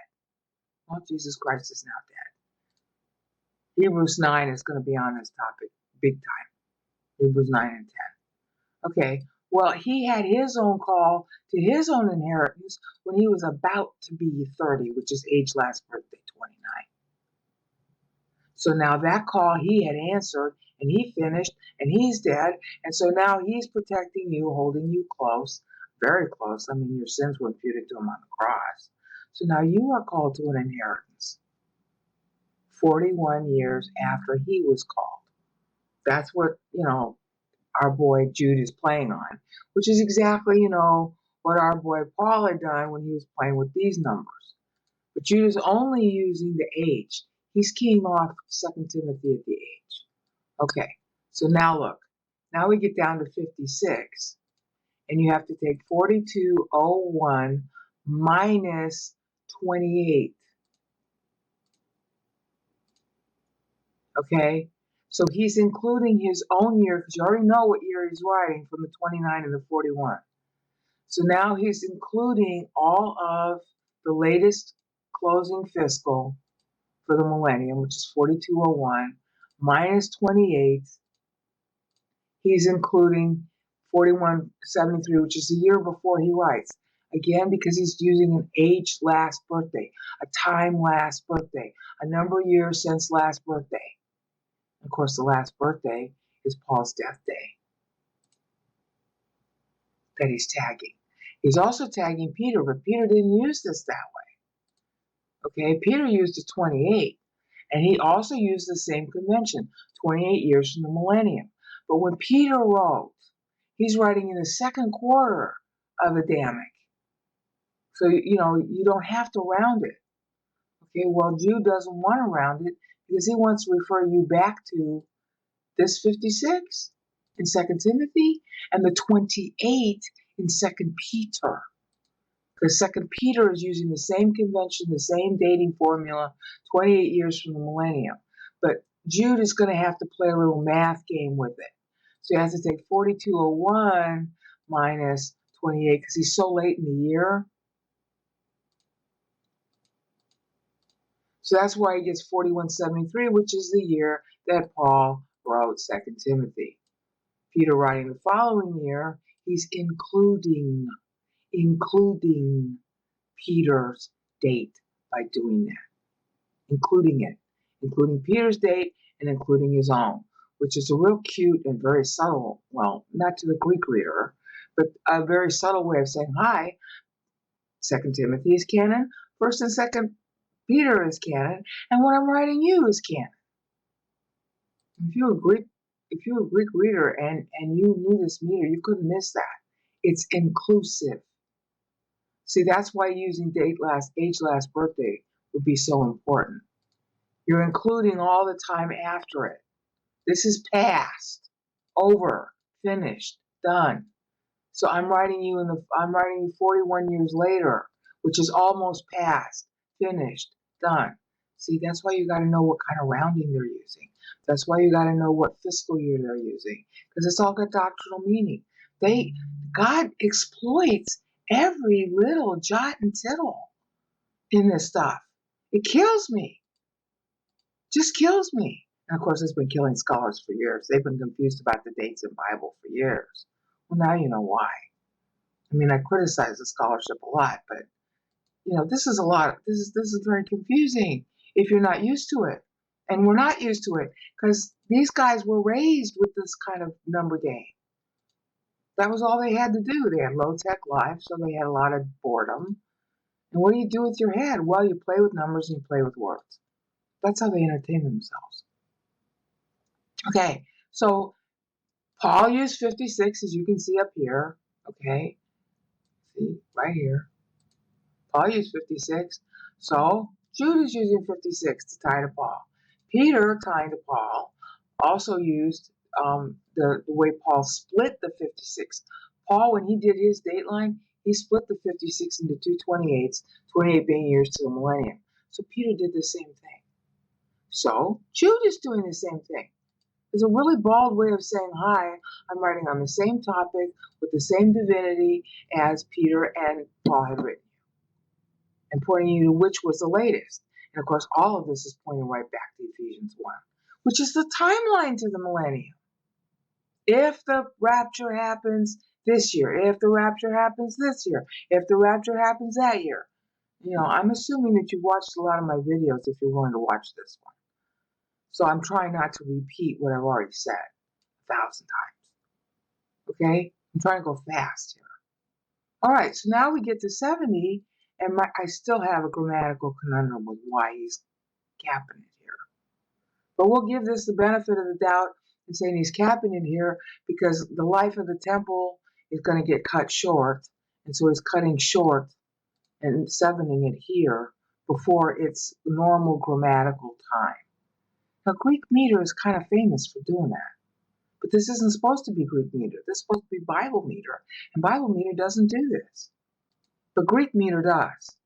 Well, Jesus Christ is now dead. Hebrews 9 is going to be on this topic big time. Hebrews 9 and 10. Okay, well, he had his own call to his own inheritance when he was about to be 30, which is age last birthday, 29. So now that call he had answered, and he finished, and he's dead, and so now he's protecting you, holding you close, very close. I mean, your sins were imputed to him on the cross. So now you are called to an inheritance 41 years after he was called. That's what, our boy Jude is playing on, which is exactly, what our boy Paul had done when he was playing with these numbers. But Jude is only using the age. He's keying off 2 Timothy at the age. Okay, so now look. Now we get down to 56, and you have to take 4201 minus 28. Okay, so he's including his own year, because you already know what year he's writing from the 29 and the 41. So now he's including all of the latest closing fiscal for the millennium, which is 4201, minus 28. He's including 4173, which is the year before he writes. Again, because he's using an age last birthday, a time last birthday, a number of years since last birthday. Of course, the last birthday is Paul's death day that he's tagging. He's also tagging Peter, but Peter didn't use this that way. Okay, Peter used a 28, and he also used the same convention, 28 years from the millennium. But when Peter wrote, he's writing in the second quarter of Adamic. So, you don't have to round it. Okay, well, Jude doesn't want to round it because he wants to refer you back to this 56 in 2 Timothy and the 28 in 2 Peter. Because 2 Peter is using the same convention, the same dating formula, 28 years from the millennium. But Jude is going to have to play a little math game with it. So he has to take 4201 minus 28 because he's so late in the year. So that's why he gets 4173, which is the year that Paul wrote 2 Timothy. Peter writing the following year, he's including Peter's date by doing that. Including Peter's date and including his own, which is a real cute and very subtle, well, not to the Greek reader, but a very subtle way of saying, hi, 2 Timothy is canon, 1st and 2nd Peter is canon, and what I'm writing you is canon. If you're a Greek reader and you knew this meter, you couldn't miss that. It's inclusive. See, that's why using age last birthday would be so important. You're including all the time after it. This is past, over, finished, done. So I'm writing you 41 years later, which is almost past, finished, done. See, that's why you got to know what kind of rounding they're using. That's why you got to know what fiscal year they're using, because it's all got doctrinal meaning. God exploits every little jot and tittle in this stuff. It kills me. Just kills me. And of course, it's been killing scholars for years. They've been confused about the dates in Bible for years. Well, now you know why. I mean, I criticize the scholarship a lot, but this is a lot. This is very confusing if you're not used to it. And we're not used to it because these guys were raised with this kind of number game. That was all they had to do. They had low-tech life, so they had a lot of boredom. And what do you do with your head? Well, you play with numbers and you play with words. That's how they entertain themselves. Okay, so Paul used 56, as you can see up here. Okay, see, right here. Paul used 56. So Jude is using 56 to tie to Paul. Peter, tying to Paul, also used the way Paul split the 56. Paul, when he did his dateline, he split the 56 into two 28s, 28 being years to the millennium. So Peter did the same thing. So Jude is doing the same thing. It's a really bald way of saying, hi, I'm writing on the same topic with the same divinity as Peter and Paul had written, and pointing you to which was the latest. And of course, all of this is pointing right back to Ephesians 1, which is the timeline to the millennium. If the rapture happens this year, if the rapture happens this year, if the rapture happens that year. I'm assuming that you've watched a lot of my videos if you're willing to watch this one. So I'm trying not to repeat what I've already said 1,000 times. Okay? I'm trying to go fast here. All right, so now we get to 70, and I still have a grammatical conundrum with why he's capping it here. But we'll give this the benefit of the doubt and saying he's capping it here because the life of the temple is going to get cut short, and so he's cutting short and 70ing it here before its normal grammatical time. Now, Greek meter is kind of famous for doing that. But this isn't supposed to be Greek meter. This is supposed to be Bible meter. And Bible meter doesn't do this. But Greek meter does.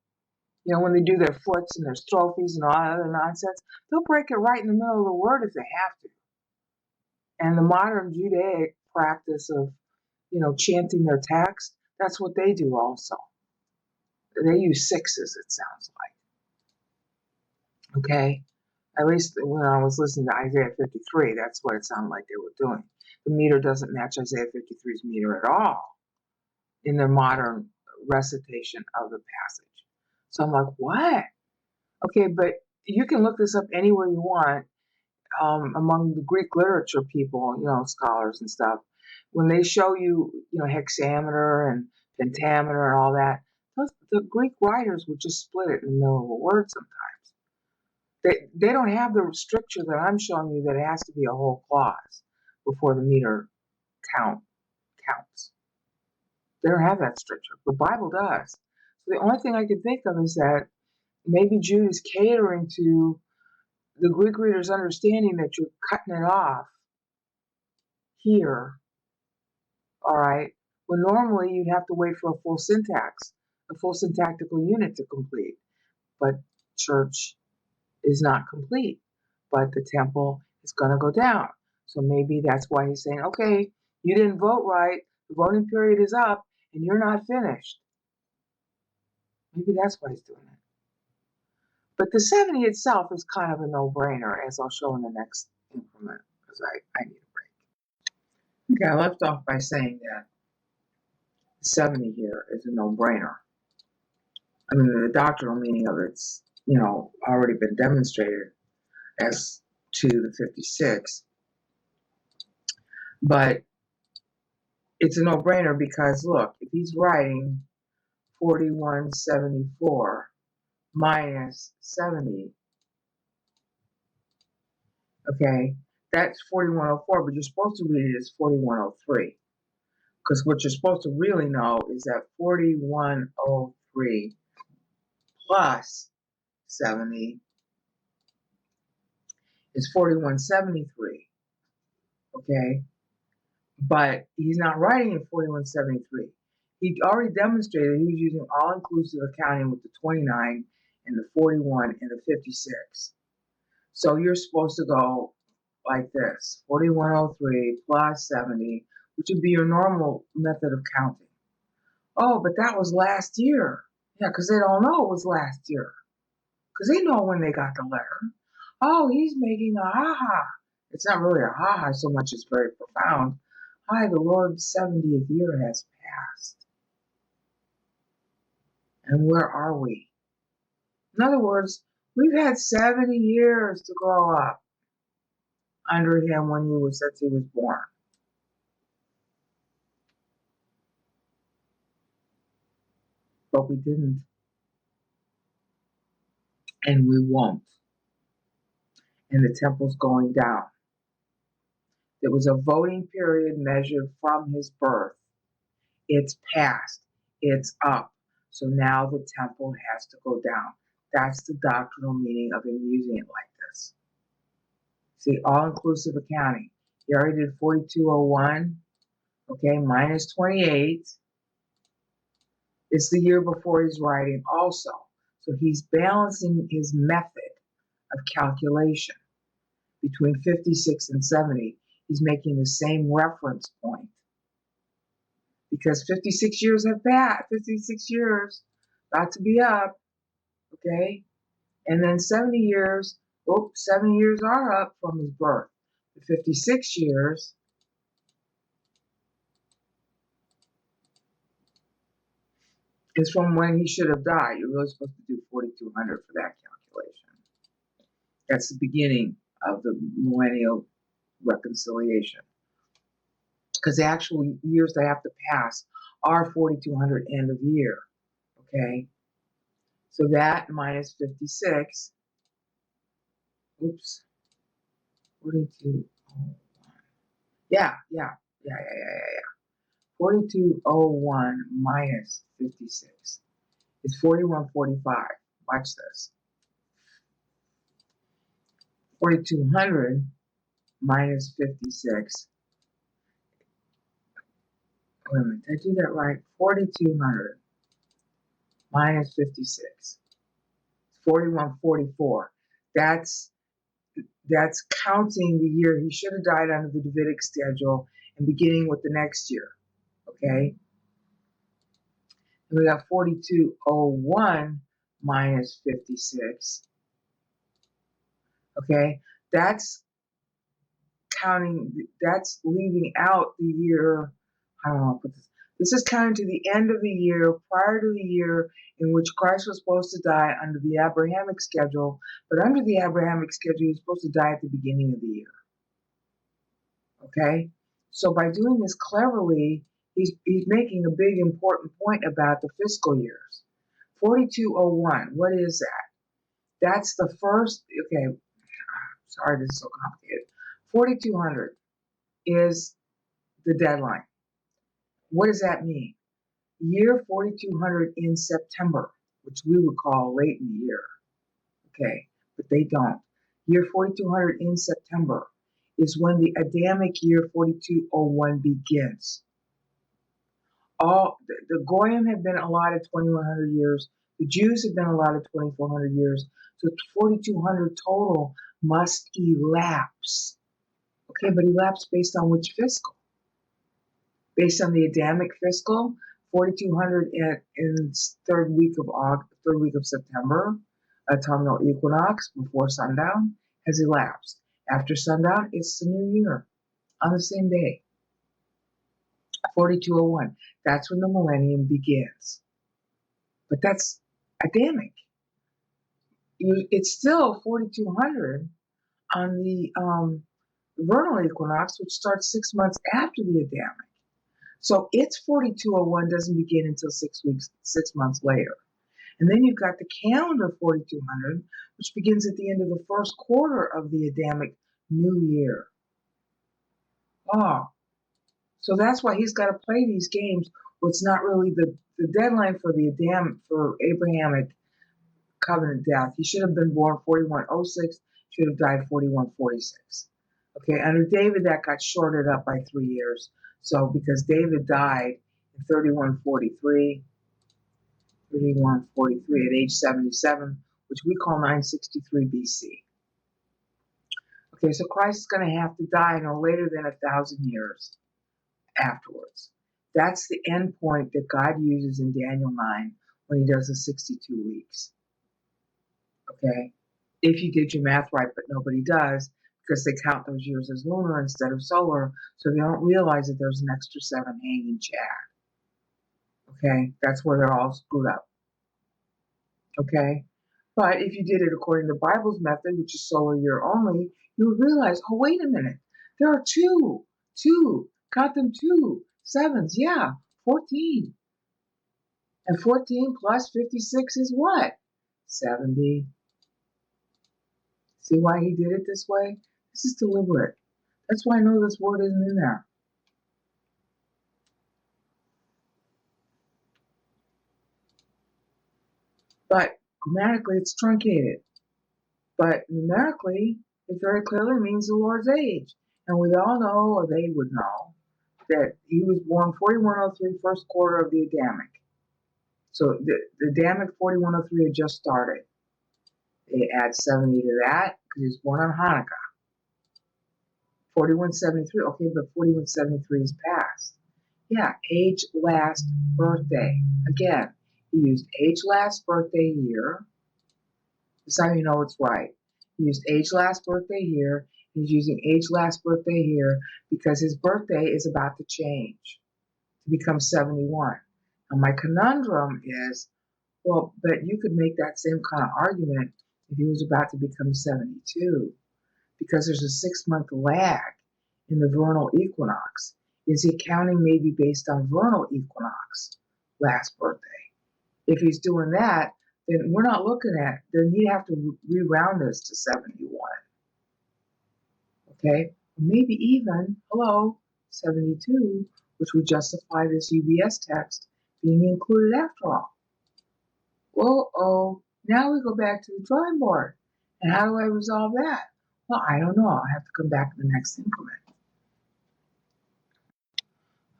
When they do their foots and their strophes and all that other nonsense, they'll break it right in the middle of the word if they have to. And the modern Judaic practice of, chanting their text, that's what they do also. They use sixes, it sounds like. Okay? At least when I was listening to Isaiah 53, that's what it sounded like they were doing. The meter doesn't match Isaiah 53's meter at all in their modern recitation of the passage. So I'm like, what? Okay, but you can look this up anywhere you want among the Greek literature people, scholars and stuff. When they show you, hexameter and pentameter and all that, the Greek writers would just split it in the middle of a word sometimes. They don't have the stricture that I'm showing you that it has to be a whole clause before the meter counts. They don't have that stricture. The Bible does. So the only thing I can think of is that maybe Jude is catering to the Greek reader's understanding that you're cutting it off here, all right, when normally you'd have to wait for a full syntactical unit to complete. But church is not complete, but the temple is going to go down. So maybe that's why he's saying, okay, you didn't vote right, the voting period is up, and you're not finished. Maybe that's why he's doing it. But the 70 itself is kind of a no-brainer, as I'll show in the next increment, because I need a break. Okay, I left off by saying that 70 here is a no-brainer. I mean, the doctrinal meaning of it's, already been demonstrated as to the 56. But it's a no-brainer because, look, if he's writing 4174 minus 70, okay, that's 4104, but you're supposed to read it as 4103. Because what you're supposed to really know is that 4103 plus 70 is 4173, okay? But he's not writing in 4173. He already demonstrated he was using all-inclusive accounting with the 29 and the 41 and the 56. So you're supposed to go like this, 4103 plus 70, which would be your normal method of counting. Oh, but that was last year. Yeah, because they don't know it was last year. Because they know when they got the letter. Oh, he's making a ha-ha. It's not really a ha-ha so much as very profound. Hi, the Lord's 70th year has passed. And where are we? In other words, we've had 70 years to grow up under him since he was born. But we didn't. And we won't. And the temple's going down. There was a voting period measured from his birth. It's past. It's up. So now the temple has to go down. That's the doctrinal meaning of him using it like this. See, all-inclusive accounting. He already did 4201. Okay, minus 28. It's the year before he's writing also. So he's balancing his method of calculation between 56 and 70. He's making the same reference point. Because 56 years have passed. 56 years, about to be up. Okay? And then 70 years, 70 years are up from his birth. The 56 years is from when he should have died. You're really supposed to do 4200 for that calculation. That's the beginning of the millennial reconciliation. Because the actual years they have to pass are 4200 end of year. Okay? So that minus 56, 4201. Yeah. 4201 minus 56 is 4145. Watch this. 4200 minus 56. Wait a minute, did I do that right? 4200 minus 56. 4144. That's counting the year he should have died under the Davidic schedule and beginning with the next year. Okay? And we got 4201 minus 56. Okay? That's counting, that's leaving out the year, I don't know how to put this. This is counting to the end of the year, prior to the year in which Christ was supposed to die under the Abrahamic schedule. But under the Abrahamic schedule, he was supposed to die at the beginning of the year. Okay? So by doing this cleverly, he's making a big important point about the fiscal years. 4201, what is that? That's the first, okay, sorry this is so complicated. 4200 is the deadline. What does that mean? Year 4200 in September, which we would call late in the year. Okay, but they don't. Year 4200 in September is when the Adamic year 4201 begins. All the Goyim have been allotted 2100 years. The Jews have been allotted 2400 years. So 4200 total must elapse. Okay, but elapse based on which fiscal? Based on the Adamic fiscal, 4200 in third week of September, autumnal equinox before sundown has elapsed. After sundown, it's the new year on the same day. 4201. That's when the millennium begins. But that's Adamic. It's still 4200 on the vernal equinox, which starts 6 months after the Adamic. So its 4201 doesn't begin until 6 months later. And then you've got the calendar 4200, which begins at the end of the first quarter of the Adamic New Year. Oh, so that's why he's got to play these games where it's not really the deadline for for Abrahamic covenant death. He should have been born 4106, should have died 4146. Okay, under David that got shorted up by 3 years. So because David died in 3143 at age 77, which we call 963 BC. Okay, so Christ is going to have to die no later than 1,000 years afterwards. That's the end point that God uses in Daniel 9 when he does the 62 weeks. Okay? If you did your math right, but nobody does, because they count those years as lunar instead of solar, so they don't realize that there's an extra 7 hanging Chad. Okay? That's where they're all screwed up. Okay? But if you did it according to the Bible's method, which is solar year only, you would realize, oh, wait a minute. There are two, count them 2 sevens, yeah, 14. And 14 plus 56 is what? 70. See why he did it this way? This is deliberate. That's why I know this word isn't in there. But grammatically, it's truncated. But numerically, it very clearly means the Lord's age. And we all know, or they would know, that he was born 4103, first quarter of the Adamic. So the Adamic 4103 had just started. They add 70 to that because he was born on Hanukkah. 4173, okay, but 4173 is past. Yeah, age last birthday. Again, he used age last birthday year. This is how you know it's right. He used age last birthday year. He's using age last birthday here because his birthday is about to change to become 71. Now, my conundrum is, well, but you could make that same kind of argument if he was about to become 72, because there's a 6-month lag in the vernal equinox. Is he counting maybe based on vernal equinox, last birthday? If he's doing that, then we're not looking at, then he'd have to reround this to 71. Okay? Maybe even, 72, which would justify this UBS text being included after all. Whoa, now we go back to the drawing board. And how do I resolve that? Well, I don't know. I'll have to come back to the next increment.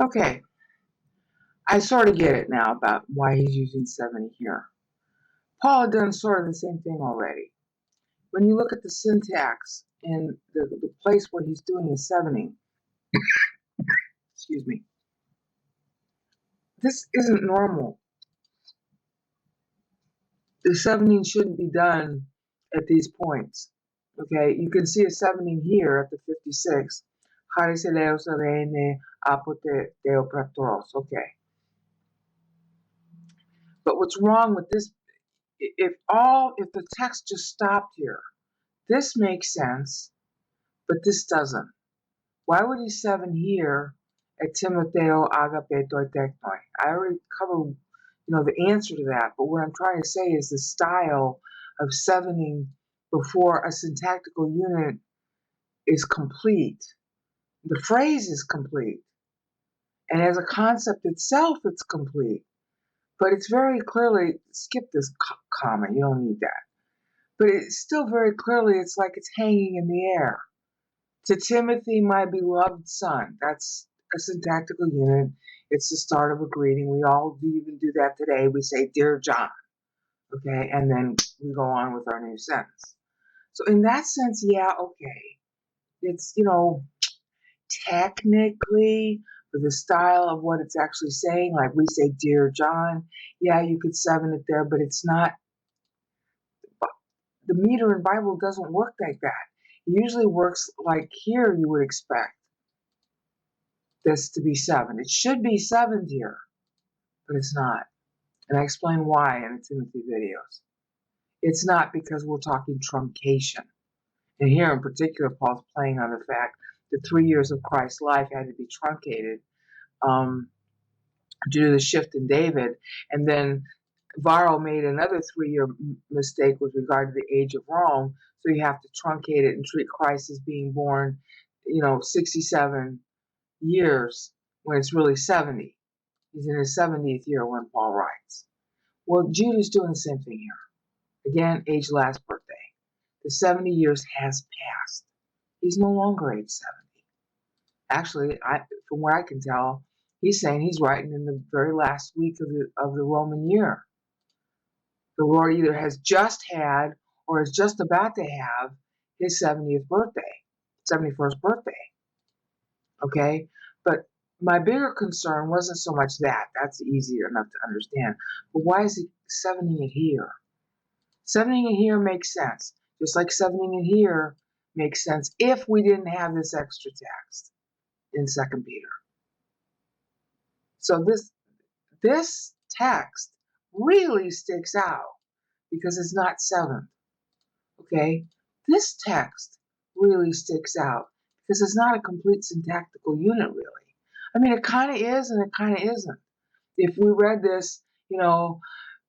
Okay. I sort of get it now about why he's using 70 here. Paul had done sort of the same thing already. When you look at the syntax in the place where he's doing his 70, excuse me, this isn't normal. The 70 shouldn't be done at these points. Okay, you can see a 70 here at the 56. Okay. But what's wrong with this, if the text just stopped here, this makes sense, but this doesn't. Why would he 7 here at Timoteo agapetoi teknoi? I already covered, the answer to that, but what I'm trying to say is the style of 7ing before a syntactical unit is complete. The phrase is complete. And as a concept itself, it's complete. But it's very clearly, skip this comma, you don't need that. But it's still very clearly, it's like it's hanging in the air. To Timothy, my beloved son. That's a syntactical unit. It's the start of a greeting. We all even do that today. We say, Dear John. Okay, and then we go on with our new sentence. So in that sense, yeah, okay. It's, technically, for the style of what it's actually saying, like we say, Dear John, yeah, you could 7 it there, but it's not. The meter in Bible doesn't work like that. It usually works like here you would expect this to be 7. It should be 7 here, but it's not. And I explain why in the Timothy videos. It's not because we're talking truncation. And here in particular, Paul's playing on the fact that 3 years of Christ's life had to be truncated due to the shift in David. And then Varro made another 3-year mistake with regard to the age of Rome. So you have to truncate it and treat Christ as being born, 67 years when it's really 70. He's in his 70th year when Paul writes. Well, Jude is doing the same thing here. Again, age last birthday. The 70 years has passed. He's no longer age 70. Actually, from what I can tell, he's saying he's writing in the very last week of the Roman year. The Lord either has just had or is just about to have his 70th birthday, 71st birthday. Okay? But my bigger concern wasn't so much that. That's easier enough to understand. But why is he 70ing it here? 70ing it here makes sense. Just like 70ing it here makes sense if we didn't have this extra text in 2 Peter. So this text really sticks out because it's not 7th. Okay? This text really sticks out because it's not a complete syntactical unit, really. I mean, it kind of is and it kind of isn't. If we read this,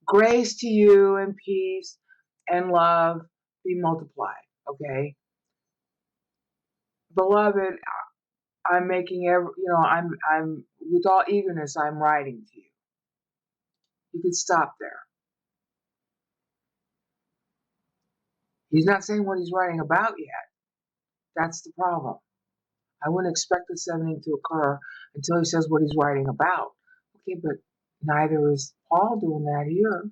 grace to you and peace and love be multiplied, okay? Beloved, I'm making I'm with all eagerness, I'm writing to you. You could stop there. He's not saying what he's writing about yet. That's the problem. I wouldn't expect the 70 to occur until he says what he's writing about. Okay, but neither is Paul doing that here.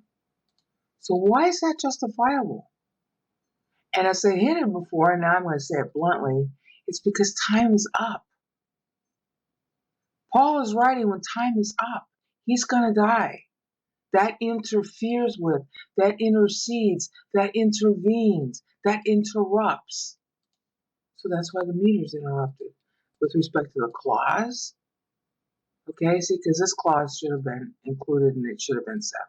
So why is that justifiable? And as I hinted before, and now I'm going to say it bluntly, it's because time is up. Paul is writing when time is up. He's going to die. That interferes with, that intercedes, that intervenes, that interrupts. So that's why the meter's interrupted with respect to the clause. Okay, see, because this clause should have been included and it should have been 7.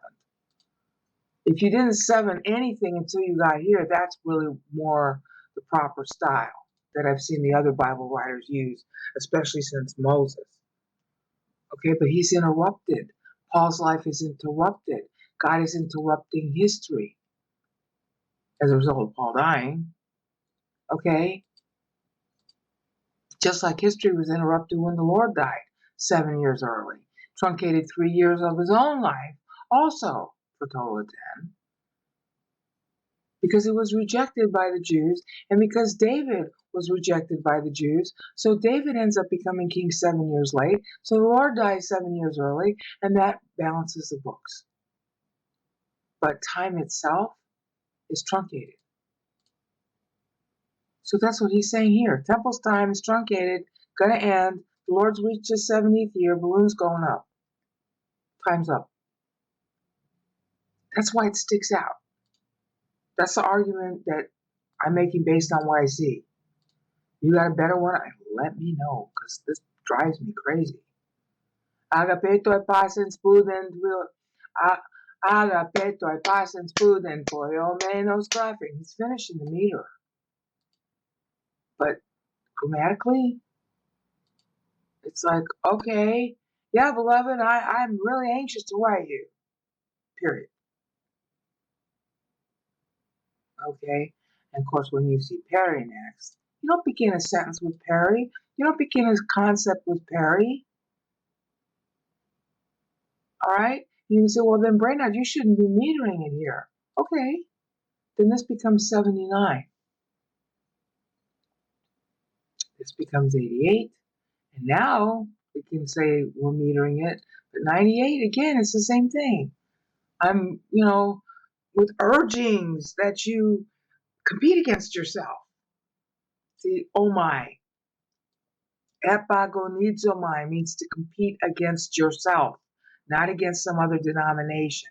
If you didn't 7 anything until you got here, that's really more the proper style that I've seen the other Bible writers use, especially since Moses. Okay, but he's interrupted. Paul's life is interrupted. God is interrupting history as a result of Paul dying. Okay? Just like history was interrupted when the Lord died 7 years early. Truncated 3 years of his own life also for a total of 10. Because it was rejected by the Jews, and because David was rejected by the Jews, so David ends up becoming king 7 years late, so the Lord dies 7 years early, and that balances the books. But time itself is truncated. So that's what he's saying here. Temple's time is truncated, gonna end, the Lord's reached his 70th year, balloon's going up. Time's up. That's why it sticks out. That's the argument that I'm making based on what I see. You got a better one? Let me know, because this drives me crazy. Agapetoi pasens puden agapetoi pasens puden poio menos graphing. He's finishing the meter. But grammatically, it's like, okay, yeah, beloved, I'm really anxious to write you. Period. Okay? And of course, when you see Perry next, you don't begin a sentence with Perry. You don't begin a concept with Perry. All right? You can say, well, then, Brainerd, you shouldn't be metering it here. Okay. Then this becomes 79. This becomes 88. And now we can say we're metering it. But 98, again, it's the same thing. I'm, with urgings that you compete against yourself. See, oh my. Epagonizomai means to compete against yourself, not against some other denomination.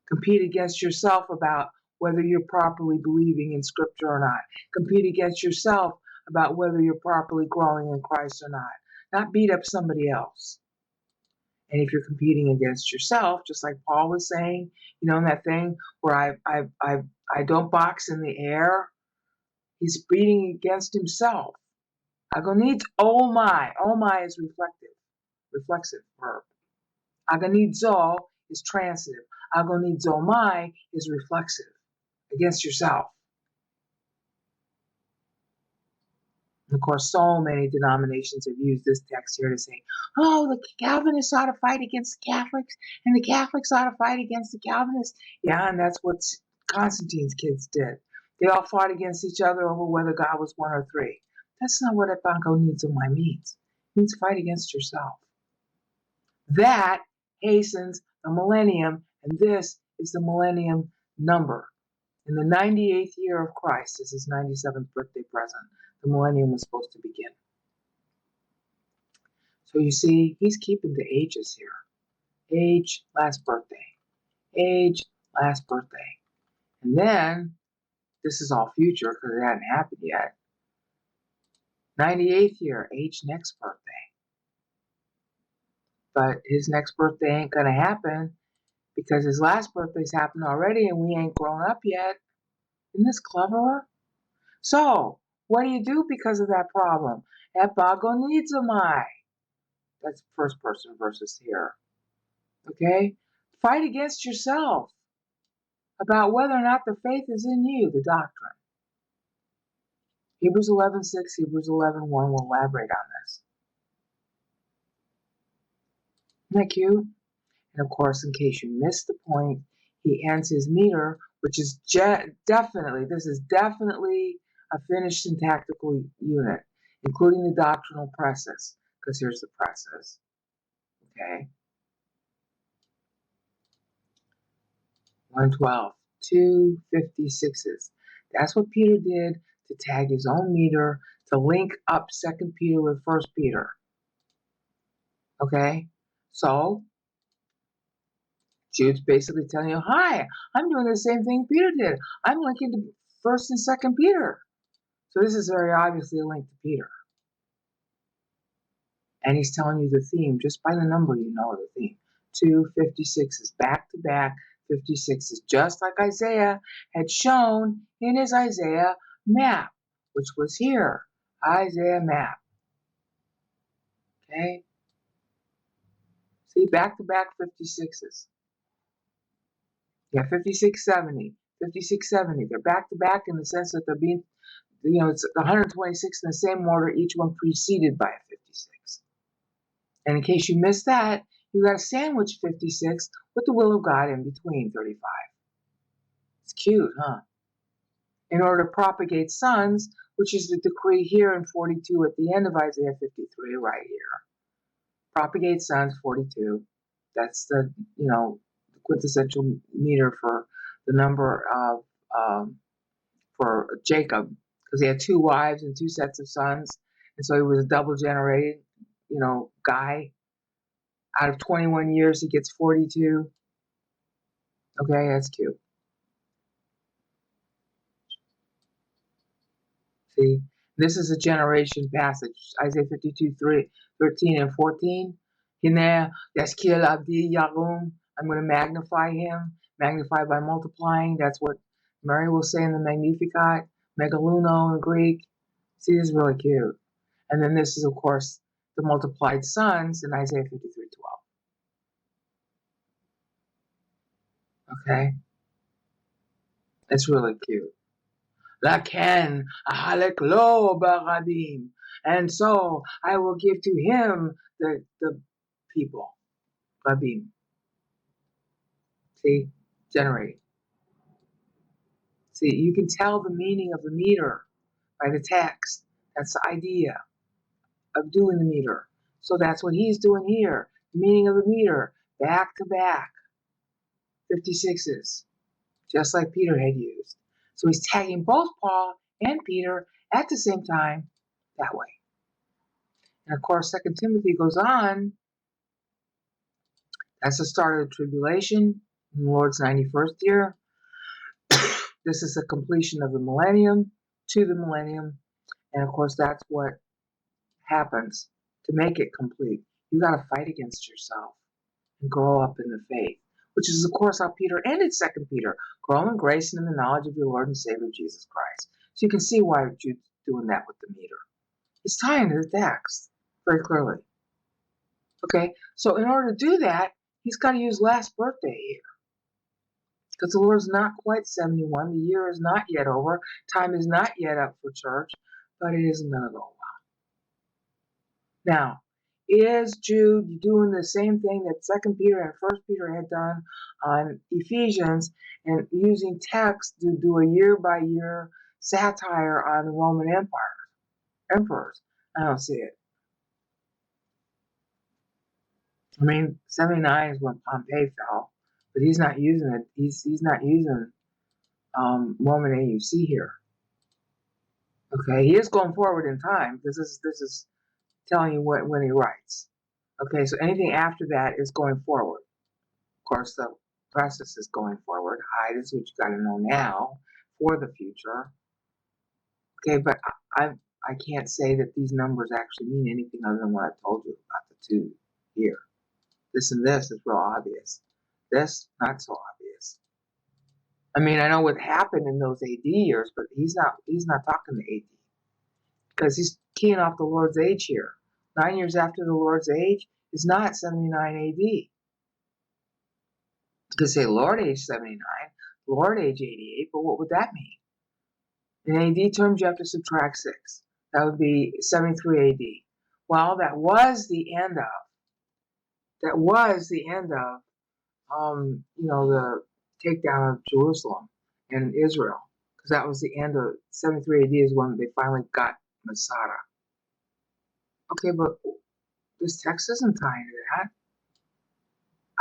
Compete against yourself about whether you're properly believing in Scripture or not. Compete against yourself about whether you're properly growing in Christ or not. Not beat up somebody else. And if you're competing against yourself, just like Paul was saying, in that thing where I don't box in the air, he's beating against himself. Agonid omai. Omai is reflexive verb. Agonidzo is transitive. Agonizomai is reflexive, against yourself. And of course, so many denominations have used this text here to say, oh, the Calvinists ought to fight against the Catholics, and the Catholics ought to fight against the Calvinists. Yeah, and that's what Constantine's kids did. They all fought against each other over whether God was one or three. That's not what epangonizomai means. It means fight against yourself. That hastens the millennium, and this is the millennium number. In the 98th year of Christ, is his 97th birthday present, the millennium was supposed to begin. So you see, he's keeping the ages here. Age, last birthday. Age, last birthday. And then, this is all future because it hadn't happened yet. 98th year, age, next birthday. But his next birthday ain't going to happen because his last birthday's happened already and we ain't grown up yet. Isn't this clever? So, what do you do because of that problem? Epagonizomai. That's first person versus here. Okay? Fight against yourself about whether or not the faith is in you, the doctrine. Hebrews 11:6, Hebrews 11:1 will elaborate on this. Isn't that cute? And of course, in case you missed the point, he ends his meter, which is definitely a finished syntactical unit, including the doctrinal preces, because here's the preces. Okay? 112, 2 56s. That's what Peter did to tag his own meter to link up 2 Peter with 1 Peter. Okay? So, Jude's basically telling you, hi, I'm doing the same thing Peter did. I'm linking to 1st and 2nd Peter. So this is very obviously a link to Peter. And he's telling you the theme, just by the number you know the theme. 2 56s, back to back 56s, just like Isaiah had shown in his Isaiah map, which was here. Isaiah map. Okay? See, back to back 56s. Yeah, 5670, 5670. They're back to back in the sense that they're being, it's 126 in the same order, each one preceded by a 56. And in case you missed that, you got to sandwich 56 with the will of God in between 35. It's cute, huh? In order to propagate sons, which is the decree here in 42 at the end of Isaiah 53, right here. Propagate sons, 42. That's the, the quintessential meter for the number of, for Jacob, because he had 2 wives and 2 sets of sons, and so he was a double generated, guy. Out of 21 years, he gets 42. Okay, that's cute. See, this is a generation passage. Isaiah 52, 13 and 14. Hineh yaskil abdi yarum. I'm going to magnify him. Magnify by multiplying. That's what Mary will say in the Magnificat. Megaluno in Greek. See, this is really cute. And then this is, of course, the multiplied sons in Isaiah 53:12. Okay? It's really cute. Laken ahalek lo barabim. And so I will give to him the people. Rabim. See? Generating. See, you can tell the meaning of the meter by the text. That's the idea of doing the meter. So that's what he's doing here. The meaning of the meter. Back to back. 56s. Just like Peter had used. So he's tagging both Paul and Peter at the same time that way. And of course, 2 Timothy goes on. That's the start of the tribulation in the Lord's 91st year. This is the completion of the millennium to the millennium. And of course, that's what happens to make it complete. You got to fight against yourself and grow up in the faith, which is, of course, how Peter ended 2 Peter. Grow in grace and in the knowledge of your Lord and Savior, Jesus Christ. So you can see why Jude's doing that with the meter. He's tying to the text very clearly. Okay, so in order to do that, he's got to use last birthday here. Because the Lord's not quite 71. The year is not yet over. Time is not yet up for church. But it isn't going to go well. Now, is Jude doing the same thing that 2 Peter and 1 Peter had done on Ephesians and using text to do a year-by-year satire on the Roman emperors? I don't see it. I mean, 79 is when Pompey fell, but he's not using it. He's not using Roman AUC here. Okay, he is going forward in time because this is telling you when he writes. Okay, so anything after that is going forward. Of course, the process is going forward. Hi, this is what you got to know now for the future. Okay, but I can't say that these numbers actually mean anything other than what I told you about the two here. This and this is real obvious. This, not so obvious. I mean, I know what happened in those AD years, but he's not talking to AD. Because he's keying off the Lord's age here. 9 years after the Lord's age is not 79 AD. You could say Lord age 79, Lord age 88, but what would that mean? In AD terms, you have to subtract 6. That would be 73 AD. Well, that was the end of the takedown of Jerusalem and Israel. Because that was the end of 73 AD is when they finally got Masada. Okay, but this text doesn't tie into that.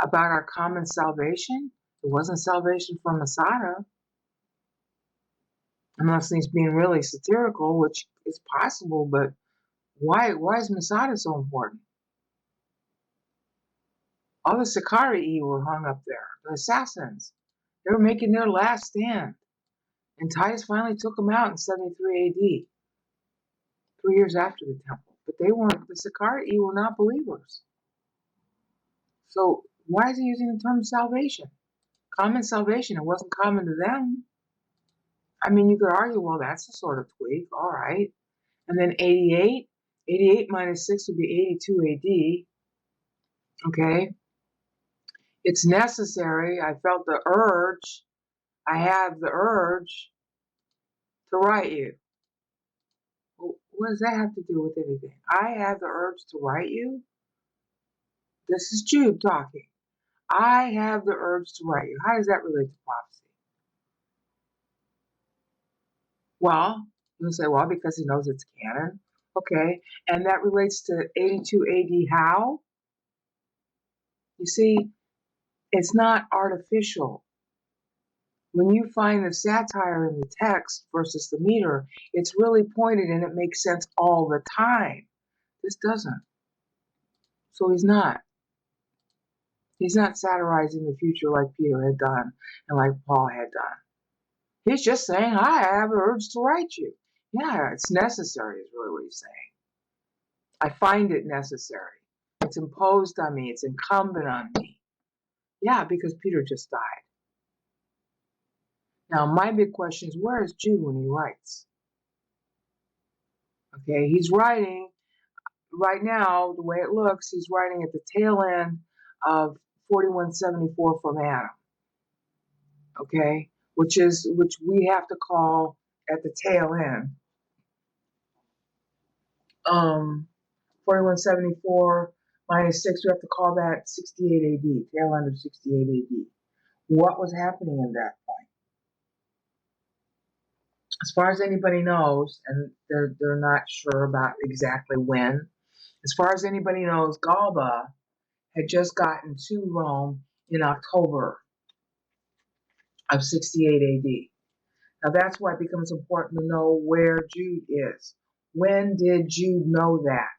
About our common salvation, it wasn't salvation for Masada. Unless he's being really satirical, which is possible, but why is Masada so important? All the Sicarii were hung up there, the assassins. They were making their last stand. And Titus finally took them out in 73 AD, 3 years after the temple. But the Sicarii were not believers. So why is he using the term salvation? Common salvation, it wasn't common to them. I mean, you could argue, well, that's a sort of tweak, all right. And then 88 minus 6 would be 82 AD. Okay. It's necessary. I felt the urge. I have the urge to write you. Well, what does that have to do with anything? I have the urge to write you? This is Jude talking. I have the urge to write you. How does that relate to prophecy? Well, you say, well, because he knows it's canon. Okay, and that relates to 82 AD how? You see, it's not artificial. When you find the satire in the text versus the meter, it's really pointed and it makes sense all the time. This doesn't. So he's not. He's not satirizing the future like Peter had done and like Paul had done. He's just saying, I have an urge to write you. Yeah, it's necessary is really what he's saying. I find it necessary. It's imposed on me. It's incumbent on me. Yeah, because Peter just died. Now, my big question is, where is Jude when he writes? Okay, he's writing, right now, the way it looks, he's writing at the tail end of 4174 from Adam. Okay, which we have to call at the tail end. 4174 minus 6, we have to call that 68 AD, tail end of 68 AD. What was happening in that point? As far as anybody knows, and they're not sure about exactly when, as far as anybody knows, Galba had just gotten to Rome in October of 68 AD. Now that's why it becomes important to know where Jude is. When did Jude know that?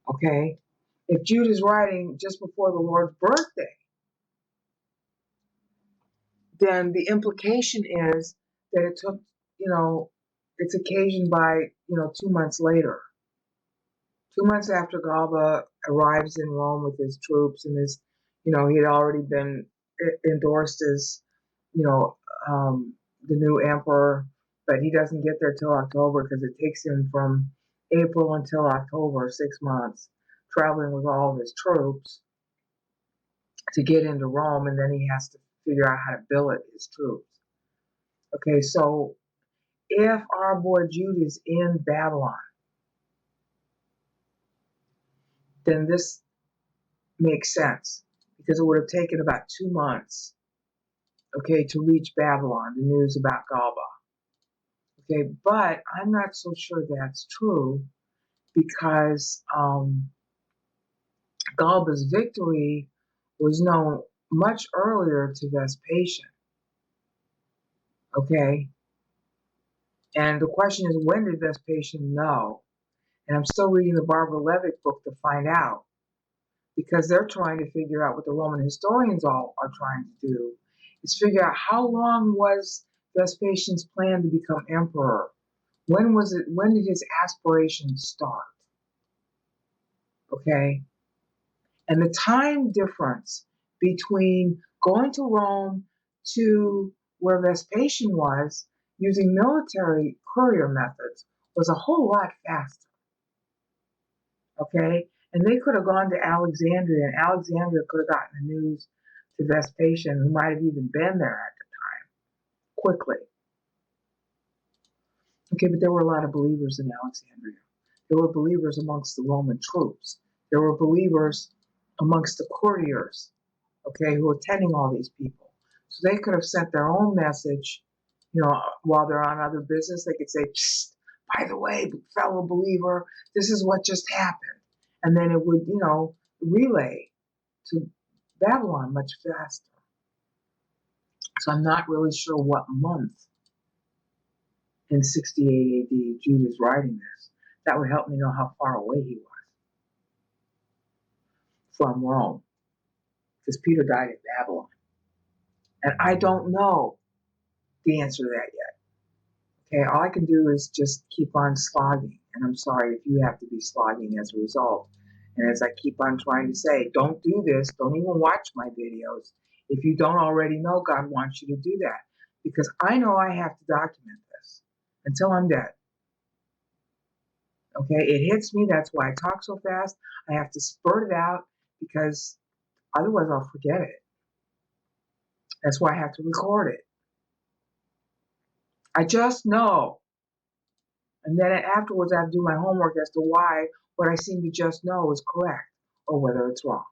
Okay? If Jude is writing just before the Lord's birthday, then the implication is that it took, it's occasioned by, 2 months later. 2 months after Galba arrives in Rome with his troops and he had already been endorsed as, the new emperor, but he doesn't get there till October because it takes him from April until October, 6 months, traveling with all of his troops to get into Rome, and then he has to figure out how to billet his troops. Okay, so if our boy Jude is in Babylon, then this makes sense because it would have taken about 2 months, okay, to reach Babylon, the news about Galba. Okay, but I'm not so sure that's true because Galba's victory was known much earlier to Vespasian. Okay? And the question is, when did Vespasian know? And I'm still reading the Barbara Levick book to find out, because they're trying to figure out what the Roman historians all are trying to do, is figure out how long was Vespasian's plan to become emperor? When was it? When did his aspirations start? Okay? And the time difference between going to Rome to where Vespasian was using military courier methods was a whole lot faster. Okay? And they could have gone to Alexandria, and Alexandria could have gotten the news to Vespasian, who might have even been there at the time, quickly. Okay, but there were a lot of believers in Alexandria. There were believers amongst the Roman troops. There were believers amongst the couriers, okay, who were attending all these people. So they could have sent their own message, while they're on other business. They could say, "Psst, by the way, fellow believer, this is what just happened." And then it would, relay to Babylon much faster. So I'm not really sure what month in 68 AD Jude is writing this. That would help me know how far away he was from Rome, because Peter died in Babylon. And I don't know the answer to that yet. Okay, all I can do is just keep on slogging. And I'm sorry if you have to be slogging as a result. And as I keep on trying to say, don't do this. Don't even watch my videos. If you don't already know, God wants you to do that. Because I know I have to document this until I'm dead. Okay, it hits me. That's why I talk so fast. I have to spurt it out, because otherwise I'll forget it. That's why I have to record it. I just know. And then afterwards I have to do my homework as to why what I seem to just know is correct, or whether it's wrong.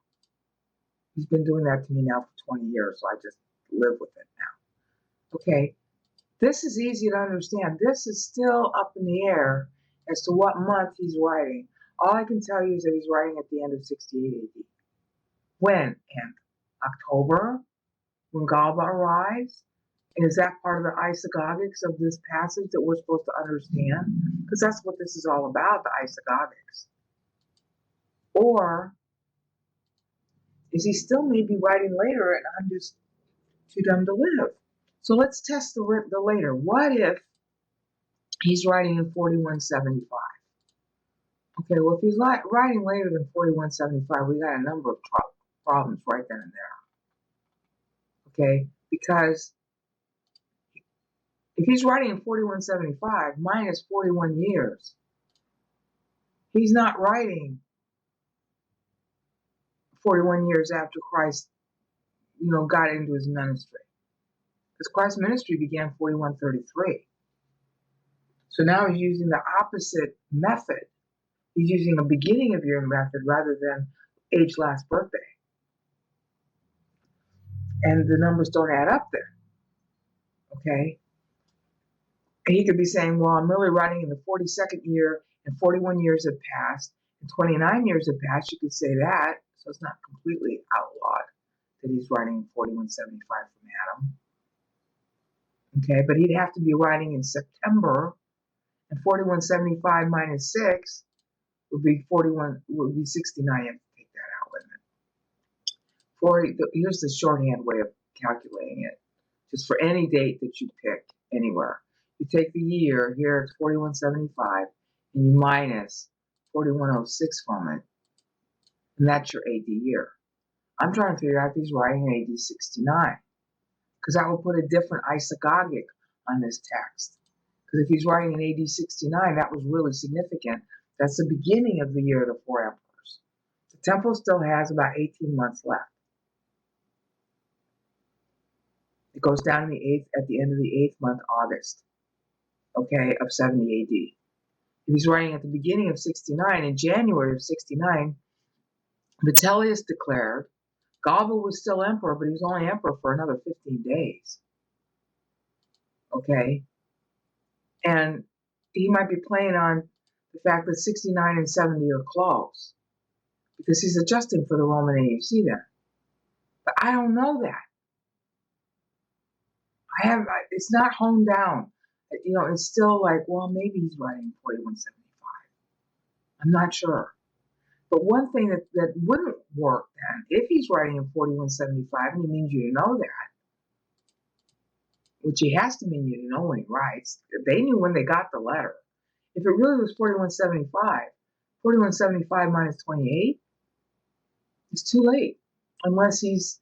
He's been doing that to me now for 20 years, so I just live with it now. Okay, this is easy to understand. This is still up in the air as to what month he's writing. All I can tell you is that he's writing at the end of 68 AD. When? In October? When Galba arrives? And is that part of the isagogics of this passage that we're supposed to understand? Because that's what this is all about, the isagogics. Or is he still maybe writing later and I'm just too dumb to live? So let's test the later. What if he's writing in 4175? Okay, well, if he's writing later than 4175, we got a number of problems right then and there. Okay, because if he's writing in 4175 minus 41 years, he's not writing 41 years after Christ, got into his ministry. Because Christ's ministry began 4133. So now he's using the opposite method. He's using a beginning of year method rather than age last birthday. And the numbers don't add up there. Okay? And he could be saying, well, I'm really writing in the 42nd year, and 41 years have passed, and 29 years have passed. You could say that. So it's not completely outlawed that he's writing in 4175 from Adam. Okay, but he'd have to be writing in September, and 4175 minus 6 would be 69. You have to take that out, wouldn't it? Here's the shorthand way of calculating it. Just for any date that you pick anywhere. You take the year, here it's 4175, and you minus 4106 from it, and that's your AD year. I'm trying to figure out if he's writing in AD 69, because that will put a different isagogic on this text. Because if he's writing in AD 69, that was really significant. That's the beginning of the year of the four emperors. The temple still has about 18 months left. It goes down at the end of the 8th month, August, okay, of 70 AD. If he's writing at the beginning of 69, in January of 69, Vitellius declared Galba was still emperor, but he was only emperor for another 15 days. Okay? And he might be playing on the fact that 69 and 70 are close, because he's adjusting for the Roman age. You see that? But I don't know that. It's not honed down. It's still like, well, maybe he's writing 4175. I'm not sure. But one thing that wouldn't work then, if he's writing in 4175 and he means you to know that, which he has to mean you to know when he writes, they knew when they got the letter. If it really was 4175 minus 28, it's too late. Unless he's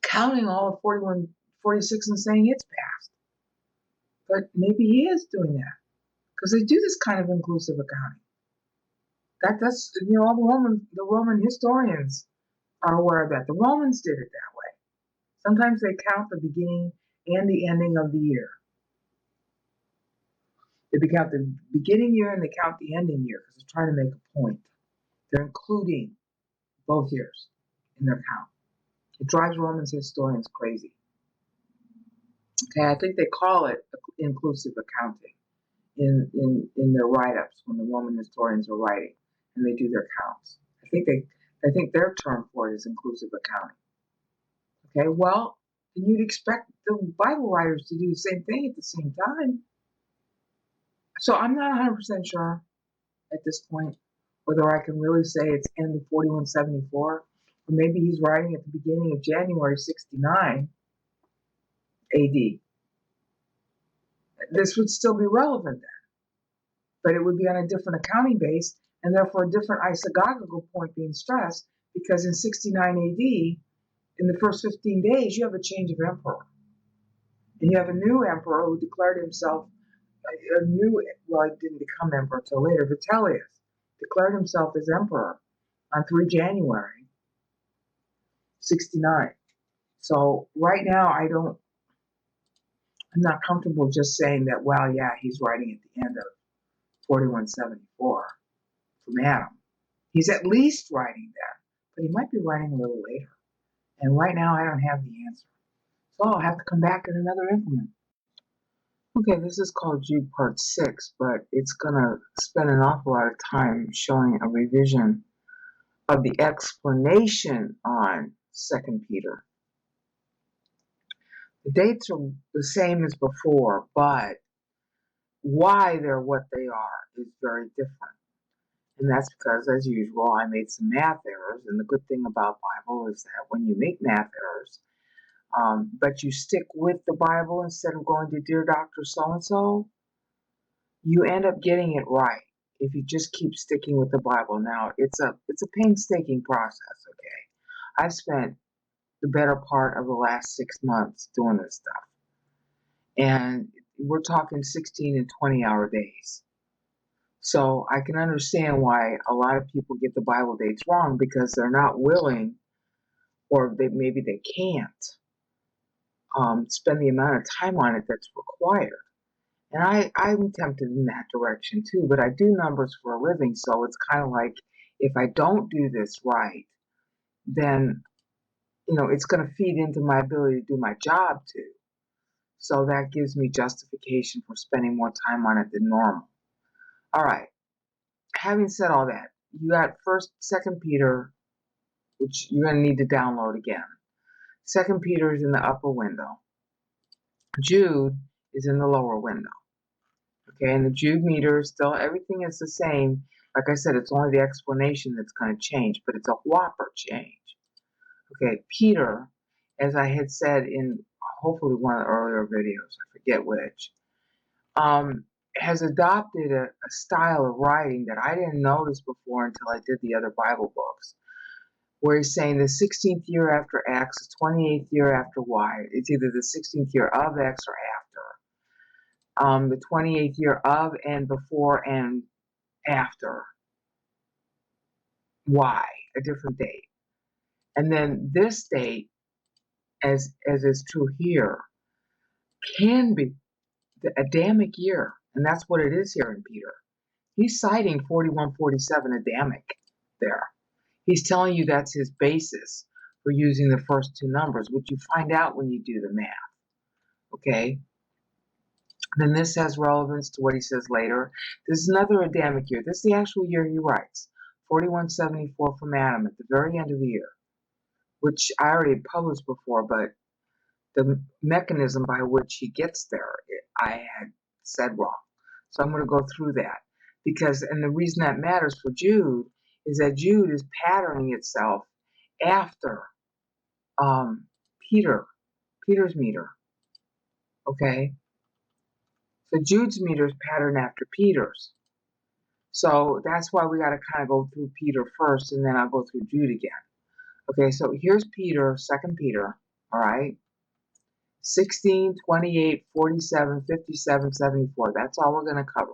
counting all of 46 and saying it's past. But maybe he is doing that. Because they do this kind of inclusive accounting. That's all the Roman historians are aware of that. The Romans did it that way. Sometimes they count the beginning and the ending of the year. They count the beginning year and they count the ending year because they're trying to make a point. They're including both years in their count. It drives Roman historians crazy. Okay, I think they call it inclusive accounting in their write-ups when the Roman historians are writing and they do their counts. I think their term for it is inclusive accounting. Okay, well, then you'd expect the Bible writers to do the same thing at the same time. So I'm not 100% sure at this point whether I can really say it's end of 4174, or maybe he's writing at the beginning of January 69 AD. This would still be relevant then, but it would be on a different accounting base and therefore a different isagogical point being stressed, because in 69 AD, in the first 15 days, you have a change of emperor. And you have a new emperor who declared himself he didn't become emperor until later. Vitellius declared himself as emperor on 3 January 69. So right now, I'm not comfortable just saying that, well, yeah, he's writing at the end of 4174 from Adam. He's at least writing that, but he might be writing a little later. And right now, I don't have the answer. So I'll have to come back in another increment. Okay, this is called Jude Part 6, but it's going to spend an awful lot of time showing a revision of the explanation on 2 Peter. The dates are the same as before, but why they're what they are is very different. And that's because, as usual, I made some math errors. And the good thing about Bible is that when you make math errors, but you stick with the Bible instead of going to Dear Dr. So-and-so, you end up getting it right if you just keep sticking with the Bible. Now, it's a painstaking process, okay? I've spent the better part of the last 6 months doing this stuff. And we're talking 16 and 20-hour days. So I can understand why a lot of people get the Bible dates wrong, because they're not willing, or maybe they can't spend the amount of time on it that's required. And I'm tempted in that direction too, but I do numbers for a living, so it's kind of like, if I don't do this right, then, it's going to feed into my ability to do my job too. So that gives me justification for spending more time on it than normal. All right. Having said all that, you got 2 Peter, which you're going to need to download again. 2 Peter is in the upper window. Jude is in the lower window. Okay, and the Jude meter, still everything is the same. Like I said, it's only the explanation that's going to change, but it's a whopper change. Okay, Peter, as I had said in hopefully one of the earlier videos, I forget which, has adopted a style of writing that I didn't notice before until I did the other Bible books, where he's saying the 16th year after X, the 28th year after Y. It's either the 16th year of X or after. The 28th year of and before and after Y, a different date. And then this date, as is true here, can be the Adamic year. And that's what it is here in Peter. He's citing 4147 Adamic there. He's telling you that's his basis for using the first two numbers, which you find out when you do the math. Okay? Then this has relevance to what he says later. This is another Adamic year. This is the actual year he writes. 4174 from Adam at the very end of the year. which I already published before, but the mechanism by which he gets there, I had said wrong. So I'm going to go through that because, and the reason that matters for Jude is that Jude is patterning itself after Peter's meter. Okay, so Jude's meter is patterned after Peter's. So that's why we got to kind of go through Peter first, and then I'll go through Jude again. Okay, so here's Peter, 2 Peter, all right? 16, 28, 47, 57, 74. That's all we're going to cover.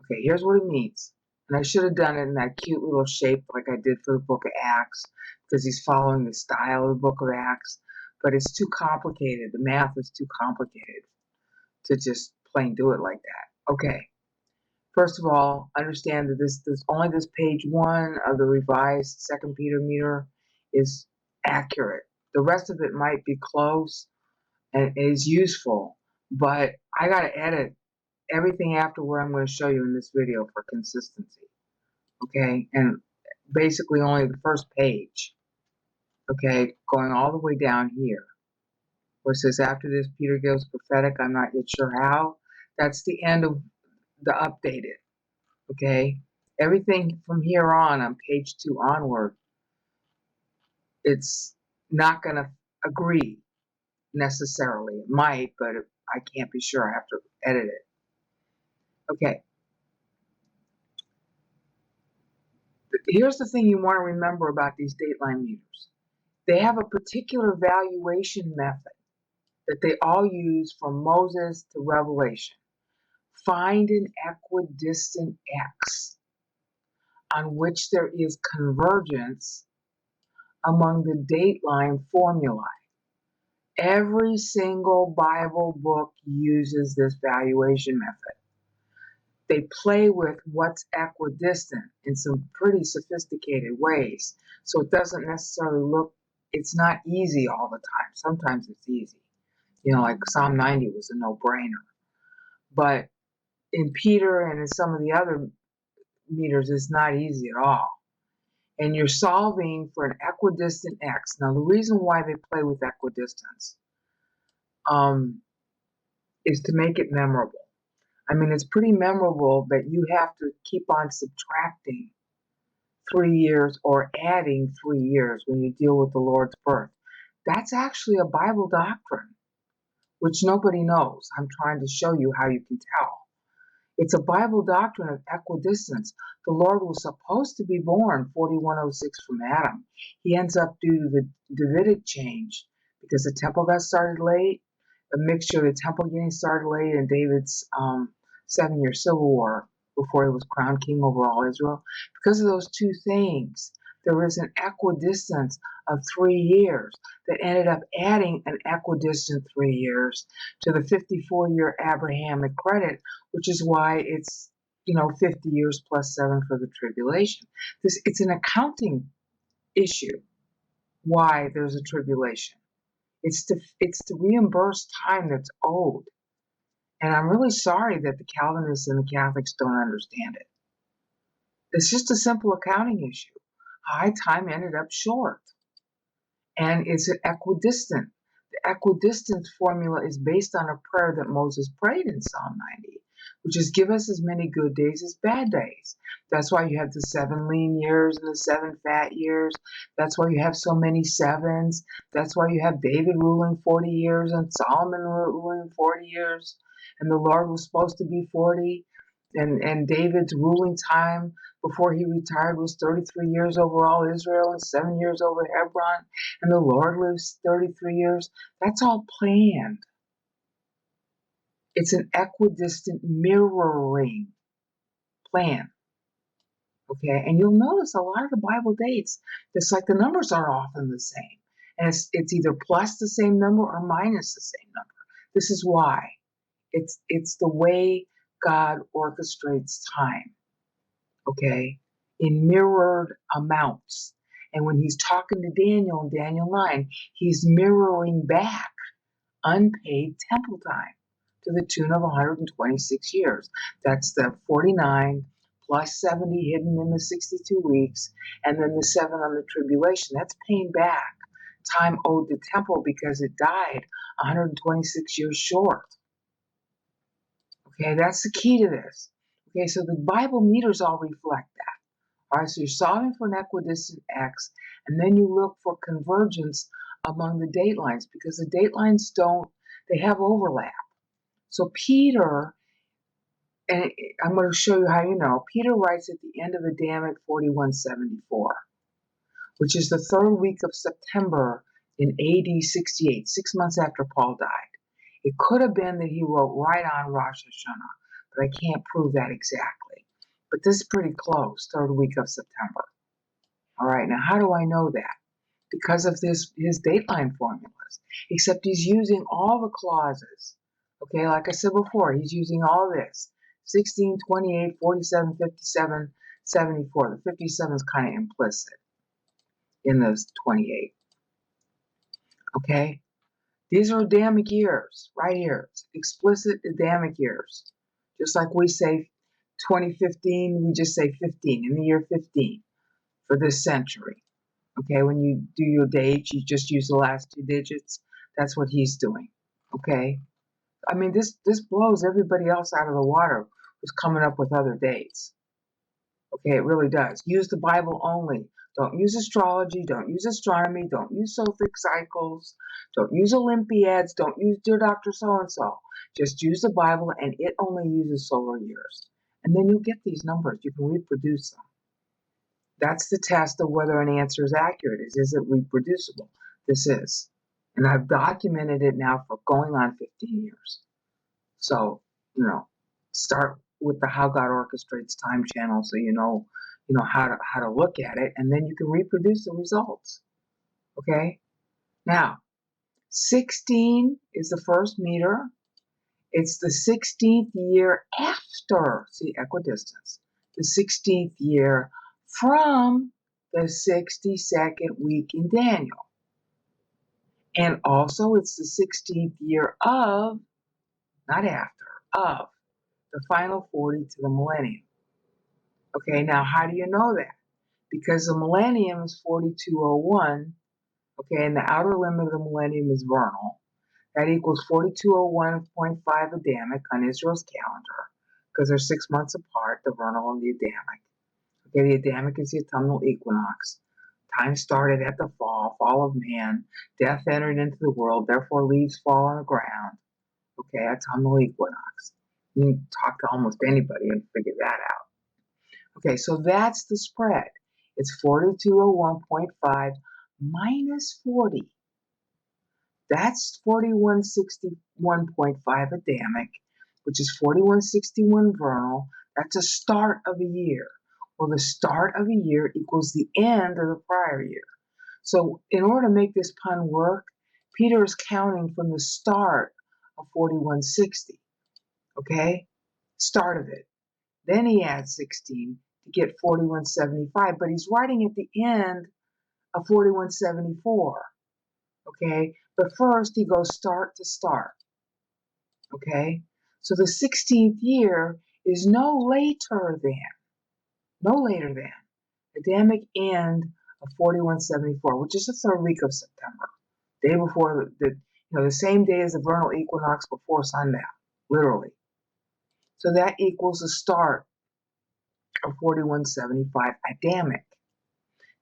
Okay, here's what it means. And I should have done it in that cute little shape like I did for the book of Acts, because he's following the style of the book of Acts. But it's too complicated. The math is too complicated to just plain do it like that. Okay. First of all, understand that this only this page 1 of the revised 2 Peter meter is accurate. The rest of it might be close and is useful, but I got to edit everything after what I'm going to show you in this video for consistency. Okay, and basically only the first page. Okay, going all the way down here, where it says, after this Peter gives prophetic, I'm not yet sure how. That's the end of the updated. Okay, everything from here on page 2 onward, it's not going to agree necessarily. It might, but I can't be sure. I have to edit it. Okay. Here's the thing you want to remember about these Dateline meters. They have a particular valuation method that they all use from Moses to Revelation. Find an equidistant x on which there is convergence among the Dateline formulae. Every single Bible book uses this valuation method. They play with what's equidistant in some pretty sophisticated ways. So it doesn't necessarily look, it's not easy all the time. Sometimes it's easy. You know, like Psalm 90 was a no-brainer. But in Peter and in some of the other meters, it's not easy at all. And you're solving for an equidistant x. Now, the reason why they play with equidistance is to make it memorable. I mean, it's pretty memorable that you have to keep on subtracting 3 years or adding 3 years when you deal with the Lord's birth. That's actually a Bible doctrine, which nobody knows. I'm trying to show you how you can tell. It's a Bible doctrine of equidistance. The Lord was supposed to be born 4106 from Adam. He ends up, due to the Davidic change, because the temple got started late, a mixture of the temple getting started late and David's 7-year civil war before he was crowned king over all Israel. Because of those two things, there is an equidistance of 3 years that ended up adding an equidistant 3 years to the 54-year Abrahamic credit, which is why it's 50 years plus 7 for the tribulation. It's an accounting issue why there's a tribulation. It's to reimburse time that's owed. And I'm really sorry that the Calvinists and the Catholics don't understand it. It's just a simple accounting issue. High time ended up short. And it's an equidistant. The equidistance formula is based on a prayer that Moses prayed in Psalm 90, which is, give us as many good days as bad days. That's why you have the 7 lean years and the 7 fat years. That's why you have so many 7s. That's why you have David ruling 40 years and Solomon ruling 40 years. And the Lord was supposed to be 40. And David's ruling time before he retired was 33 years over all Israel and 7 years over Hebron. And the Lord lives 33 years. That's all planned. It's an equidistant mirroring plan. Okay, and you'll notice a lot of the Bible dates, it's like the numbers are often the same. And it's either plus the same number or minus the same number. This is why. It's the way God orchestrates time. Okay, in mirrored amounts. And when he's talking to Daniel in Daniel 9, he's mirroring back unpaid temple time to the tune of 126 years. That's the 49 plus 70 hidden in the 62 weeks, and then the 7 on the tribulation. That's paying back time owed to temple because it died 126 years short. Okay, that's the key to this. Okay, so the Bible meters all reflect that. All right, so you're solving for an equidistant x, and then you look for convergence among the date lines because the date lines they have overlap. So Peter, and I'm going to show you how you know, Peter writes at the end of Adamic 4174, which is the 3rd week of September in AD 68, 6 months after Paul died. It could have been that he wrote right on Rosh Hashanah, but I can't prove that exactly. But this is pretty close, 3rd week of September. All right, now how do I know that? Because of his dateline formulas, except he's using all the clauses. Okay, like I said before, he's using all this. 16, 28, 47, 57, 74. The 57 is kind of implicit in those 28. Okay? These are Adamic years, right here. Explicit Adamic years. Just like we say 2015, we just say 15, in the year 15 for this century. Okay, when you do your dates, you just use the last 2 digits. That's what he's doing. Okay? I mean, this blows everybody else out of the water who's coming up with other dates. Okay, it really does. Use the Bible only. Don't use astrology. Don't use astronomy. Don't use Sophic cycles. Don't use Olympiads. Don't use Dear Dr. So-and-so. Just use the Bible, and it only uses solar years. And then you'll get these numbers. You can reproduce them. That's the test of whether an answer is accurate. Is it reproducible? This is. And I've documented it now for going on 15 years. So, start with the How God Orchestrates Time channel so you know how to look at it, and then you can reproduce the results. Okay? Now, 16 is the first meter. It's the 16th year after, see, equidistance, the 16th year from the 62nd week in Daniel. And also it's the 16th year of, not after, of the final 40 to the millennium. Okay, now how do you know that? Because the millennium is 4201, okay, and the outer limit of the millennium is vernal. That equals 4201.5 Adamic on Israel's calendar, because they're 6 months apart, the vernal and the Adamic. Okay, the Adamic is the autumnal equinox. Time started at the fall of man. Death entered into the world, therefore leaves fall on the ground. Okay, autumnal equinox. You can talk to almost anybody and figure that out. Okay, so that's the spread. It's 4201.5 minus 40. That's 4161.5 Adamic, which is 4161 vernal. That's a start of a year. Well, the start of a year equals the end of the prior year. So in order to make this pun work, Peter is counting from the start of 4160. Okay? Start of it. Then he adds 16 to get 4175, but he's writing at the end of 4174. Okay? But first he goes start to start. Okay? So the 16th year is no later than Adamic end of 4174, which is the 3rd week of September. Day before the same day as the vernal equinox before sundown, literally. So that equals the start of 4175 Adamic.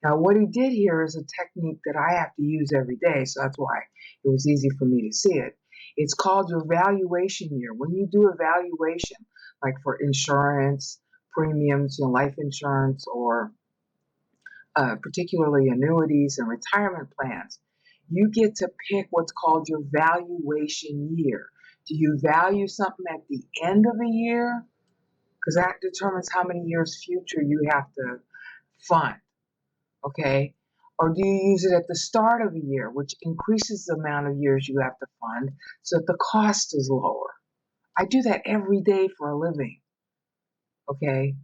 Now, what he did here is a technique that I have to use every day, so that's why it was easy for me to see it. It's called your valuation year. When you do a valuation, like for insurance, premiums, life insurance, or particularly annuities and retirement plans, you get to pick what's called your valuation year. Do you value something at the end of a year? Because that determines how many years future you have to fund. Okay? Or do you use it at the start of a year, which increases the amount of years you have to fund so that the cost is lower? I do that every day for a living. Okay?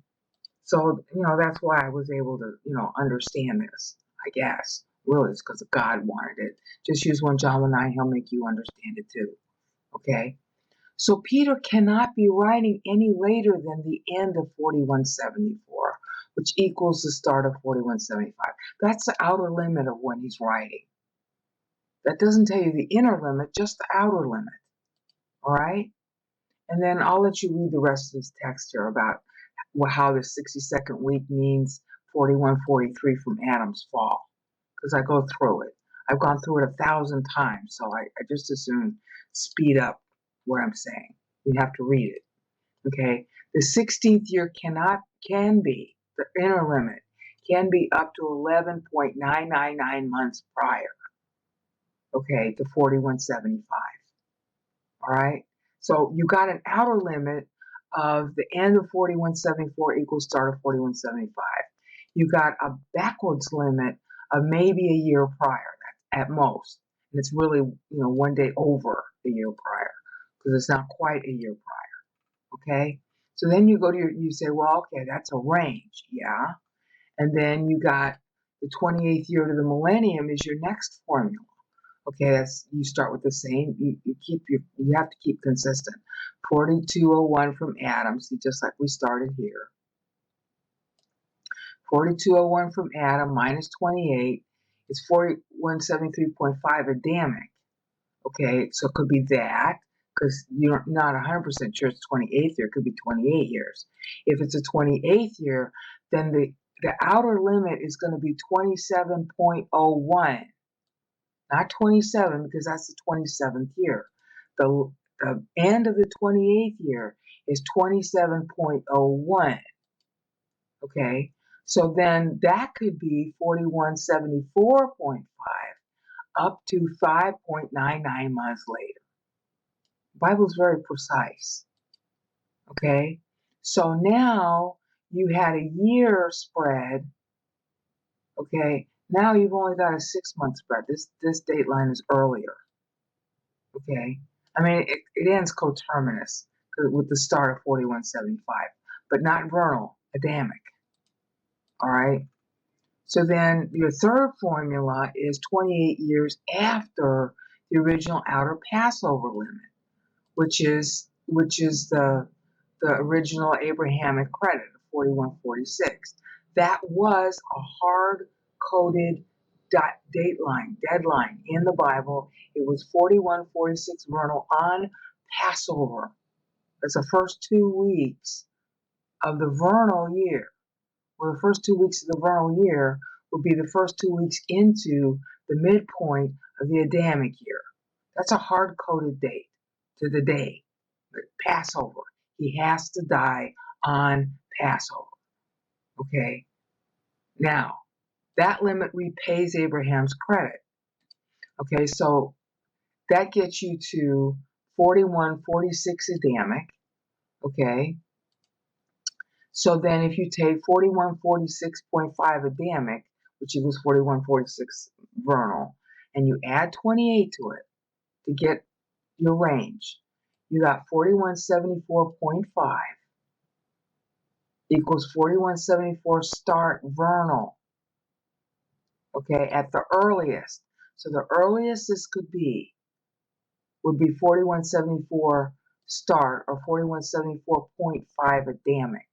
So, that's why I was able to, understand this, I guess. Really, it's because God wanted it. Just use 1 John 1:9, he'll make you understand it too. Okay? So Peter cannot be writing any later than the end of 4174, which equals the start of 4175. That's the outer limit of when he's writing. That doesn't tell you the inner limit, just the outer limit. All right? And then I'll let you read the rest of this text here about how the 62nd week means 4143 from Adam's fall, because I go through it. I've gone through it 1,000 times, so I just as soon speed up what I'm saying. You have to read it. Okay? The 16th year can be, the inner limit, can be up to 11.999 months prior, okay, to 4175. All right? So you got an outer limit of the end of 4174 equals start of 4175. You got a backwards limit of maybe a year prior at most. And it's really, one day over a year prior because it's not quite a year prior. Okay? So then you go to you say, well, okay, that's a range. Yeah. And then you got the 28th year to the millennium is your next formula. Okay, you start with the same. You have to keep consistent. 4201 from Adam, see, just like we started here. 4201 from Adam minus 28 is 4173.5 Adamic. Okay, so it could be that because you're not 100% sure it's 28th year. It could be 28 years. If it's a 28th year, then the outer limit is going to be 27.01. Not 27 because that's the 27th year. The end of the 28th year is 27.01. Okay, so then that could be 4174.5 up to 5.99 months later. The Bible's very precise. Okay, so now you had a year spread. Okay, now you've only got a 6-month spread. This dateline is earlier. Okay, I mean it ends coterminous with the start of 4175, but not vernal, Adamic. All right. So then your third formula is 28 years after the original outer Passover limit, which is the original Abrahamic credit of 4146. That was a hard-coded deadline in the Bible. It was 4146 vernal on Passover. That's the first 2 weeks of the vernal year. Well, the first 2 weeks of the vernal year would be the first 2 weeks into the midpoint of the Adamic year. That's a hard-coded date to the day. Passover. He has to die on Passover. Okay? Now, that limit repays Abraham's credit. Okay, so that gets you to 4146 Adamic. Okay? So then if you take 4146.5 Adamic, which equals 4146 vernal, and you add 28 to it to get your range, you got 4174.5 equals 4174 start vernal. Okay, at the earliest. So the earliest this could be would be 4174 start or 4174.5 Adamic.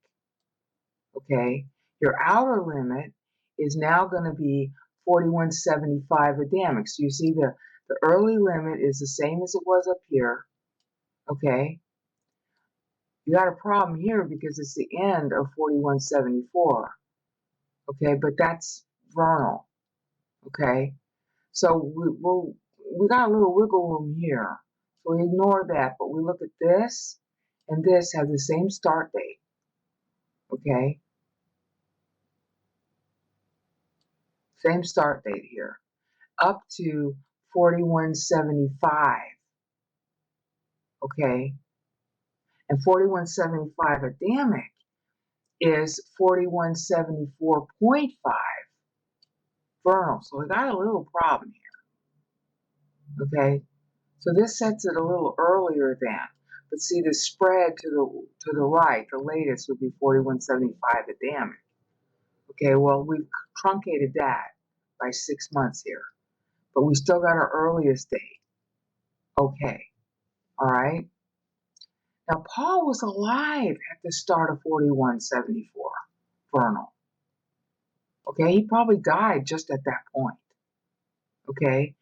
Okay, your outer limit is now going to be 4175 Adamic. So you see the early limit is the same as it was up here. Okay, you got a problem here because it's the end of 4174. Okay, but that's vernal. Okay, so we got a little wiggle room here. So we ignore that, but we look at this, and this have the same start date. Okay, same start date here, up to 4175. Okay, and 4175 Adamic is 4174.5 vernal. So we got a little problem here. Okay, so this sets it a little earlier than, but see the spread to the right, the latest would be 4175 Adamic. Okay, well we've truncated that by 6 months here, but we still got our earliest date. Okay, all right. Now, Paul was alive at the start of 4174, vernal. Okay, he probably died just at that point. Okay,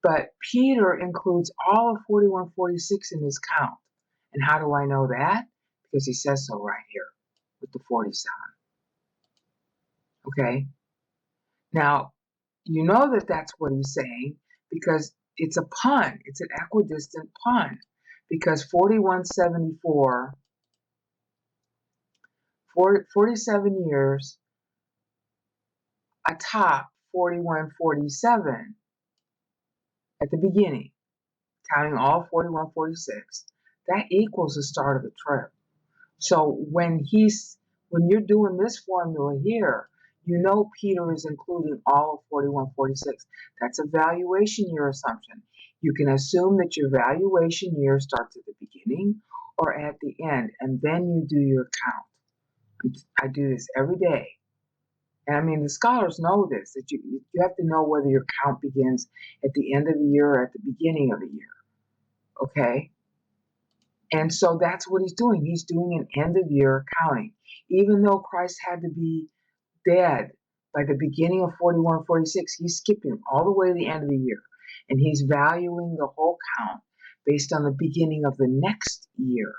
but Peter includes all of 4146 in his count. And how do I know that? Because he says so right here with the 47. Okay, now you know that that's what he's saying because it's a pun. It's an equidistant pun because 4174, 47 years atop 4147 at the beginning, counting all 4146, that equals the start of the trip. So when you're doing this formula here, you know Peter is including all of 4146. That's a valuation year assumption. You can assume that your valuation year starts at the beginning or at the end, and then you do your count. I do this every day. And I mean, the scholars know this, that you have to know whether your count begins at the end of the year or at the beginning of the year. Okay? And so that's what he's doing. He's doing an end of year counting. Even though Christ had to be dead by the beginning of 4146, he's skipping all the way to the end of the year. And he's valuing the whole count based on the beginning of the next year,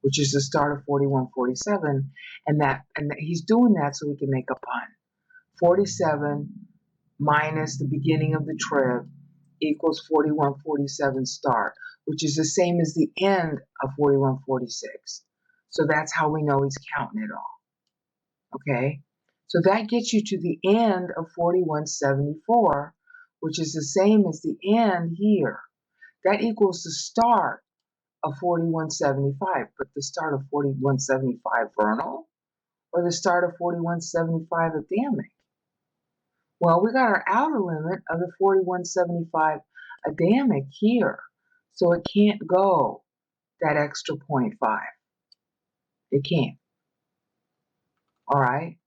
which is the start of 4147. And he's doing that so he can make a pun. 47 minus the beginning of the trib equals 4147 start, which is the same as the end of 4146. So that's how we know he's counting it all. Okay? So that gets you to the end of 4174, which is the same as the end here. That equals the start of 4175, but the start of 4175 vernal or the start of 4175 Adamic? Well, we got our outer limit of the 4175 Adamic here, so it can't go that extra 0.5. It can't. All right?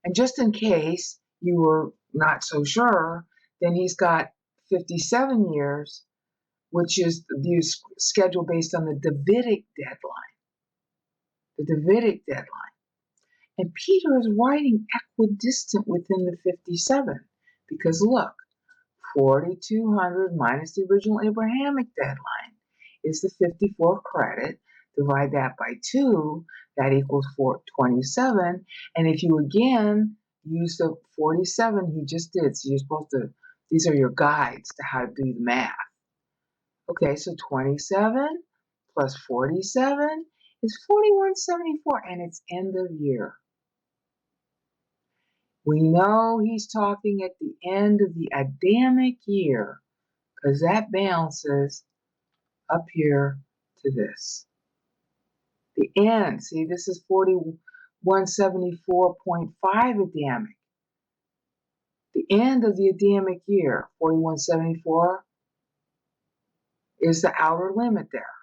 And just in case you were not so sure, then he's got 57 years, which is the schedule based on the Davidic deadline. The Davidic deadline. And Peter is writing equidistant within the 57 because look, 4200 minus the original Abrahamic deadline is the 54 credit. Divide that by 2, that equals 427. And if you again use the 47 he just did, so you're supposed to, these are your guides to how to do the math. Okay, so 27 plus 47 is 4174, and it's end of year. We know he's talking at the end of the Adamic year because that balances up here to this. The end, see, this is 4174.5 Adamic. The end of the Adamic year, 4174, is the outer limit there.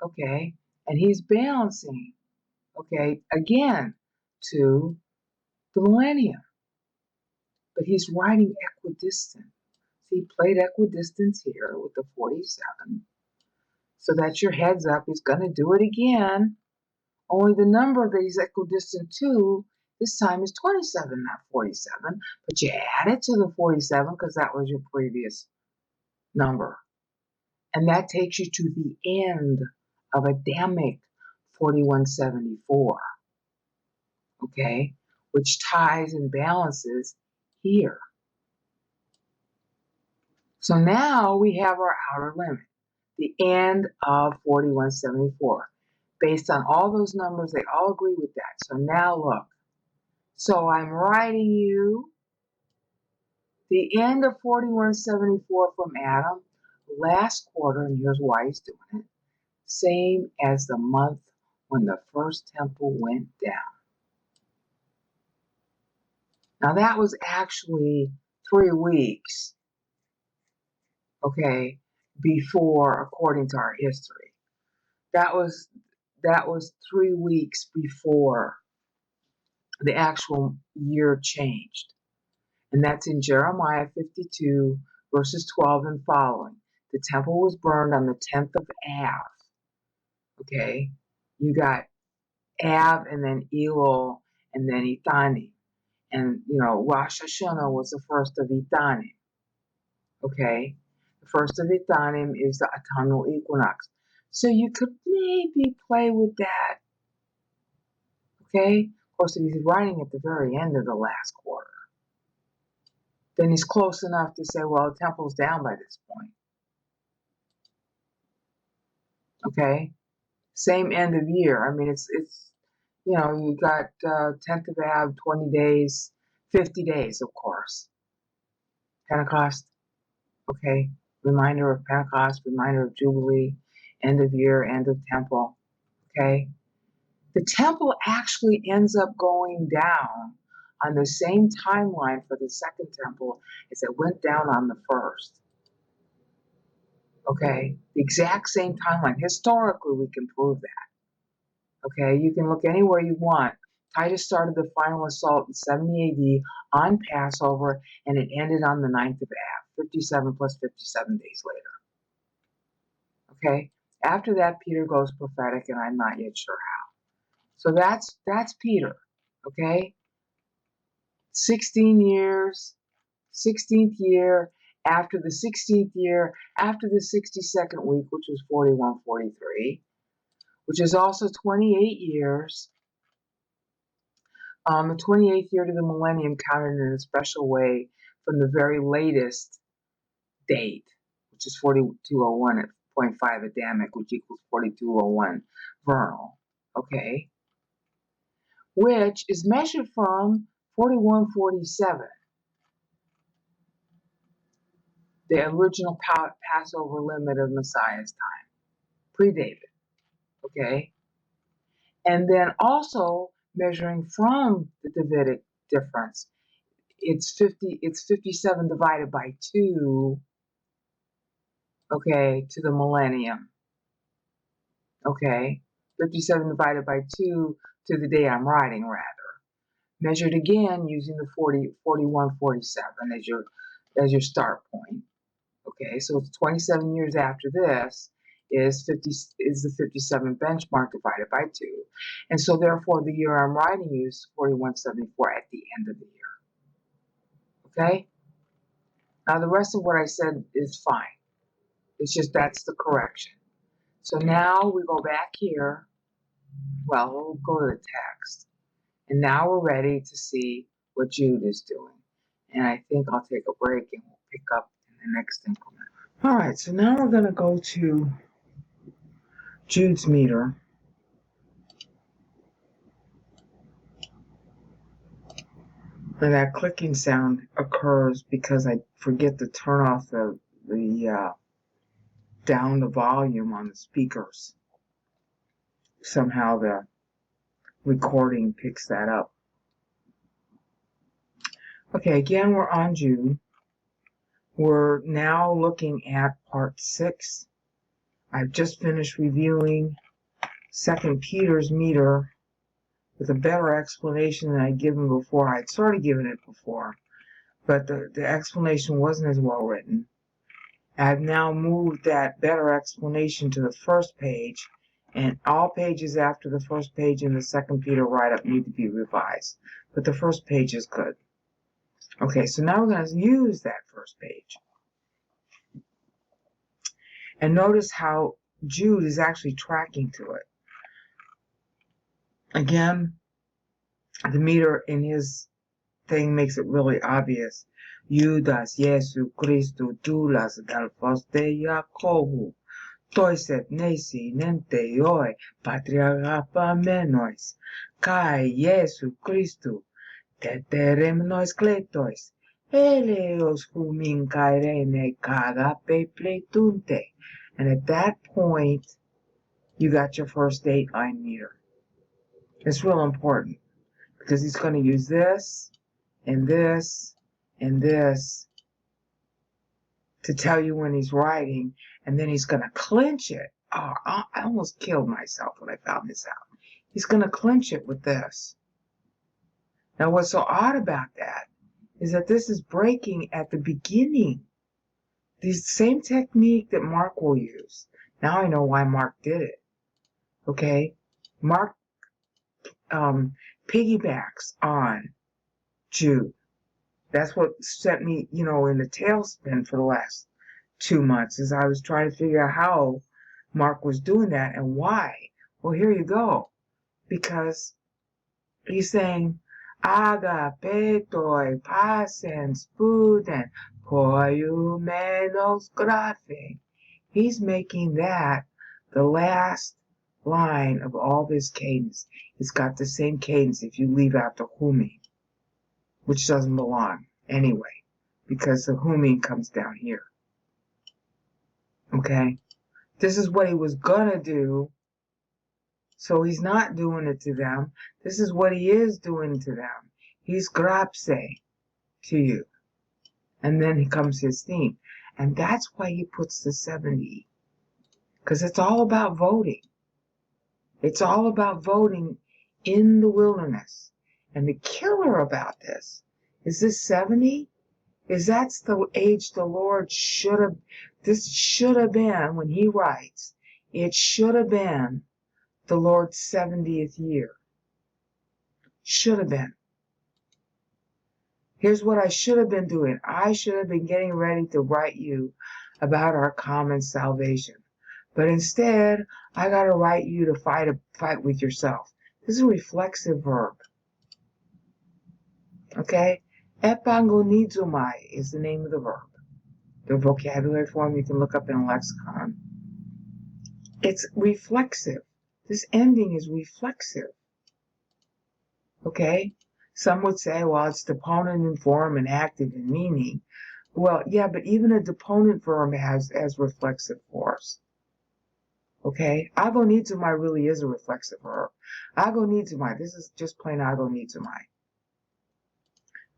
Okay, and he's balancing, okay, again to the millennium. But he's writing equidistant. See, he played equidistance here with the 47. So that's your heads up. He's going to do it again. Only the number that he's equidistant to this time is 27, not 47. But you add it to the 47 because that was your previous number. And that takes you to the end of Adamic 4174. Okay? Which ties and balances here. So now we have our outer limit, the end of 4174. Based on all those numbers, they all agree with that. So now look. So I'm writing you the end of 4174 from Adam, last quarter, and here's why he's doing it. Same as the month when the first temple went down. Now that was actually 3 weeks, okay, before, according to our history. That was 3 weeks before the actual year changed. And that's in Jeremiah 52, verses 12 and following. The temple was burned on the 10th of Av. Okay? You got Av and then Elul and then Ethani. And, Rosh Hashanah was the first of Ethani. Okay? The first of Ethanim is the autumnal equinox. So you could maybe play with that. Okay? Of course, if he's writing at the very end of the last quarter, then he's close enough to say, well, the temple's down by this point. Okay? Same end of year. I mean, it's you got 10th of Ab, 20 days, 50 days, of course. Pentecost. Okay? Reminder of Pentecost, reminder of Jubilee, end of year, end of temple. Okay? The temple actually ends up going down on the same timeline for the second temple as it went down on the first. Okay? The exact same timeline. Historically, we can prove that. Okay? You can look anywhere you want. Titus started the final assault in 70 AD on Passover, and it ended on the 9th of Ab, 57 plus 57 days later. Okay? After that, Peter goes prophetic, and I'm not yet sure how. So that's Peter. Okay? 16 years, 16th year, after the 16th year, after the 62nd week, which was 41-43, which is also 28 years. The 28th year to the millennium counted in a special way from the very latest date, which is 4201 at 0.5 Adamic, which equals 4201 vernal, okay? Which is measured from 4147, the original Passover limit of Messiah's time, pre-David, okay? And then also measuring from the Davidic difference, it's 57 divided by 2, okay, to the millennium, okay? 57 divided by 2 to the day I'm writing, rather. Measured again using the 4147 as your start point. Okay, so it's 27 years after this is the 57 benchmark divided by 2. And so therefore the year I'm writing you is 4174 at the end of the year. Okay? Now the rest of what I said is fine. It's just that's the correction. So now we go back here. Well, we'll go to the text. And now we're ready to see what Jude is doing. And I think I'll take a break and we'll pick up in the next increment. All right, so now we're going to go to Jude's meter. And that clicking sound occurs because I forget to turn off down the volume on the speakers. Somehow the recording picks that up. Okay, again, we're on Jude. We're now looking at part 6. I've just finished reviewing 2 Peter's meter with a better explanation than I'd given before. I'd sort of given it before, but the explanation wasn't as well written. I've now moved that better explanation to the first page, and all pages after the first page in the 2 Peter write-up need to be revised, but the first page is good. Okay, so now we're going to use that first page. And notice how Jude is actually tracking to it. Again, the meter in his thing makes it really obvious. Judas Jesu Christu Tulas Galfos de Jacobu, Toiset Nesi Nente Oi Patriarchapa Menois, Kai Jesu Christu, Teterem Nois Kletois, Eleos Humin Kairene Kagape Pletunte. And at that point, you got your first Dateline meter. It's real important because he's going to use this and this and this to tell you when he's writing, and then he's going to clinch it. Oh, I almost killed myself when I found this out. He's going to clinch it with this. Now, what's so odd about that is that this is breaking at the beginning. The same technique that Mark will use. Now I know why Mark did it. Okay? Mark piggybacks on Jude. That's what set me, in the tailspin for the last 2 months, is I was trying to figure out how Mark was doing that and why. Well, here you go. Because he's saying, agapetoi pasens puden poiumenos graphe. He's making that the last line of all this cadence. It's got the same cadence if you leave out the humi, which doesn't belong anyway, because the humi comes down here. Okay? This is what he was gonna do, so he's not doing it to them. This is what he is doing to them. He's grapse to you. And then comes his theme. And that's why he puts the 70. Because it's all about voting. It's all about voting in the wilderness. And the killer about this is this 70 is that's the age the Lord this should have been, when he writes, it should have been the Lord's 70th year. Should have been. Here's what I should have been doing. I should have been getting ready to write you about our common salvation. But instead, I got to write you to fight with yourself. This is a reflexive verb. Okay? Epangonizomai is the name of the verb. The vocabulary form you can look up in a lexicon. It's reflexive. This ending is reflexive. Okay? Some would say, well, it's deponent in form and active in meaning. Well, yeah, but even a deponent verb has reflexive force. Okay? Agonizomai really is a reflexive verb. Agonizomai, this is just plain agonizomai.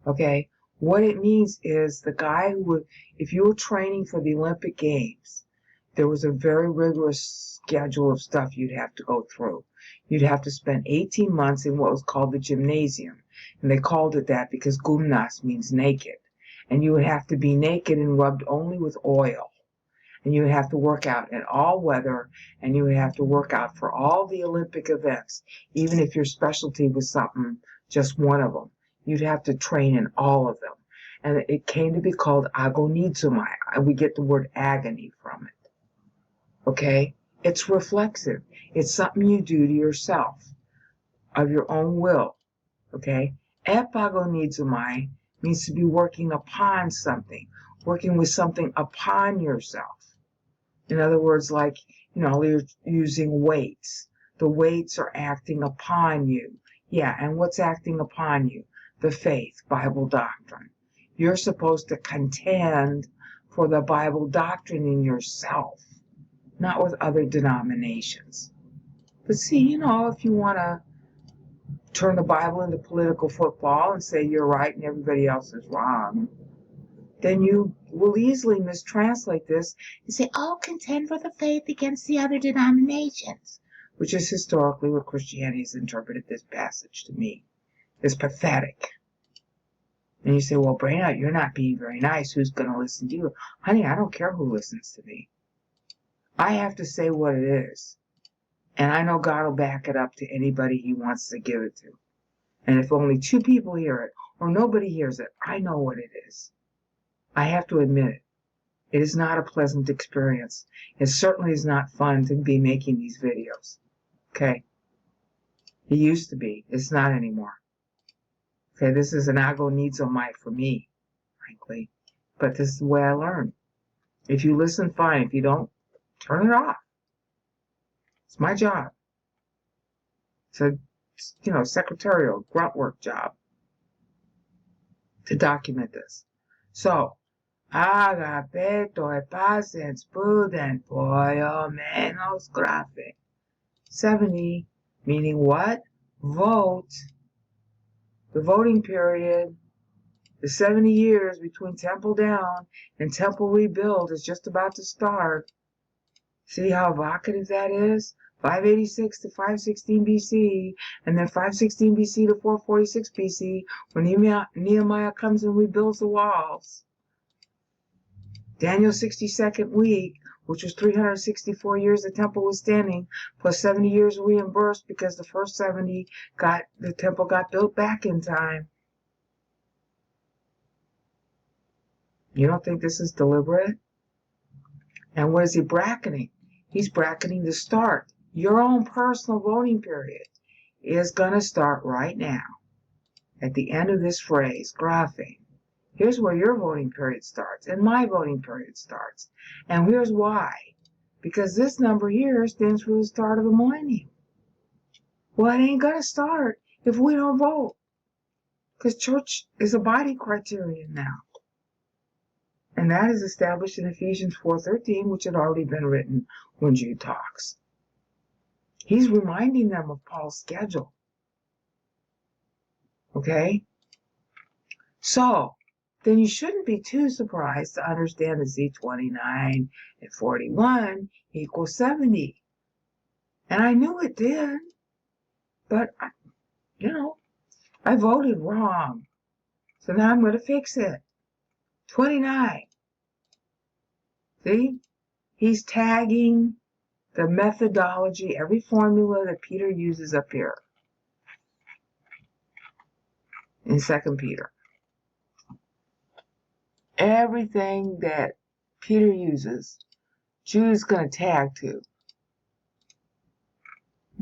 Okay? What it means is the guy who would, if you were training for the Olympic Games, there was a very rigorous schedule of stuff you'd have to go through. You'd have to spend 18 months in what was called the gymnasium. And they called it that because gymnas means naked. And you would have to be naked and rubbed only with oil. And you would have to work out in all weather, and you would have to work out for all the Olympic events, even if your specialty was something, just one of them. You'd have to train in all of them. And it came to be called agonizomai. And we get the word agony from it. Okay? It's reflexive. It's something you do to yourself, of your own will. Okay? Epagonizomai means to be working upon something, working with something upon yourself. In other words, like, you're using weights. The weights are acting upon you. Yeah, and what's acting upon you? The faith, Bible doctrine. You're supposed to contend for the Bible doctrine in yourself, not with other denominations. But see, if you want to turn the Bible into political football and say you're right and everybody else is wrong, then you will easily mistranslate this and say, oh, contend for the faith against the other denominations, which is historically what Christianity has interpreted this passage to me. It's pathetic. And you say, well, Brainard, you're not being very nice. Who's going to listen to you? Honey, I don't care who listens to me. I have to say what it is. And I know God will back it up to anybody he wants to give it to. And if only 2 people hear it, or nobody hears it, I know what it is. I have to admit it. It is not a pleasant experience. It certainly is not fun to be making these videos. Okay? It used to be. It's not anymore. Okay, this is an agonizomai for me, frankly. But this is the way I learn. If you listen, fine. If you don't, turn it off. It's my job. It's a, secretarial, grunt work job to document this. So, agapetoi pasens puden poiumenos graphe. 70, meaning what? Vote. The voting period, the 70 years between Temple Down and Temple Rebuild is just about to start. See how evocative that is? 586 to 516 BC, and then 516 BC to 446 BC, when Nehemiah comes and rebuilds the walls. Daniel's 62nd week, which was 364 years the temple was standing, plus 70 years reimbursed because the first 70 the temple got built back in time. You don't think this is deliberate? And what is he bracketing? He's bracketing the start. Your own personal voting period is going to start right now. At the end of this phrase, graphing. Here's where your voting period starts, and my voting period starts. And here's why. Because this number here stands for the start of the millennium. Well, it ain't going to start if we don't vote. Because church is a body criterion now. And that is established in Ephesians 4:13, which had already been written when Jude talks. He's reminding them of Paul's schedule. Okay? So, then you shouldn't be too surprised to understand that Z29 and 41 equals 70. And I knew it did, but, I voted wrong. So now I'm going to fix it. 29. See? He's tagging the methodology, every formula that Peter uses up here in 2 Peter. Everything that Peter uses, Jude is going to tag to.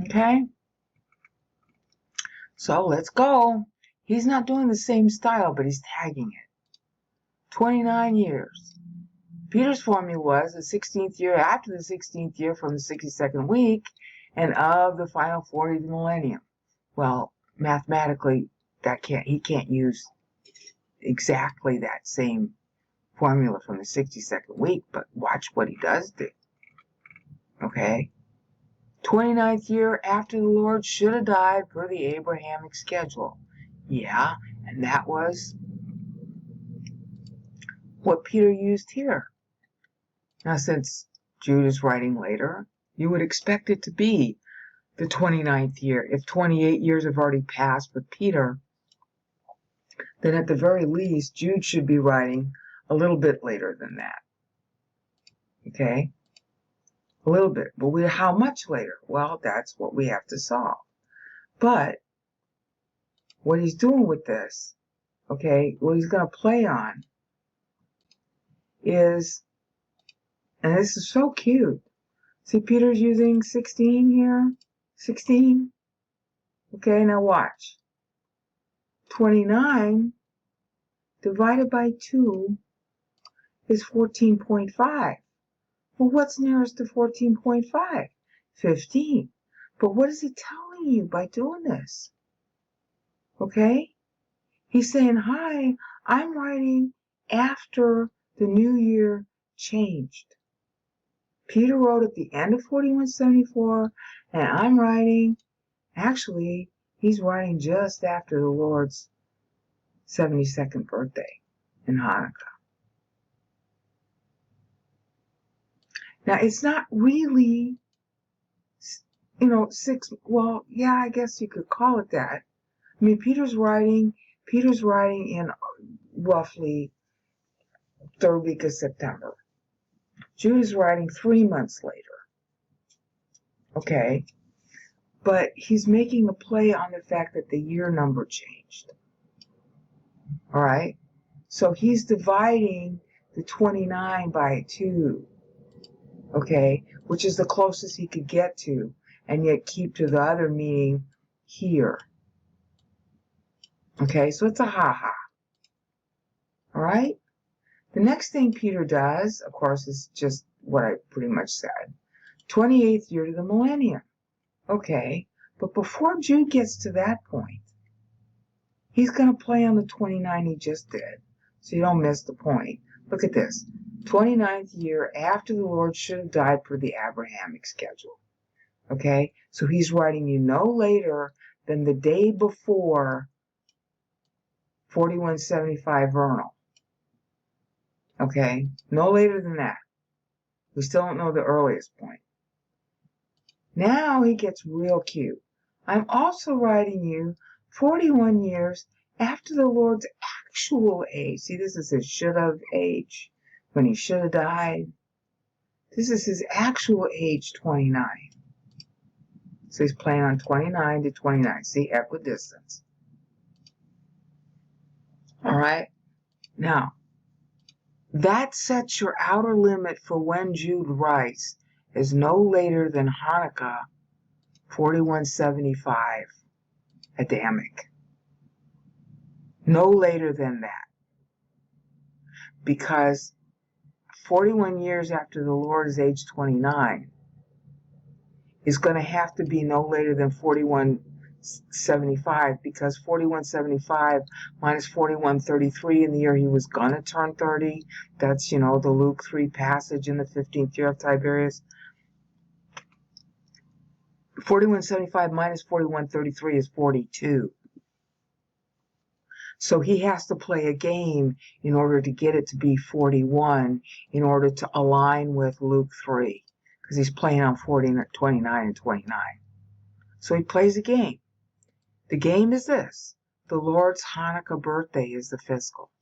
Okay? So let's go. He's not doing the same style, but he's tagging it. 29 years. Peter's formula was the 16th year after the 16th year from the 62nd week and of the final 40th millennium. Well, mathematically, he can't use exactly that same formula from the 62nd week, but watch what he does do. Okay? 29th year after the Lord should have died per the Abrahamic schedule. Yeah, and that was what Peter used here. Now, since Jude is writing later, you would expect it to be the 29th year. If 28 years have already passed with Peter, then at the very least, Jude should be writing a little bit later than that. Okay? A little bit. But how much later? Well, that's what we have to solve. But what he's doing with this, okay, what he's going to play on is, and this is so cute. See, Peter's using 16 here. 16. Okay, now watch. 29 divided by 2 is 14.5. Well, what's nearest to 14.5? 15. But what is he telling you by doing this? Okay? He's saying, hi, I'm writing after the new year changed. Peter wrote at the end of 4174, and I'm writing, actually, he's writing just after the Lord's 72nd birthday in Hanukkah. Now, it's not really, well, yeah, I guess you could call it that. I mean, Peter's writing in roughly third week of September. Jude is writing 3 months later. Okay? But he's making a play on the fact that the year number changed. All right? So he's dividing the 29 by 2. Okay? Which is the closest he could get to, and yet keep to the other meaning here. Okay? So it's a ha-ha. All right? The next thing Peter does, of course, is just what I pretty much said. 28th year to the millennium. Okay, but before Jude gets to that point, he's going to play on the 29 he just did, so you don't miss the point. Look at this. 29th year after the Lord should have died per the Abrahamic schedule. Okay, so he's writing you no later than the day before 4175 vernal. Okay, no later than that. We still don't know the earliest point. Now he gets real cute. I'm also writing you 41 years after the Lord's actual age. See, this is his should have age, when he should have died. This is his actual age, 29. So he's playing on 29 to 29. See, equidistance. All right. Now, that sets your outer limit for when Jude writes is no later than Hanukkah 4175 Adamic. No later than that. Because 41 years after the Lord is age 29 is going to have to be no later than 4175, because 4175 minus 4133 in the year he was going to turn 30, that's, the Luke 3 passage in the 15th year of Tiberius. 4175 minus 4133 is 42. So he has to play a game in order to get it to be 41 in order to align with Luke 3, because he's playing on 29 and 29. So he plays a game. The game is this. The Lord's Hanukkah birthday is the fiscal.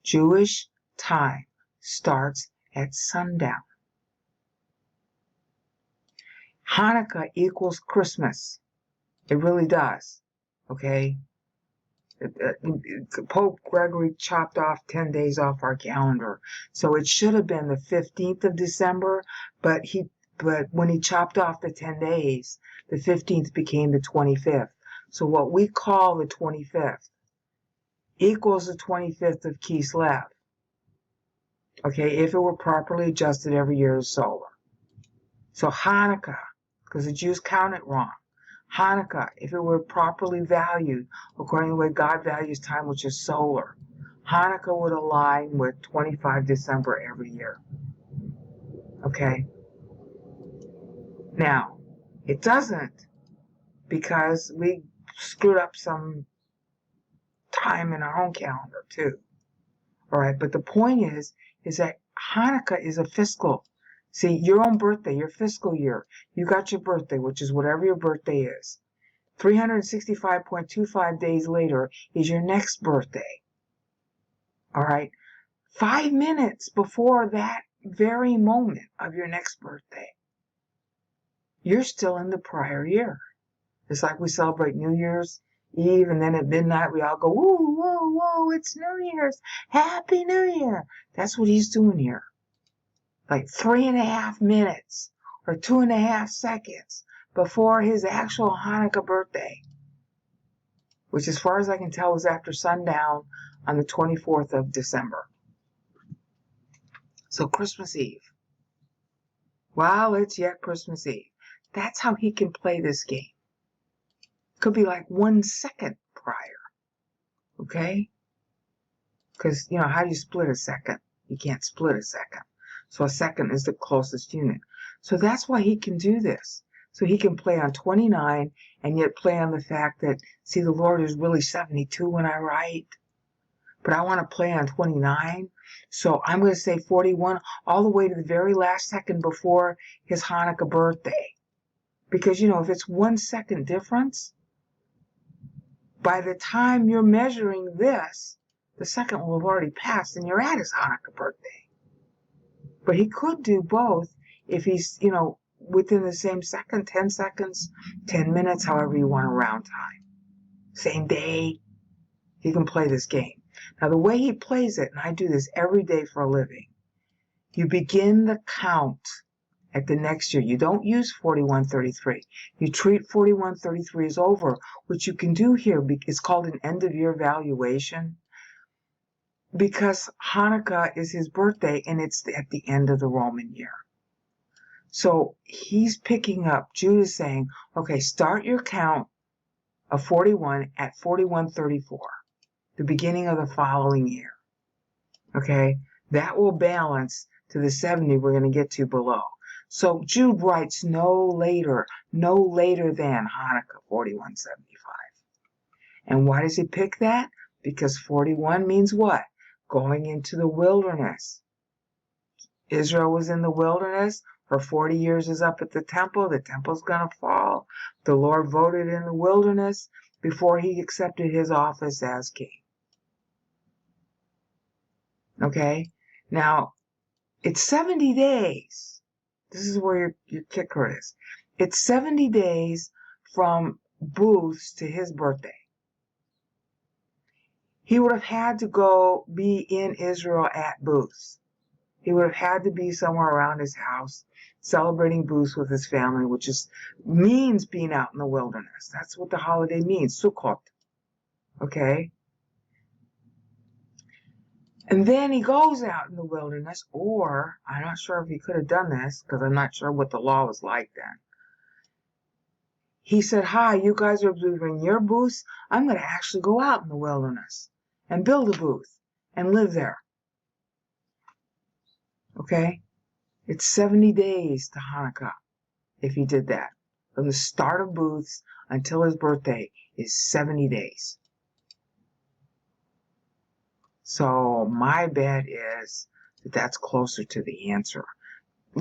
Jewish time starts at sundown. Hanukkah equals Christmas. It really does. Okay? Pope Gregory chopped off 10 days off our calendar. So it should have been the 15th of December, but when he chopped off the 10 days, the 15th became the 25th. So what we call the 25th equals the 25th of Kislev. Okay, if it were properly adjusted every year as solar. So Hanukkah, because the Jews count it wrong. Hanukkah, if it were properly valued according to the way God values time, which is solar, Hanukkah would align with 25 December every year. Okay? Now, it doesn't, because we screwed up some time in our own calendar too. All right, but the point is that Hanukkah is a fiscal. See, your own birthday, your fiscal year, you got your birthday, which is whatever your birthday is. 365.25 days later is your next birthday. All right, 5 minutes before that very moment of your next birthday, you're still in the prior year. It's like we celebrate New Year's Eve, and then at midnight we all go, whoa, whoa, whoa, it's New Year's, Happy New Year. That's what he's doing here. Like 3.5 minutes or 2.5 seconds before his actual Hanukkah birthday, which as far as I can tell was after sundown on the 24th of December. So Christmas Eve. While it's yet Christmas Eve. That's how he can play this game. Could be like 1 second prior. Okay? Because, how do you split a second? You can't split a second. So a second is the closest unit. So that's why he can do this. So he can play on 29 and yet play on the fact that, see, the Lord is really 72 when I write. But I want to play on 29. So I'm going to say 41 all the way to the very last second before his Hanukkah birthday. Because, if it's 1 second difference, by the time you're measuring this, the second will have already passed and you're at his Hanukkah birthday. But he could do both if he's, within the same second, 10 seconds, 10 minutes, however you want to round time. Same day, he can play this game. Now, the way he plays it, and I do this every day for a living, you begin the count at the next year. You don't use 4133. You treat 4133 as over. What you can do here is called an end-of-year valuation, because Hanukkah is his birthday and it's at the end of the Roman year. So he's picking up, Jude is saying, okay, start your count of 41 at 4134, the beginning of the following year. Okay, that will balance to the 70 we're going to get to below. So Jude writes no later than Hanukkah 4175. And why does he pick that? Because 41 means what? Going into the wilderness. Israel was in the wilderness. For 40 years is up at the temple. The temple's going to fall. The Lord voted in the wilderness before he accepted his office as king. Okay? Now, It's 70 days. This is where your kicker is. It's 70 days from Booth's to his birthday. He would have had to go be in Israel at Booth's. He would have had to be somewhere around his house celebrating Booth's with his family, which means being out in the wilderness. That's what the holiday means, Sukkot. Okay? And then he goes out in the wilderness, or I'm not sure if he could have done this because I'm not sure what the law was like then. He said, hi, you guys are observing your booths. I'm going to actually go out in the wilderness and build a booth and live there. Okay? It's 70 days to Hanukkah if he did that. From the start of Booth's until his birthday is 70 days. So my bet is that that's closer to the answer.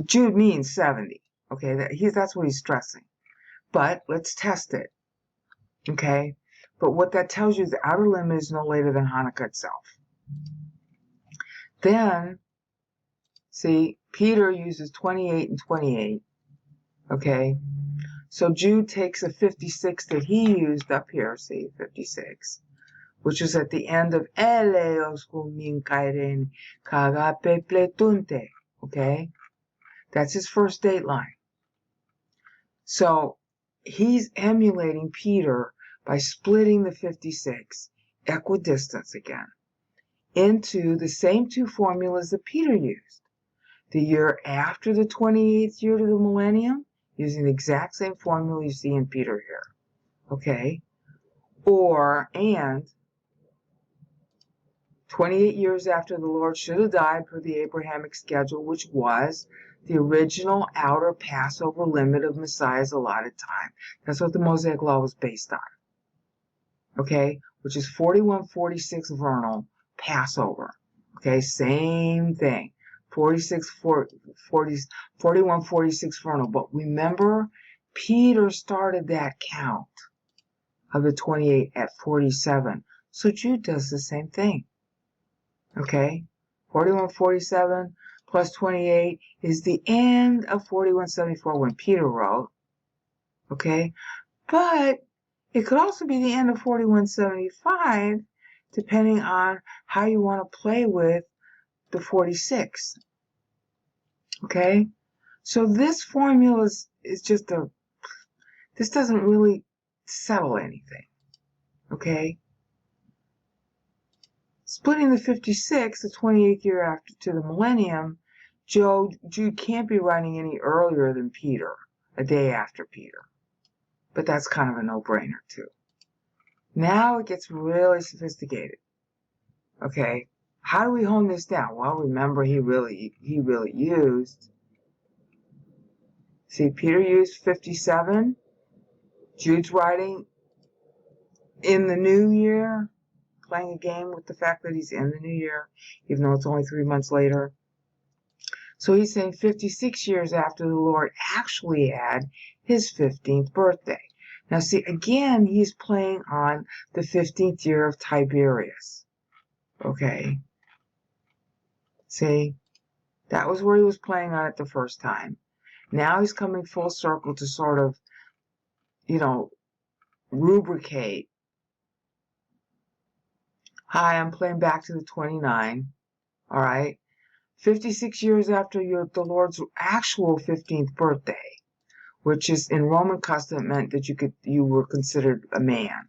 Jude means 70. Okay, that's what he's stressing. But let's test it. Okay? But what that tells you is the outer limit is no later than Hanukkah itself. Then, see, Peter uses 28 and 28. Okay? So Jude takes a 56 that he used up here, see, 56, which is at the end of Eleos kumin kairen kagape pletunte. Okay? That's his first date line. So he's emulating Peter by splitting the 56, equidistance again, into the same two formulas that Peter used. The year after the 28th year to the millennium, using the exact same formula you see in Peter here. Okay? And 28 years after the Lord should have died per the Abrahamic schedule, which was the original outer Passover limit of Messiah's allotted time. That's what the Mosaic Law was based on. Okay? Which is 4146 vernal Passover. Okay? Same thing. 4146 vernal. But remember, Peter started that count of the 28 at 47. So Jude does the same thing. Okay? 4147 plus 28 is the end of 4174 when Peter wrote. Okay? But it could also be the end of 4175 depending on how you want to play with the 46. Okay? So this formula is just this doesn't really settle anything. Okay? Splitting the 56, the 28th year after to the millennium, Jude can't be writing any earlier than Peter, a day after Peter. But that's kind of a no-brainer too. Now it gets really sophisticated. Okay? How do we hone this down? Well, remember he really used. See, Peter used 57. Jude's writing in the new year, playing a game with the fact that he's in the new year, even though it's only 3 months later. So he's saying 56 years after the Lord actually had his 15th birthday. Now see, again, he's playing on the 15th year of Tiberius. Okay? See? That was where he was playing on it the first time. Now he's coming full circle to sort of, rubricate. Hi, I'm playing back to the 29. All right? 56 years after the Lord's actual 15th birthday, which is in Roman custom meant that you were considered a man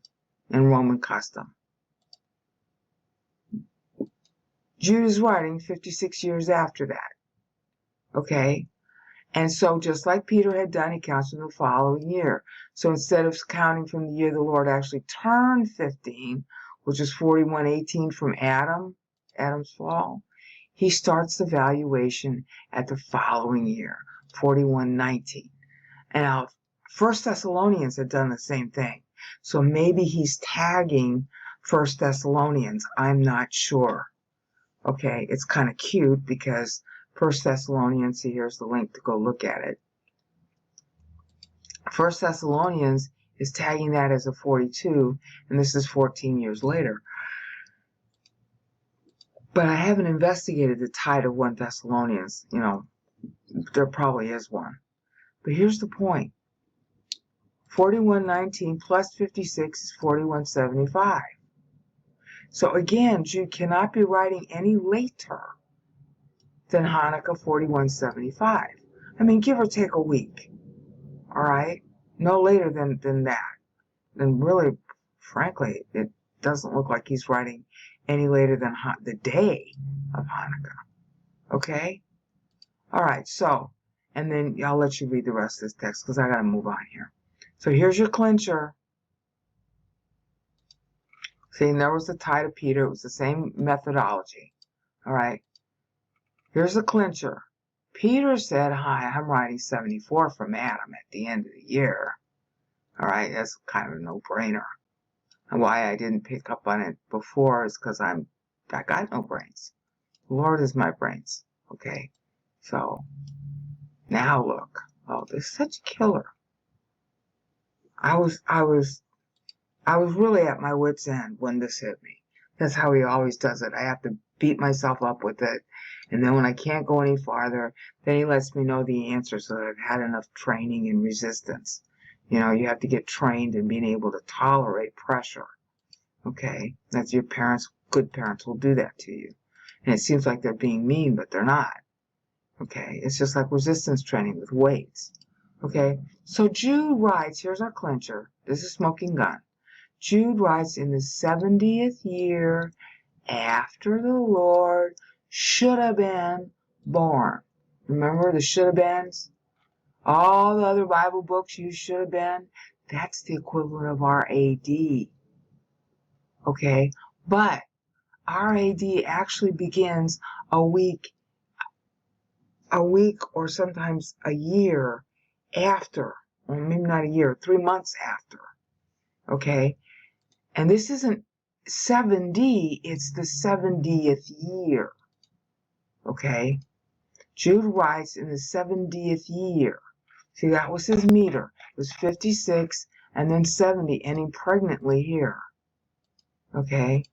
in Roman custom. Jude is writing 56 years after that. Okay? And so just like Peter had done, he counts from the following year. So instead of counting from the year the Lord actually turned 15, which is 4118 from Adam's fall, he starts the valuation at the following year, 4119. And now, 1 Thessalonians had done the same thing. So maybe he's tagging 1 Thessalonians. I'm not sure. Okay, it's kind of cute because 1 Thessalonians, see, here's the link to go look at it. 1 Thessalonians is tagging that as a 42, and this is 14 years later. But I haven't investigated the tithe of 1 Thessalonians. There probably is one. But here's the point. 4119 plus 56 is 4175. So again, Jude cannot be writing any later than Hanukkah 4175. I mean, give or take a week. All right? No later than that. And really, frankly, it doesn't look like he's writing any later than the day of Hanukkah. Okay? All right, so, and then I'll let you read the rest of this text because I got to move on here. So here's your clincher. See, and there was the tithe of Peter. It was the same methodology. All right? Here's the clincher. Peter said, hi, I'm writing 74 from Adam at the end of the year. All right, that's kind of a no-brainer. And why I didn't pick up on it before is because I got no brains. The Lord is my brains. Okay? So, now look. Oh, this is such a killer. I was really at my wit's end when this hit me. That's how he always does it. I have to beat myself up with it. And then when I can't go any farther, then he lets me know the answer so that I've had enough training and resistance. You have to get trained in being able to tolerate pressure. Okay? That's your parents, good parents will do that to you. And it seems like they're being mean, but they're not. Okay? It's just like resistance training with weights. Okay? So Jude writes, here's our clincher. This is smoking gun. Jude writes in the 70th year after the Lord should have been born. Remember the should have beens? All the other Bible books you should have been. That's the equivalent of our AD. Okay? But our AD actually begins a week or sometimes a year after, or maybe not a year, 3 months after. Okay? And this isn't 7D, it's the 70th year. Okay? Jude writes in the 70th year. See, that was his meter. It was 56 and then 70, ending pregnantly here. Okay?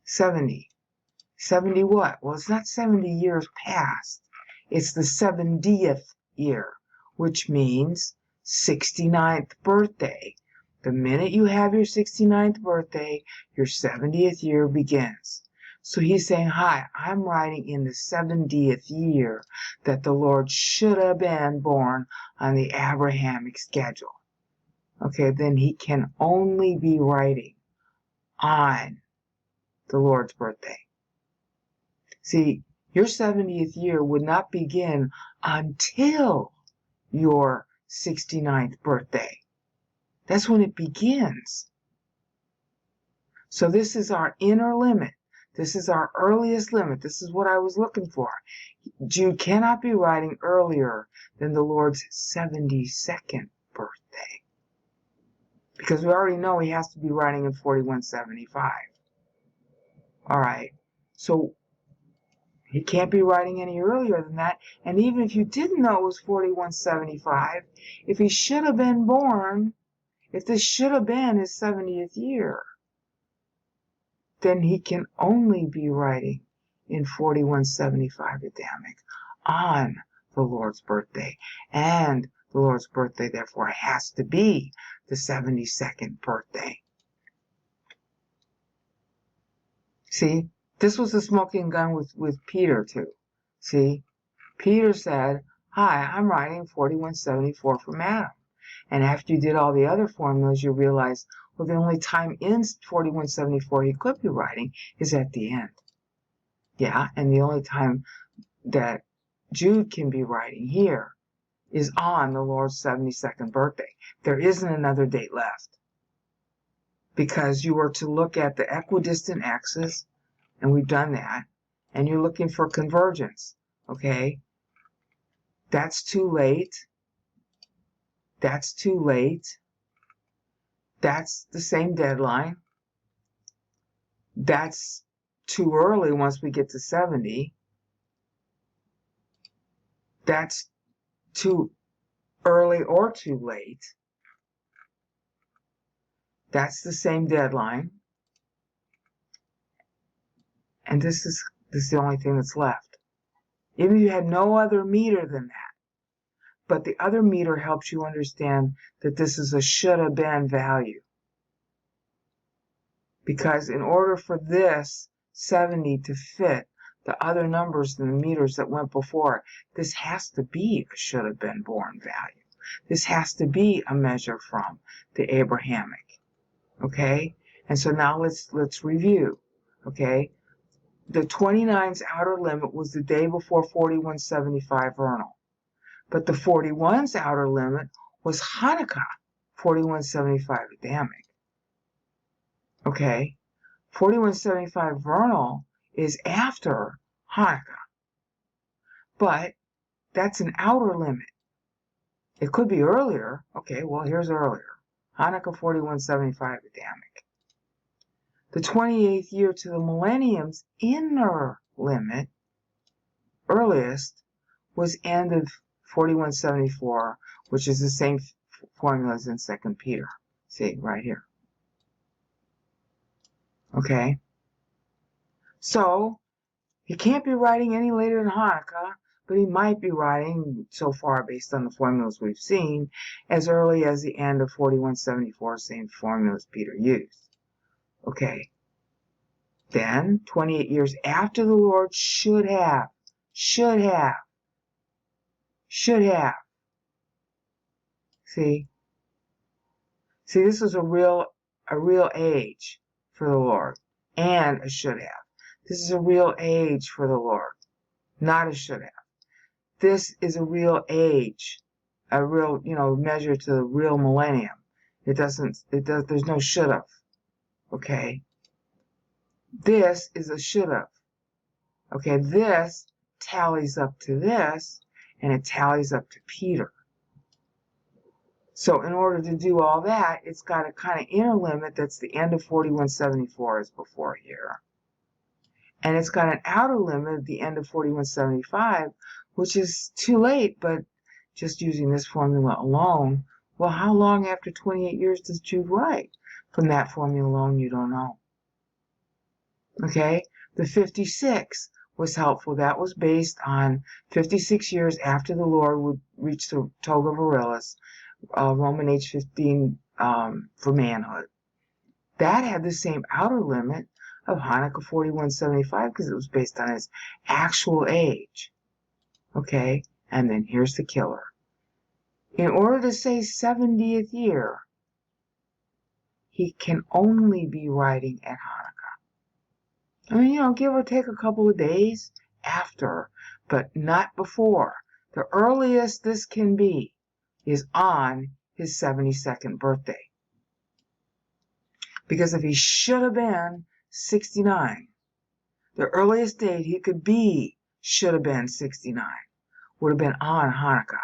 70. 70 what? Well, it's not 70 years past. It's the 70th year, which means 69th birthday. The minute you have your 69th birthday, your 70th year begins. So he's saying, hi, I'm writing in the 70th year that the Lord should have been born on the Abrahamic schedule. Okay, then he can only be writing on the Lord's birthday. See, your 70th year would not begin until your 69th birthday. That's when it begins. So this is our inner limit. This is our earliest limit. This is what I was looking for. Jude cannot be writing earlier than the Lord's 72nd birthday. Because we already know he has to be writing in 4175. All right. So he can't be writing any earlier than that. And even if you didn't know it was 4175, if he should have been born, if this should have been his 70th year, then he can only be writing in 4175 Adamic on the Lord's birthday. And the Lord's birthday, therefore, has to be the 72nd birthday. See, this was the smoking gun with Peter, too. See, Peter said, hi, I'm writing 4174 from Adam. And after you did all the other formulas, you realize, well, the only time in 4174 he could be writing is at the end. Yeah, and the only time that Jude can be writing here is on the Lord's 72nd birthday. There isn't another date left. Because you were to look at the equidistant axis, and we've done that, and you're looking for convergence, okay? That's too late. That's too late. That's the same deadline. That's too early once we get to 70. That's too early or too late. That's the same deadline. And this is the only thing that's left. Even if you had no other meter than that, but the other meter helps you understand that this is a should have been value. Because in order for this 70 to fit the other numbers in the meters that went before, this has to be a should have been born value. This has to be a measure from the Abrahamic. Okay? And so now let's review. Okay? The 29's outer limit was the day before 4175 vernal. But the 41's outer limit was Hanukkah 4175 Adamic. Okay? 4175 vernal is after Hanukkah. But that's an outer limit. It could be earlier. Okay, well, here's earlier. Hanukkah 4175 Adamic. The 28th year to the millennium's inner limit, earliest, was end of 4174, which is the same formula as in 2 Peter. See, right here. Okay? So, he can't be writing any later than Hanukkah, but he might be writing, so far based on the formulas we've seen, as early as the end of 4174, same formulas Peter used. Okay. Then, 28 years after the Lord should have. See, this is a real age for the Lord, and a should have. This is a real age for the Lord, not a should have. This is a real age, a real, measure to the real millennium. There's no should have. Okay? This is a should have. Okay, this tallies up to this, and it tallies up to Peter. So in order to do all that, it's got a kind of inner limit that's the end of 4174 is before here. And it's got an outer limit at the end of 4175, which is too late, but just using this formula alone, well, how long after 28 years does Jude write? From that formula alone, you don't know. Okay? The 56 was helpful. That was based on 56 years after the Lord would reach the toga virilis, Roman age 15 for manhood. That had the same outer limit of Hanukkah 4175 because it was based on his actual age. Okay? And then here's the killer. In order to say 70th year, he can only be writing at Hanukkah. I mean, give or take a couple of days after, but not before. The earliest this can be is on his 72nd birthday. Because if he should have been 69, the earliest date he could be should have been 69, would have been on Hanukkah,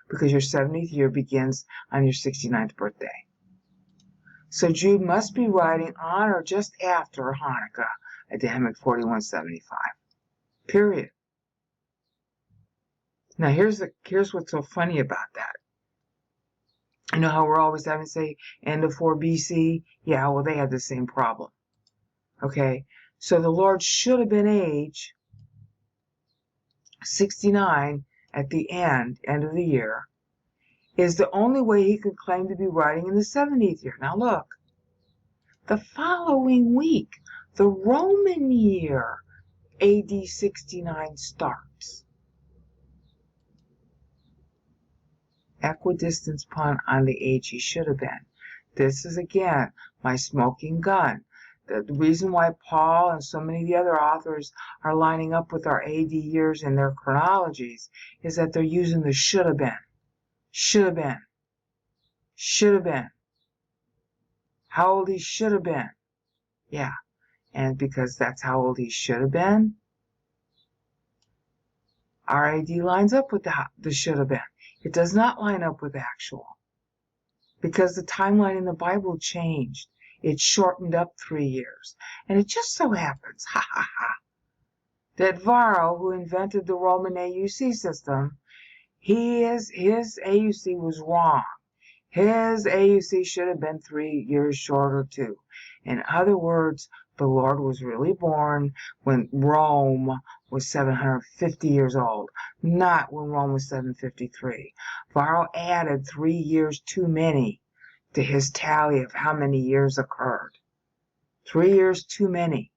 because your 70th year begins on your 69th birthday. So Jude must be writing on or just after Hanukkah, Adamic 4175. Period. Now here's what's so funny about that. You know how we're always having to say end of 4 BC? Yeah, well, they had the same problem. Okay, so the Lord should have been age 69 at the end of the year, is the only way he could claim to be writing in the 70th year. Now look, the following week, the Roman year, AD 69 starts. Equidistance pun on the age he should have been. This is, again, my smoking gun. The reason why Paul and so many of the other authors are lining up with our AD years in their chronologies is that they're using the should have been. Should have been. Should have been. How old he should have been. Yeah. And because that's how old he should have been, our AD lines up with the should have been. It does not line up with actual. Because the timeline in the Bible changed. It shortened up 3 years. And it just so happens, that Varro, who invented the Roman AUC system, his AUC was wrong. His AUC should have been 3 years shorter too. In other words, the Lord was really born when Rome was 750 years old, not when Rome was 753. Varro added 3 years too many to his tally of how many years occurred. 3 years too many.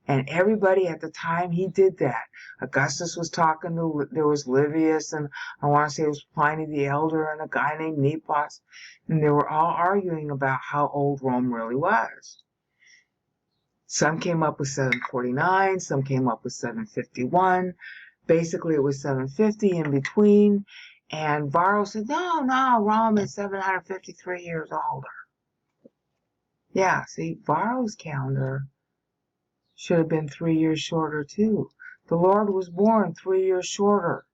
And everybody at the time he did that. Augustus was talking to, there was Livius, and I want to say it was Pliny the Elder, and a guy named Nepos, and they were all arguing about how old Rome really was. Some came up with 749, some came up with 751. Basically, it was 750 in between. And Varro said, no, Rome is 753 years older. Yeah, see, Varro's calendar should have been 3 years shorter too. The Lord was born 3 years shorter,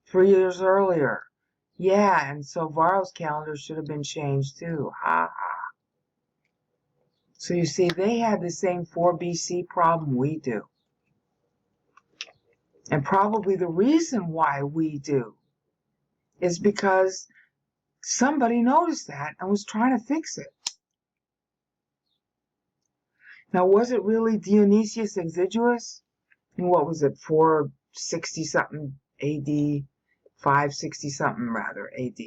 3 years earlier. Yeah, and so Varro's calendar should have been changed too. Ha ha. So you see, they had the same 4 BC problem we do. And probably the reason why we do is because somebody noticed that and was trying to fix it. Now, was it really Dionysius Exiguus? And what was it, 460-something AD? 560-something, rather, AD.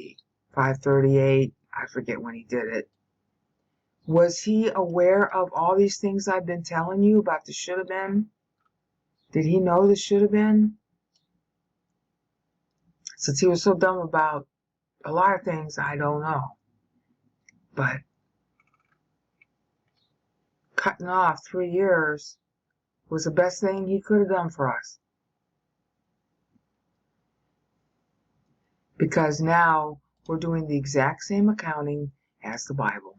538, I forget when he did it. Was he aware of all these things I've been telling you about the should have been? Did he know the should have been? Since he was so dumb about a lot of things, I don't know. But cutting off 3 years was the best thing he could have done for us. Because now we're doing the exact same accounting as the Bible.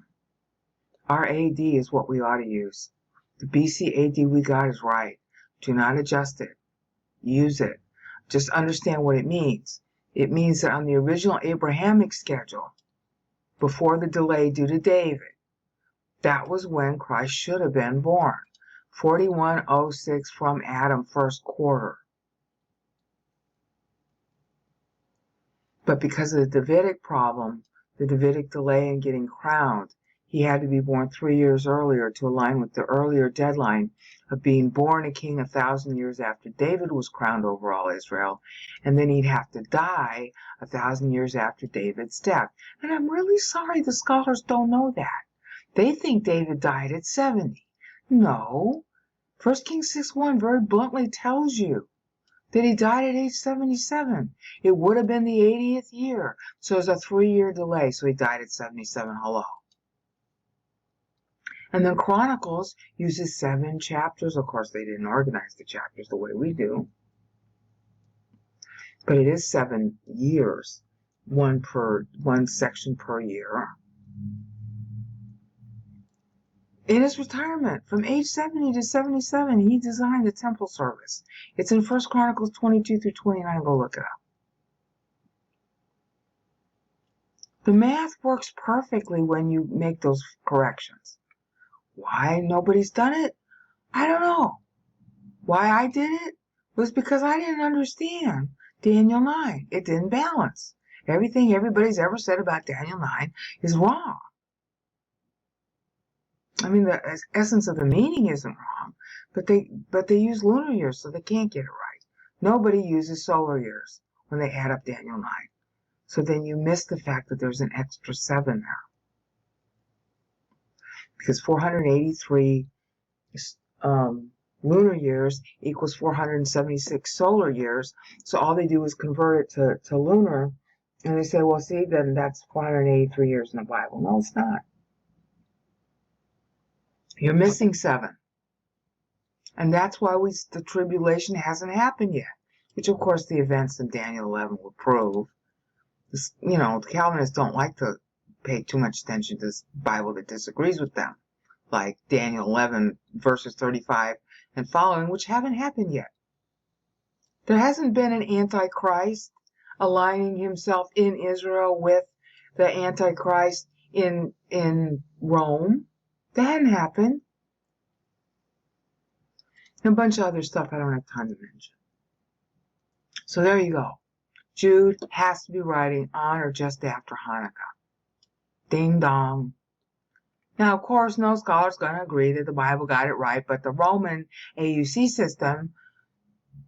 Our AD is what we ought to use. The BC AD we got is right. Do not adjust it. Use it. Just understand what it means. It means that on the original Abrahamic schedule, before the delay due to David, that was when Christ should have been born. 4106 from Adam, first quarter. But because of the Davidic problem, the Davidic delay in getting crowned, he had to be born 3 years earlier to align with the earlier deadline of being born a king 1,000 years after David was crowned over all Israel, and then he'd have to die 1,000 years after David's death. And I'm really sorry the scholars don't know that. They think David died at 70. No. 1 Kings 6:1 very bluntly tells you that he died at age 77. It would have been the 80th year. So there's a 3-year delay. So he died at 77. Hello. And then Chronicles uses 7 chapters. Of course, they didn't organize the chapters the way we do. But it is 7 years, one section per year. In his retirement, from age 70 to 77, he designed the temple service. It's in 1 Chronicles 22 through 29. Go look it up. The math works perfectly when you make those corrections. Why nobody's done it? I don't know. Why I did it was because I didn't understand Daniel 9. It didn't balance. Everything everybody's ever said about Daniel 9 is wrong. I mean, the essence of the meaning isn't wrong, but they use lunar years, so they can't get it right. Nobody uses solar years when they add up Daniel 9. So then you miss the fact that there's an extra 7 there. Because 483 lunar years equals 476 solar years. So all they do is convert it to lunar, and they say, well, see, then that's 483 years in the Bible. No, it's not. You're missing 7. And that's why the tribulation hasn't happened yet, which of course the events in Daniel 11 will prove. The Calvinists don't like to pay too much attention to this Bible that disagrees with them, like Daniel 11 verses 35 and following, which haven't happened yet. There hasn't been an Antichrist aligning himself in Israel with the Antichrist in Rome. That hadn't happened. And a bunch of other stuff I don't have time to mention. So there you go. Jude has to be writing on or just after Hanukkah. Ding dong. Now, of course, no scholar's going to agree that the Bible got it right, but the Roman AUC system,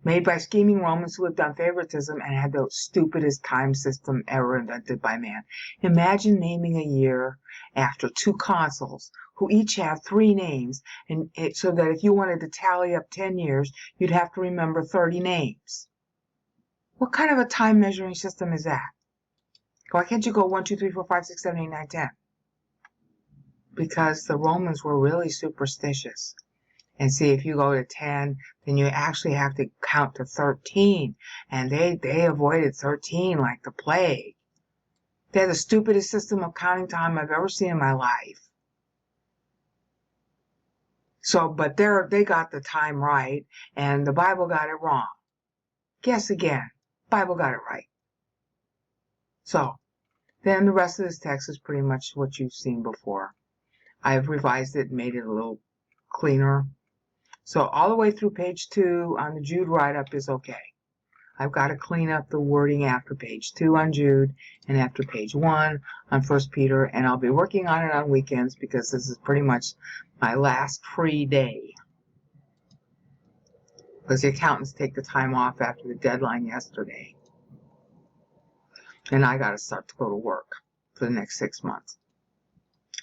made by scheming Romans who lived on favoritism and had the stupidest time system ever invented by man. Imagine naming a year after two consuls who each have 3 names, and so that if you wanted to tally up 10 years, you'd have to remember 30 names. What kind of a time measuring system is that? Why can't you go 1, 2, 3, 4, 5, 6, 7, 8, 9, 10? Because the Romans were really superstitious. And see, if you go to 10, then you actually have to count to 13. And they avoided 13 like the plague. They had the stupidest system of counting time I've ever seen in my life. So, but they got the time right, and the Bible got it wrong. Guess again. Bible got it right. So, then the rest of this text is pretty much what you've seen before. I've revised it and made it a little cleaner. So all the way through page 2 on the Jude write-up is okay. I've got to clean up the wording after page 2 on Jude and after page 1 on 1 Peter, and I'll be working on it on weekends because this is pretty much my last free day. Because the accountants take the time off after the deadline yesterday. And I got to start to go to work for the next 6 months.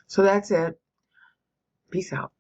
So that's it. Peace out.